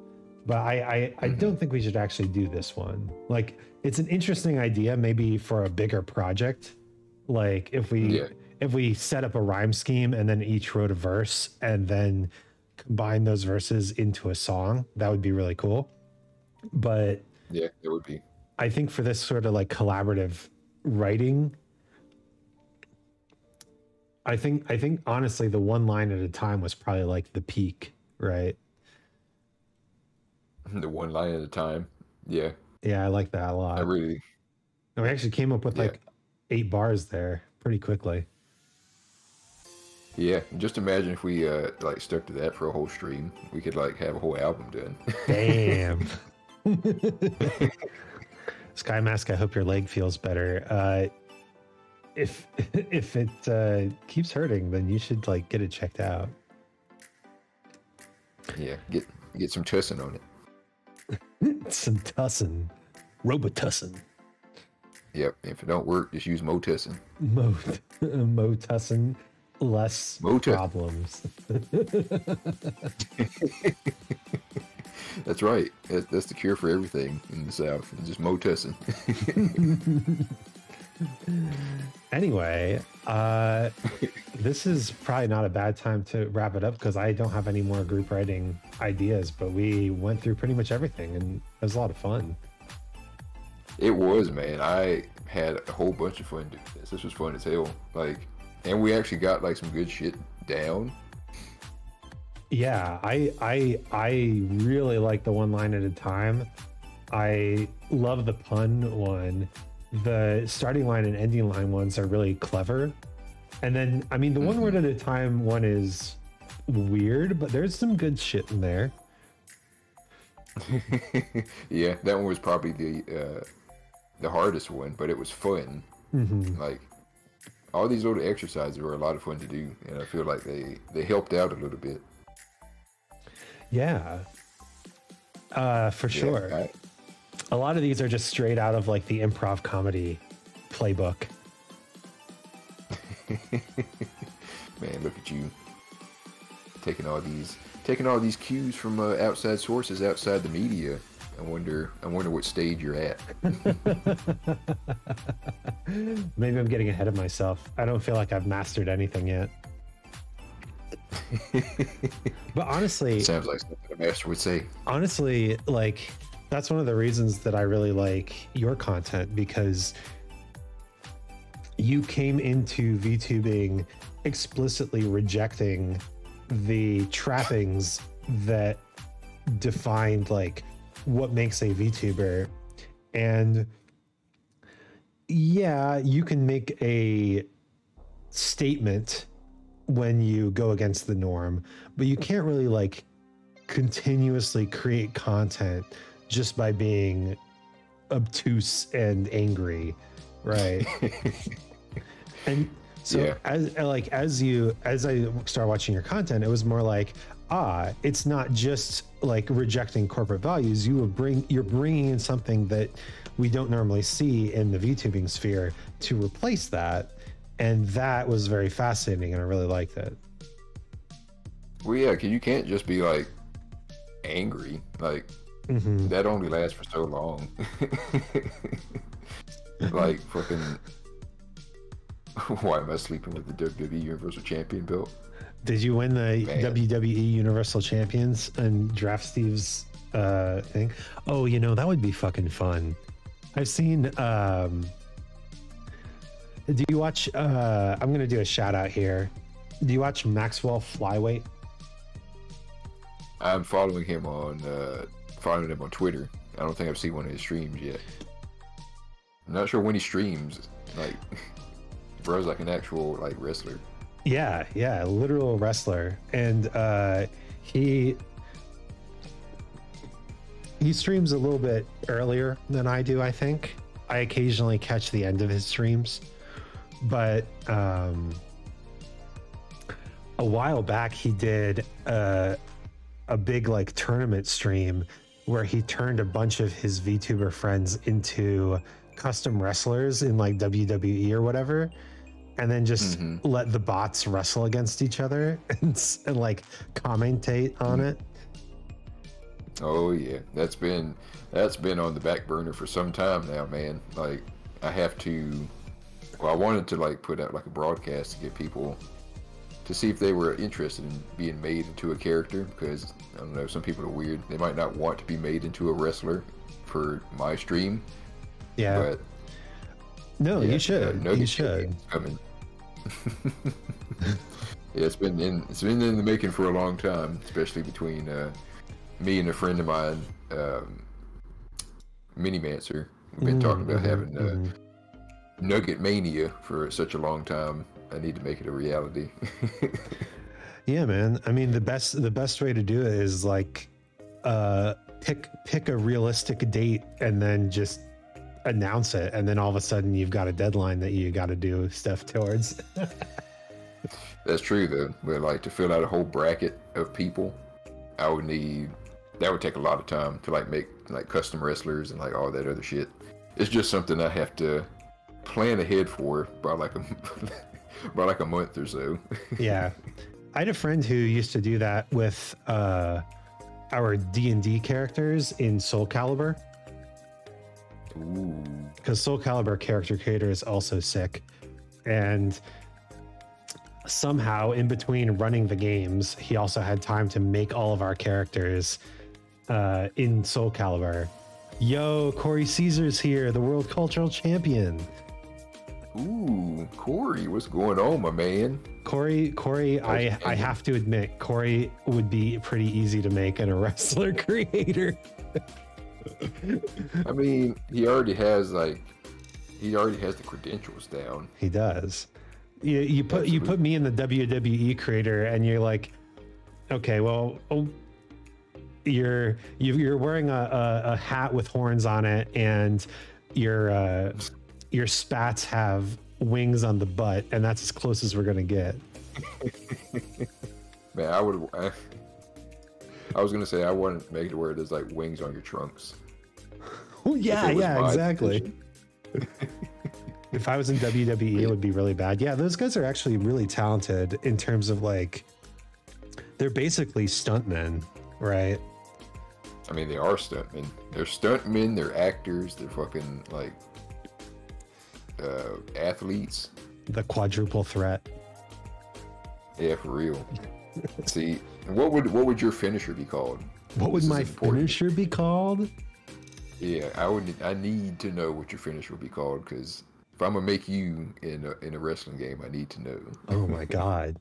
but I don't think we should actually do this one. Like, it's an interesting idea, maybe for a bigger project. Like if we set up a rhyme scheme and then each wrote a verse and then combine those verses into a song, that would be really cool. But yeah, it would be. I think for this sort of like collaborative writing, I think honestly the one line at a time was probably like the peak, right? The one line at a time. Yeah. Yeah, I like that a lot. And we actually came up with like 8 bars there pretty quickly. Yeah, just imagine if we like stuck to that for a whole stream. We could like have a whole album done. Damn. Sky Mask, I hope your leg feels better. If it keeps hurting, then you should like get it checked out. Yeah, get some tussin on it. Some tussin, Robitussin. Yep. If it don't work, just use Motussin. Motussin, less problems. That's right. That's the cure for everything in the South. It's just Motussin. Anyway, this is probably not a bad time to wrap it up because I don't have any more group writing ideas, but we went through pretty much everything and it was a lot of fun. It was, man. I had a whole bunch of fun doing this. This was fun as hell. Like, and we actually got like some good shit down. Yeah, I really like the one line at a time. I love the pun one. The starting line and ending line ones are really clever. And then, I mean, the one word at a time one is weird, but there's some good shit in there. Yeah, that one was probably the hardest one, but it was fun. Like, all these little exercises were a lot of fun to do, and I feel like they helped out a little bit. Yeah, for sure. A lot of these are just straight out of like the improv comedy playbook. Man, look at you taking all these cues from outside sources, outside the media. I wonder what stage you're at. Maybe I'm getting ahead of myself. I don't feel like I've mastered anything yet. But honestly, sounds like something a master would say. Honestly, like, that's one of the reasons that I really like your content, because you came into VTubing explicitly rejecting the trappings that defined like what makes a VTuber. And yeah, you can make a statement when you go against the norm, but you can't really like continuously create content just by being obtuse and angry, right? And so yeah. as I started watching your content, it was more like, it's not just like rejecting corporate values. You're bringing in something that we don't normally see in the VTubing sphere to replace that. And that was very fascinating, and I really liked it. Well, yeah, because you can't just be like angry. Like, that only lasts for so long. Like, fucking, why am I sleeping with the WWE Universal Champion belt? Did you win the Man. WWE Universal Champions and Draft Steve's thing? Oh, you know, that would be fucking fun. I've seen do you watch I'm gonna do a shout out here. Do you watch Maxwell Flyweight? I'm following him on Twitter. I don't think I've seen one of his streams yet. I'm not sure when he streams. Like, bro's like an actual like wrestler. Yeah, literal wrestler, and he streams a little bit earlier than I do. I think I occasionally catch the end of his streams, but a while back he did a big like tournament stream where he turned a bunch of his VTuber friends into custom wrestlers in like WWE or whatever, and then just let the bots wrestle against each other and like commentate on it. Oh yeah, that's been on the back burner for some time now, man. Like, I have to. Well, I wanted to like put out like a broadcast to get people to see if they were interested in being made into a character, because I don't know, some people are weird. They might not want to be made into a wrestler for my stream. Yeah. But no, you should. You should. Coming. Yeah, it's been in the making for a long time, especially between me and a friend of mine, Minimancer. We've been talking about having Nugget Mania for such a long time. I need to make it a reality. Yeah, man. I mean, the best way to do it is like pick a realistic date and then just announce it, and then all of a sudden you've got a deadline that you got to do stuff towards. That's true though. But like, to fill out a whole bracket of people, that would take a lot of time to like make like custom wrestlers and like all that other shit. It's just something I have to plan ahead for by like a month or so. Yeah, I had a friend who used to do that with our D&D characters in Soul Calibur. Ooh. Because Soul Calibur character creator is also sick, and somehow in between running the games, he also had time to make all of our characters in Soul Calibur. Yo, Corey Caesar's here, the world cultural champion. Ooh, Corey, what's going on, my man? Corey, I have to admit, Corey would be pretty easy to make in a wrestler creator. I mean, he already has the credentials down. He does. You put me in the WWE creator, and you're like, okay, well, you're wearing a hat with horns on it, and your spats have wings on the butt, and that's as close as we're gonna get. Man, I was gonna say I wouldn't make it where there's like wings on your trunks. Yeah, exactly. If I was in WWE, it would be really bad. Yeah, those guys are actually really talented in terms of like, they're basically stuntmen, right? I mean, they are stuntmen. They're stuntmen. They're actors. They're fucking like athletes. The quadruple threat. Yeah, for real. See, what would your finisher be called? What would my finisher be called? Yeah, I need to know what your finisher would be called, because if I'm gonna make you in a wrestling game, I need to know. Oh my god.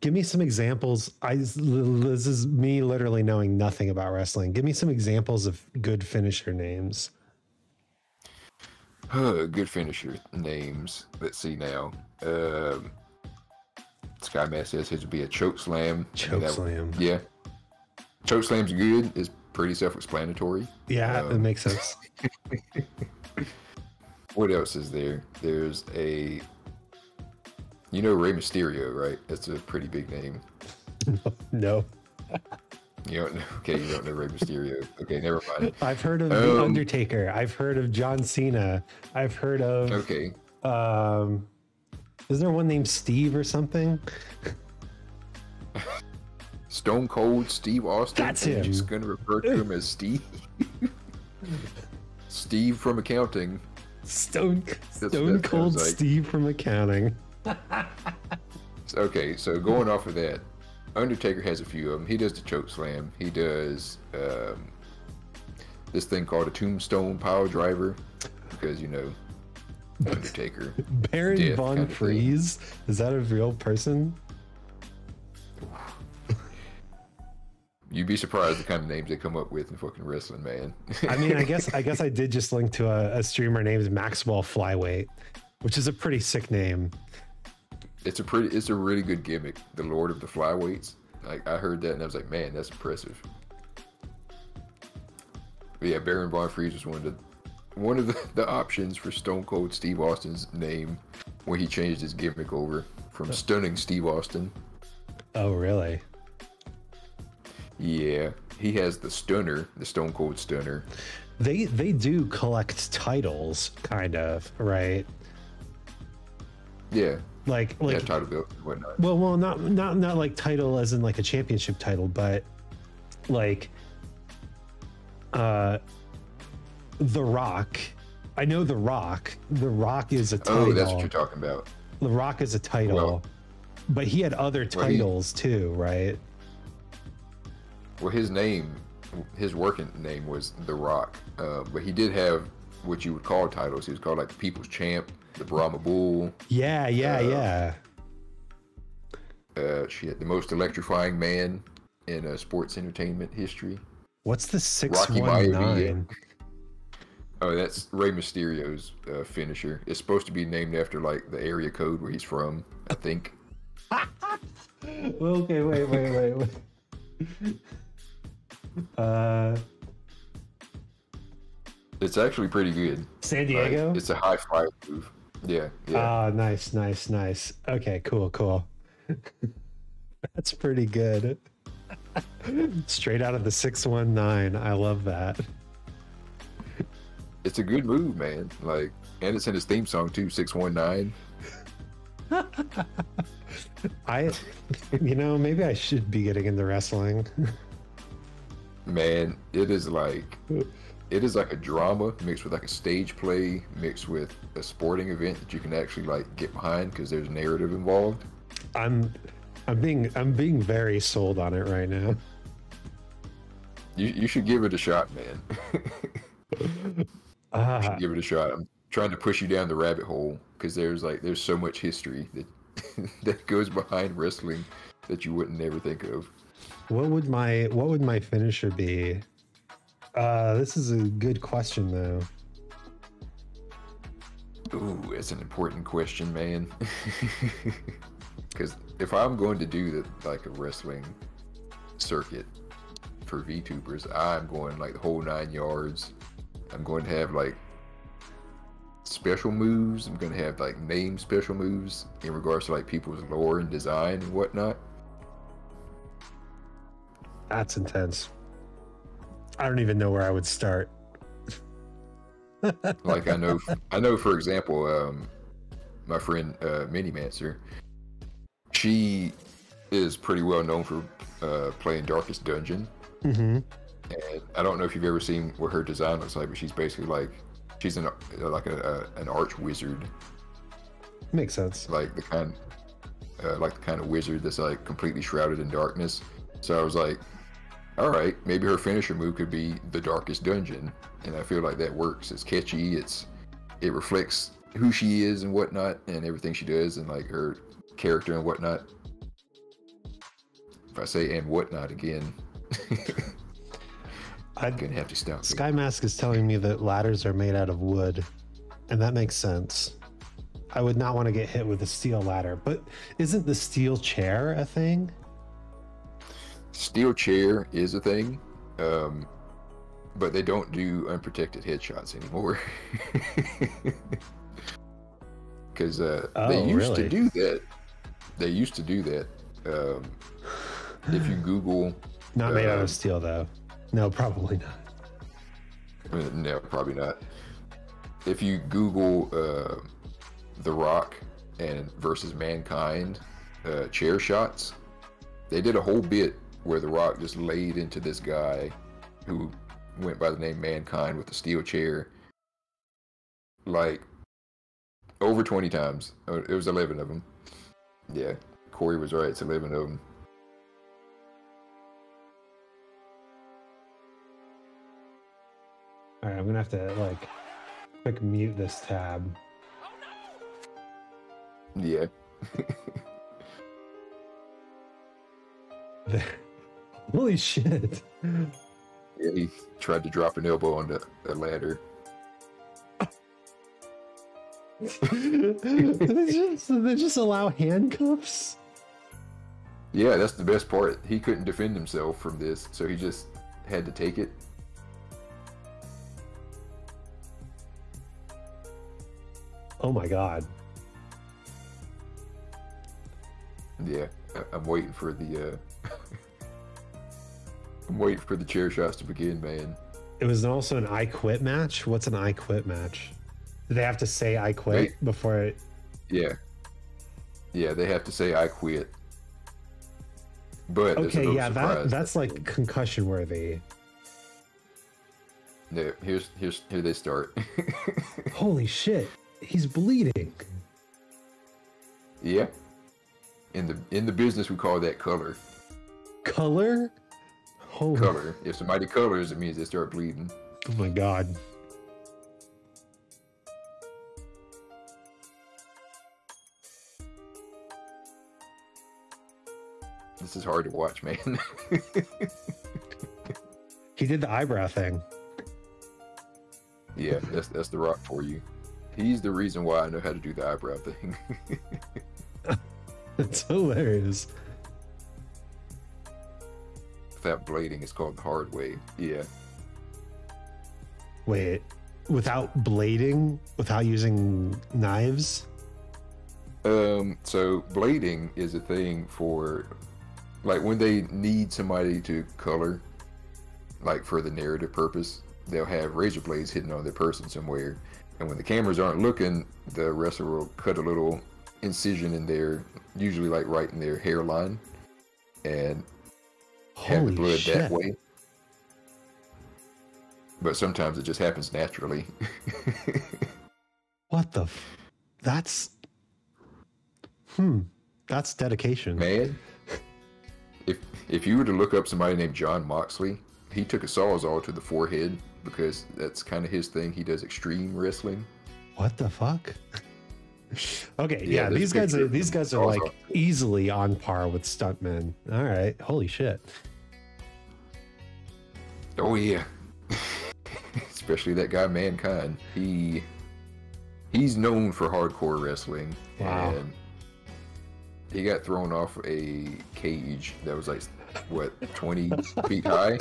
Give me some examples. This is me literally knowing nothing about wrestling. Give me some examples of good finisher names. Good finisher names. Let's see now. Skymass says his would be a choke slam. Choke slam. Yeah. Choke slam's good. It's pretty self-explanatory. Yeah, it makes sense. What else is there? There's a... You know Rey Mysterio, right? That's a pretty big name. No. You don't know? Okay, you don't know Rey Mysterio. Okay, never mind. I've heard of The Undertaker. I've heard of John Cena. I've heard of... Okay. Is there one named Steve or something? Stone Cold Steve Austin. That's him. I'm just going to refer to him as Steve. Steve from accounting. Stone Cold like. Steve from accounting. Okay, so going off of that, Undertaker has a few of them. He does the choke slam. He does this thing called a tombstone pile driver, because Undertaker. Baron Von Freeze? Is that a real person? You'd be surprised the kind of names they come up with in fucking wrestling, man. I mean, I guess I did just link to a streamer named Maxwell Flyweight, which is a pretty sick name. It's a really good gimmick. The Lord of the Flyweights. Like, I heard that and I was like, man, that's impressive. But yeah, Baron Von Freeze was one of the options for Stone Cold Steve Austin's name when he changed his gimmick over from Stunning Steve Austin. Oh, really? Yeah, he has the Stunner, the Stone Cold Stunner. They do collect titles, kind of, right? Yeah. Like title belt and whatnot. Well, not like title as in like a championship title, but like The Rock. I know The Rock. The Rock is a title. Oh, that's what you're talking about. The Rock is a title, but he had other titles too, right? Well, his working name was The Rock, but he did have what you would call titles. He was called like the People's Champ, the Brahma Bull. Yeah. The most electrifying man in sports entertainment history. What's the 619? Oh, that's Rey Mysterio's finisher. It's supposed to be named after like the area code where he's from, I think. Okay, wait. It's actually pretty good. San Diego? Like, it's a high fire move. Yeah. Ah, nice. Okay, cool. That's pretty good. Straight out of the 619. I love that. It's a good move, man. Like, and it's in his theme song too, 619. Maybe I should be getting into wrestling. Man, it is like a drama mixed with like a stage play mixed with a sporting event that you can actually like get behind because there's narrative involved. I'm being very sold on it right now. You should give it a shot, man. You should give it a shot. I'm trying to push you down the rabbit hole because there's so much history that that goes behind wrestling that you wouldn't ever think of. What would my finisher be? This is a good question though. Ooh, it's an important question, man. Because if I'm going to do a wrestling circuit for VTubers, I'm going like the whole 9 yards. I'm going to have like special moves. I'm going to have like name special moves in regards to like people's lore and design and whatnot. That's intense. I don't even know where I would start. Like I know for example, my friend Minimancer, she is pretty well known for playing Darkest Dungeon. Mm-hmm. And I don't know if you've ever seen what her design looks like, but she's basically she's an arch wizard. Makes sense. Like the kind of wizard that's like completely shrouded in darkness. So I was like, all right, maybe her finisher move could be the Darkest Dungeon, and I feel like that works. It's catchy. It reflects who she is and whatnot, and everything she does, and like her character and whatnot. If I say and whatnot again, I'm gonna have to stop. Sky Mask is telling me that ladders are made out of wood, and that makes sense. I would not want to get hit with a steel ladder, but isn't the steel chair a thing? Steel chair is a thing, but they don't do unprotected headshots anymore. Because they used to do that. They used to do that. If you Google... Not made out of steel, though. No, probably not. No, probably not. If you Google The Rock and versus Mankind chair shots, they did a whole bit where The Rock just laid into this guy who went by the name Mankind with a steel chair like over 20 times. It was 11 of them. Yeah, Corey was right. It's 11 of them. All right, I'm gonna have to like quick mute this tab. Yeah. Holy shit! Yeah, he tried to drop an elbow on the ladder. they just allow handcuffs. Yeah, that's the best part. He couldn't defend himself from this, so he just had to take it. Oh my god. Yeah, I'm waiting for the I'm waiting for the chair shots to begin, man. It was also an I quit match. What's an I quit match? Do they have to say I quit before it? Yeah. Yeah, they have to say I quit. But okay, yeah, that's like concussion worthy. No, here they start. Holy shit, he's bleeding. Yeah. In the business we call that color. Color? Holy. Color. If somebody colors, it means they start bleeding. Oh my god. This is hard to watch, man. He did the eyebrow thing. Yeah, that's the Rock for you. He's the reason why I know how to do the eyebrow thing. It's hilarious. That blading is called the hard way. Yeah. Wait, without blading, without using knives? So blading is a thing for, like, when they need somebody to color, like for the narrative purpose, they'll have razor blades hidden on their person somewhere, and when the cameras aren't looking, the wrestler will cut a little incision in there, usually like right in their hairline, and have the blood that way. But sometimes it just happens naturally. What the that's dedication. Man, if you were to look up somebody named John Moxley, he took a sawzall to the forehead because that's kind of his thing. He does extreme wrestling. What the fuck? Okay, yeah, these guys are like easily on par with stuntmen. All right, holy shit. Oh yeah. Especially that guy Mankind. He's known for hardcore wrestling. Wow. And he got thrown off a cage that was like, what, 20 feet high?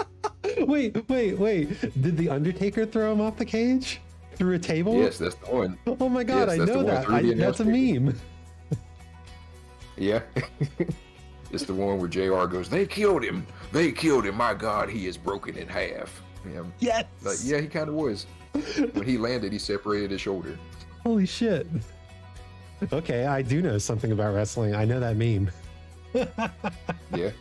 Wait. Did the Undertaker throw him off the cage? Through a table? Yes, that's the one. Oh my god, yes, I know that. That's a meme. Yeah. It's the one where JR goes, they killed him. They killed him. My god, he is broken in half. Yeah. Yes. Like, yeah, he kind of was. When he landed, he separated his shoulder. Holy shit. Okay, I do know something about wrestling. I know that meme. Yeah.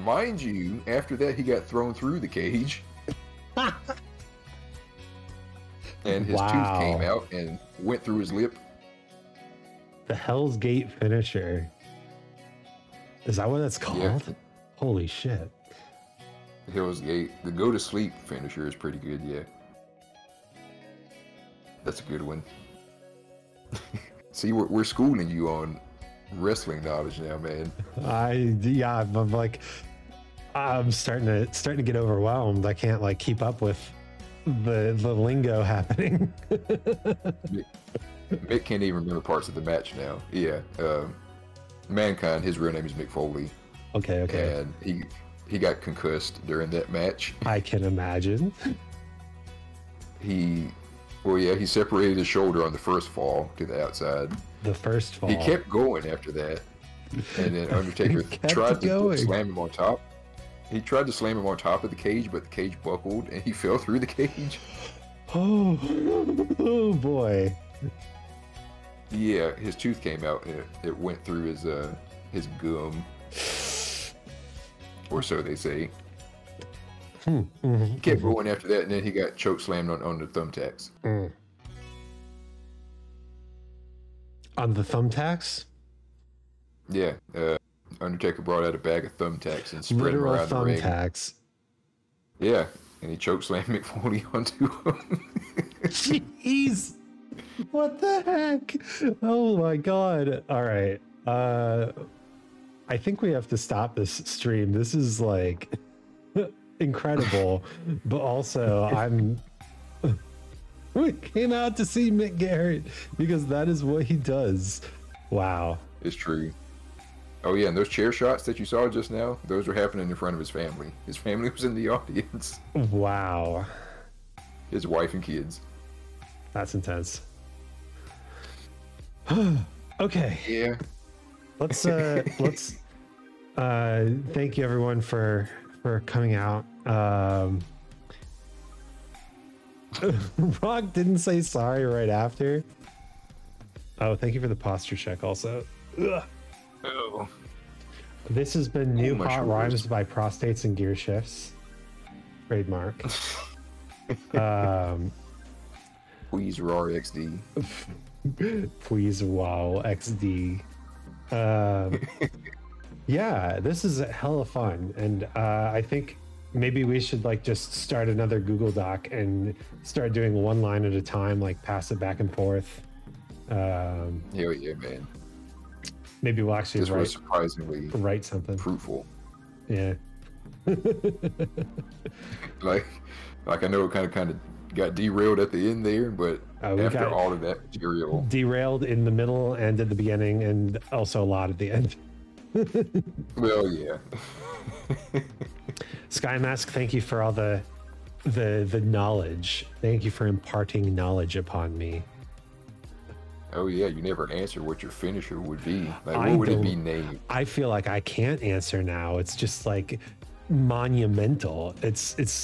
Mind you, after that, he got thrown through the cage. And his tooth came out and went through his lip. The Hell's Gate finisher. Is that what that's called? Yeah. Holy shit. Hell's Gate. The go to sleep finisher is pretty good, yeah. That's a good one. See, we're schooling you on wrestling knowledge now, man. I'm like, I'm starting to get overwhelmed. I can't like keep up with the lingo happening. Mick can't even remember parts of the match now. Yeah. Mankind, his real name is Mick Foley. Okay. And he got concussed during that match. I can imagine. He separated his shoulder on the first fall to the outside. The first fall. He kept going after that. And then Undertaker tried to slam him on top. He tried to slam him on top of the cage, but the cage buckled and he fell through the cage. Oh boy. Yeah, his tooth came out and it went through his gum. Or so they say. He kept going after that, and then he got choke slammed on the thumbtacks. On the thumbtacks? Yeah. Undertaker brought out a bag of thumbtacks and spread them around the ring. Thumbtacks. Yeah, and he chokeslammed McFoley onto him. Jeez. What the heck? Oh my god. All right. I think we have to stop this stream. This is like incredible, but also we came out to see Mick Garrett because that is what he does. Wow. It's true. Oh yeah, and those chair shots that you saw just now, those were happening in front of his family. His family was in the audience. Wow. His wife and kids. That's intense. Okay. Yeah. Let's thank you everyone for coming out. Rock didn't say sorry right after. Oh, thank you for the posture check also. Ugh. Oh. This has been New my Hot shoulders. Rhymes by Prostates and Gear Shifts. Trademark. Please RAR XD. Please wow XD. Yeah, this is hella fun, and I think maybe we should like just start another Google Doc and start doing one line at a time, like pass it back and forth. Hell yeah, man. Maybe we'll actually This was surprisingly write something. fruitful. Yeah. Like I know it kind of got derailed at the end there, but We after got all of that material, derailed in the middle and at the beginning, and also a lot at the end. well, yeah. Sky Mask, thank you for all the knowledge. Thank you for imparting knowledge upon me. Oh yeah, you never answer what your finisher would be. Like, I what would it don't- be named? I feel like I can't answer now. It's just like monumental. It's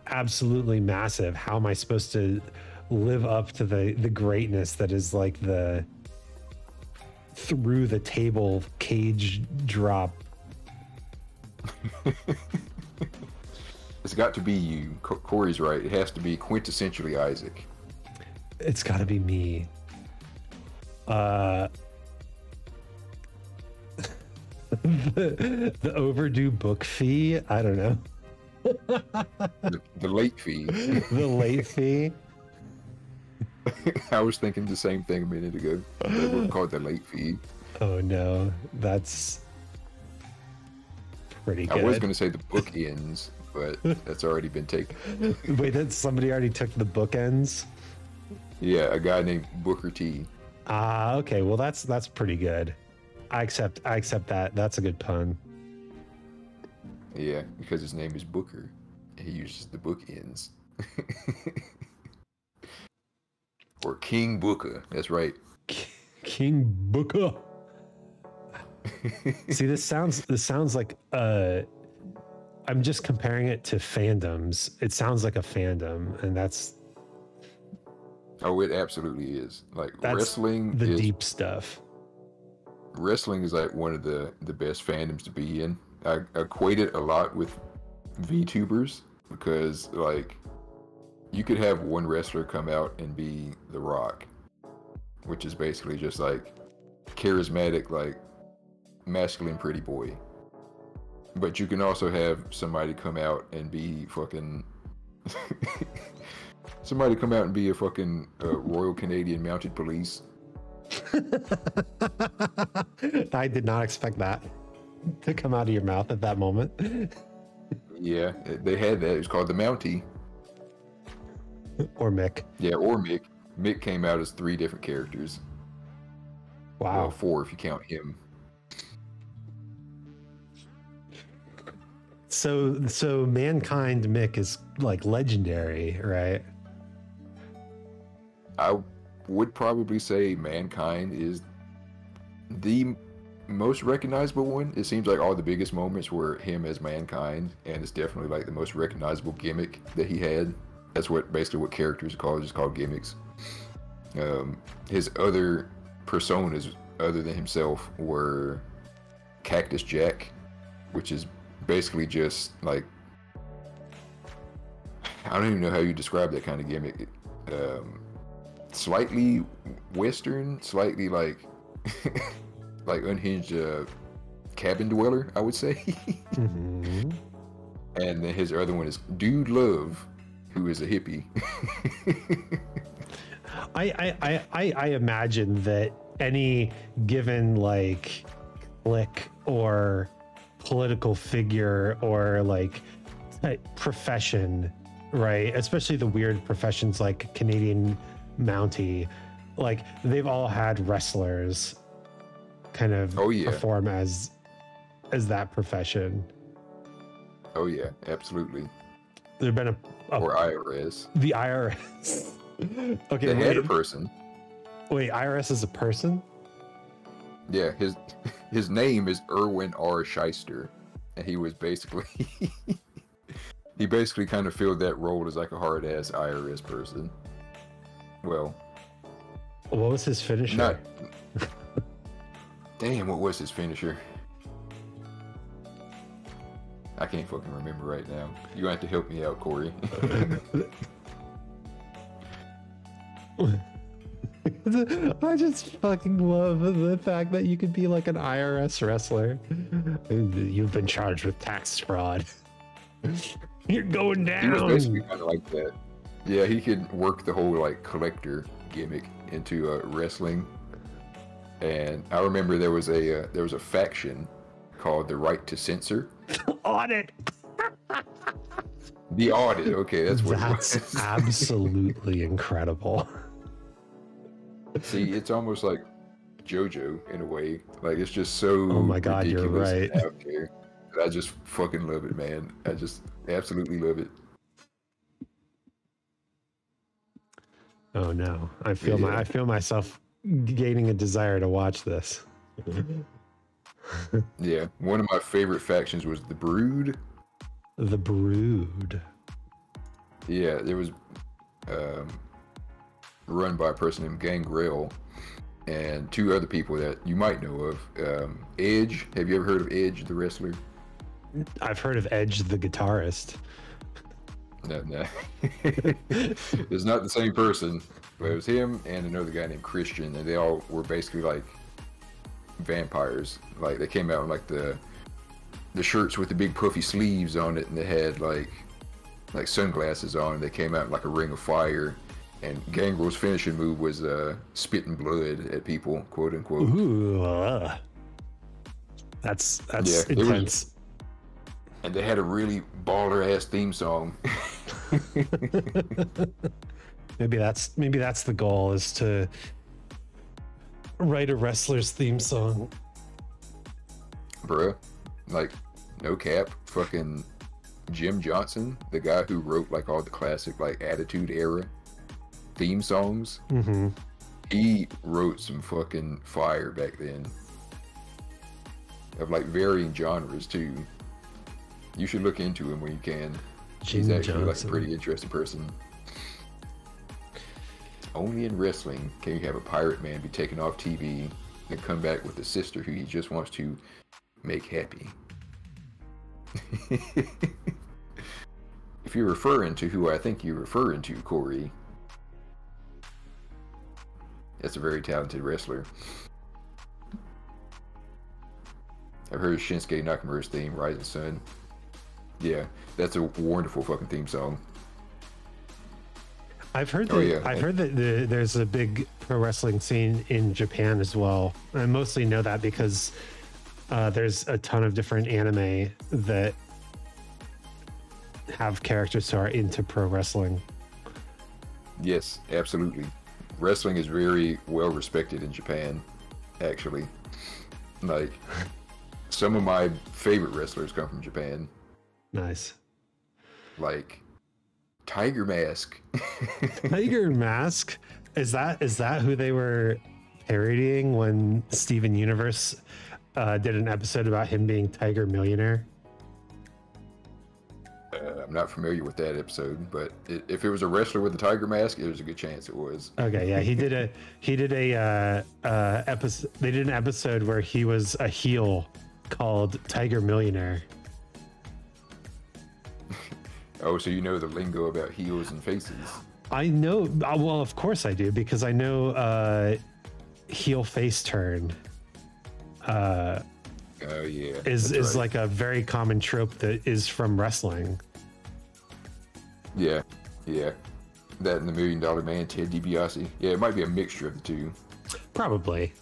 absolutely massive. How am I supposed to live up to the greatness that is like the through the table cage drop? It's got to be you. Corey's right. It has to be quintessentially Isaac. It's got to be me. The overdue book fee. I don't know. The late fee. The late fee. I was thinking the same thing a minute ago. They were called the late fee. Oh no, that's pretty good. I was going to say the bookends, but that's already been taken. Wait, that somebody already took the bookends. Yeah, a guy named Booker T. Ah, okay. Well, that's pretty good. I accept that. That's a good pun. Yeah, because his name is Booker. He uses the bookends. Or King Booker. That's right. King Booker. See, this sounds like I'm just comparing it to fandoms. It sounds like a fandom, and that's Oh, it absolutely is. Like that's wrestling the is deep stuff. wrestling is like one of the best fandoms to be in. I equate it a lot with VTubers because like you could have one wrestler come out and be The Rock, which is basically just like charismatic, like masculine pretty boy. But you can also have somebody come out and be fucking somebody come out and be a fucking Royal Canadian Mounted Police. I did not expect that to come out of your mouth at that moment. Yeah, they had that. It was called the Mountie. Or Mick. Yeah, or Mick. Mick came out as 3 different characters. Wow. Well, 4 if you count him. So Mankind Mick is like legendary, right? I would probably say Mankind is the most recognizable one. It seems like all the biggest moments were him as Mankind, and it's definitely like the most recognizable gimmick that he had. That's basically what characters are called, just called gimmicks. His other personas, other than himself, were Cactus Jack, which is basically just like, I don't even know how you describe that kind of gimmick. Slightly Western, slightly like like unhinged cabin dweller, I would say. Mhm. And then his other one is Dude Love, who is a hippie. I imagine that any given like clique or political figure or like profession, right? Especially the weird professions like Canadian Mountie, like they've all had wrestlers kind of perform as that profession. Oh yeah, absolutely. There've been or IRS. The IRS. Okay, they had a person. Wait, IRS is a person? Yeah, his name is Erwin R. Shyster, and he was basically he basically kind of filled that role as like a hard ass IRS person. Well, what was his finisher? Damn, what was his finisher? I can't fucking remember right now. You're gonna have to help me out, Corey. I just fucking love the fact that you could be like an IRS wrestler. You've been charged with tax fraud. You're going down. He was basically kind of like that. Yeah, he could work the whole like collector gimmick into wrestling. And I remember there was a faction called the Right to Censor. Audit. The Audit. Okay, that's what it was. Absolutely incredible. See, it's almost like JoJo in a way. Like it's just so. Oh my god, you're right. Out there. I just fucking love it, man. I just absolutely love it. Oh no, I feel myself gaining a desire to watch this. Yeah, one of my favorite factions was the Brood. The Brood. Yeah, there was run by a person named Gangrel and two other people that you might know of. Edge. Have you ever heard of Edge, the wrestler? I've heard of Edge, the guitarist. No. It's not the same person, but it was him and another guy named Christian, and they all were basically like vampires. Like they came out in like the shirts with the big puffy sleeves on it, and they had like sunglasses on. They came out in like a ring of fire, and Gangrel's finishing move was spitting blood at people, quote unquote. Ooh, that's intense. And they had a really baller ass theme song. maybe that's the goal, is to write a wrestler's theme song. Bruh, like no cap, fucking Jim Johnson, the guy who wrote like all the classic like Attitude Era theme songs. Mm-hmm. He wrote some fucking fire back then, of like varying genres too. You should look into him when you can. He's actually like a pretty interesting person. Only in wrestling can you have a pirate man be taken off TV and come back with a sister who he just wants to make happy. If you're referring to who I think you're referring to, Corey, that's a very talented wrestler. I've heard Shinsuke Nakamura's theme, Rising Sun. Yeah, that's a wonderful fucking theme song. I've heard that there's a big pro wrestling scene in Japan as well. I mostly know that because there's a ton of different anime that have characters who are into pro wrestling. Yes, absolutely. Wrestling is very well respected in Japan, actually. Like, some of my favorite wrestlers come from Japan. Nice. Like Tiger Mask. Tiger Mask? Is that who they were parodying when Steven Universe did an episode about him being Tiger Millionaire? I'm not familiar with that episode, but if it was a wrestler with a tiger mask, there's a good chance it was. Okay, yeah, he did a episode. They did an episode where he was a heel called Tiger Millionaire. Oh, so you know the lingo about heels and faces? I know. Well, of course I do, because I know heel face turn. Oh yeah. is that's right. like a very common trope that is from wrestling. Yeah. Yeah. That and the $1 Million Man, Ted DiBiase. Yeah, it might be a mixture of the two. Probably.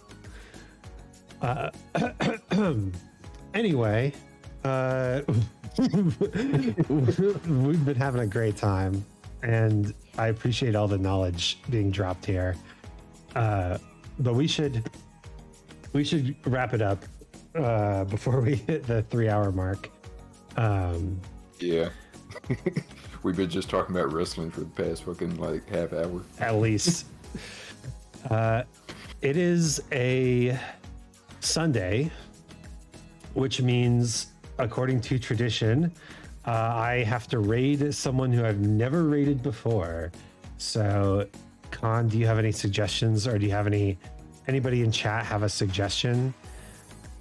Anyway, we've been having a great time, and I appreciate all the knowledge being dropped here. But we should wrap it up before we hit the 3-hour mark. Yeah. We've been just talking about wrestling for the past fucking like half hour. At least. It is a Sunday, which means, according to tradition, I have to raid someone who I've never raided before. So, Khan, do you have any suggestions, or do you have anybody in chat have a suggestion?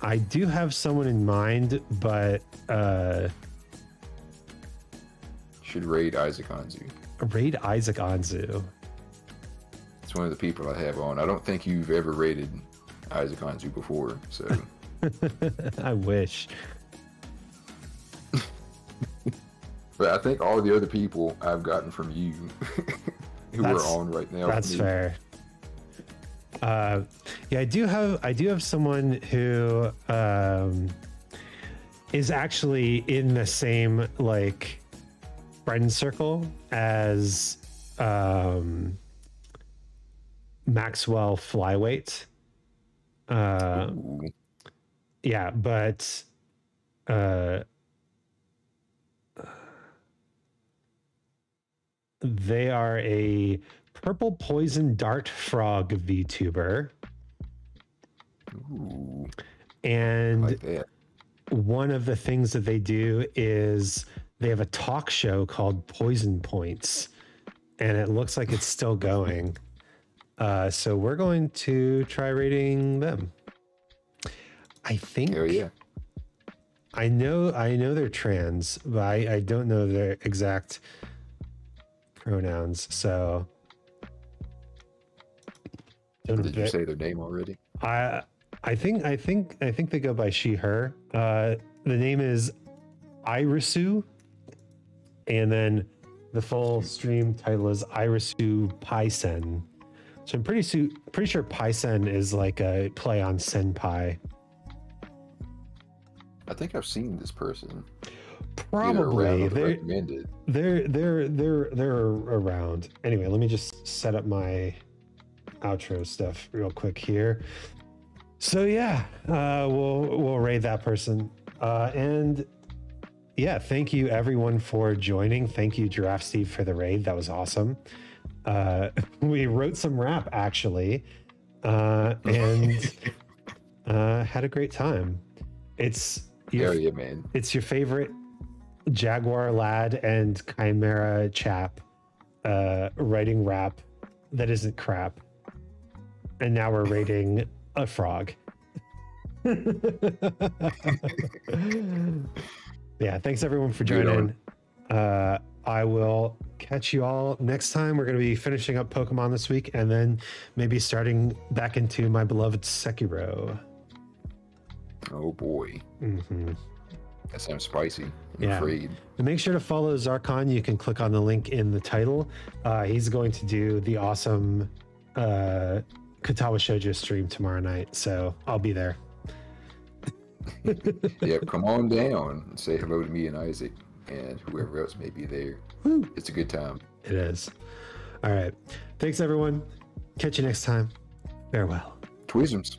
I do have someone in mind, but Should raid Isaac Anzu. raid Isaac Anzu. It's one of the people I have on. I don't think you've ever raided Isaac Anzu before, so I wish. but I think all the other people I've gotten from you who are on right now. That's fair. Yeah, I do have someone who is actually in the same like friend circle as Maxwell Flyweight. Ooh. Yeah, but they are a purple poison dart frog VTuber. Ooh, And like that. one of the things that they do is they have a talk show called Poison Points, and it looks like it's still going. So we're going to try rating them. I think. Hell yeah. I know they're trans, but I don't know their exact pronouns. So Did you say their name already? I think they go by she her. The name is Irisu, and then the full stream title is Irisu Paisen. So I'm pretty sure Paisen is like a play on senpai. I think I've seen this person. Probably Recommended. they're around. Anyway, let me just set up my outro stuff real quick here. So yeah, we'll raid that person, and yeah, thank you everyone for joining. Thank you, Giraffe Steve, for the raid. That was awesome. We wrote some rap actually, and had a great time. It's Yeah, man. It's your favorite Jaguar lad and Chimera chap writing rap that isn't crap. And now we're rating a frog. Yeah, thanks everyone for joining. I will catch you all next time. We're going to be finishing up Pokemon this week, and then maybe starting back into my beloved Sekiro. Oh boy. Mm-hmm. That sounds spicy. I'm Yeah. afraid. And make sure to follow TheTsarKhan. You can click on the link in the title. He's going to do the awesome Katawa Shoujo stream tomorrow night, so I'll be there. Yeah, come on down and say hello to me and Isaac and whoever else may be there. Woo. It's a good time. It is. All right. Thanks, everyone. Catch you next time. Farewell. Twisms.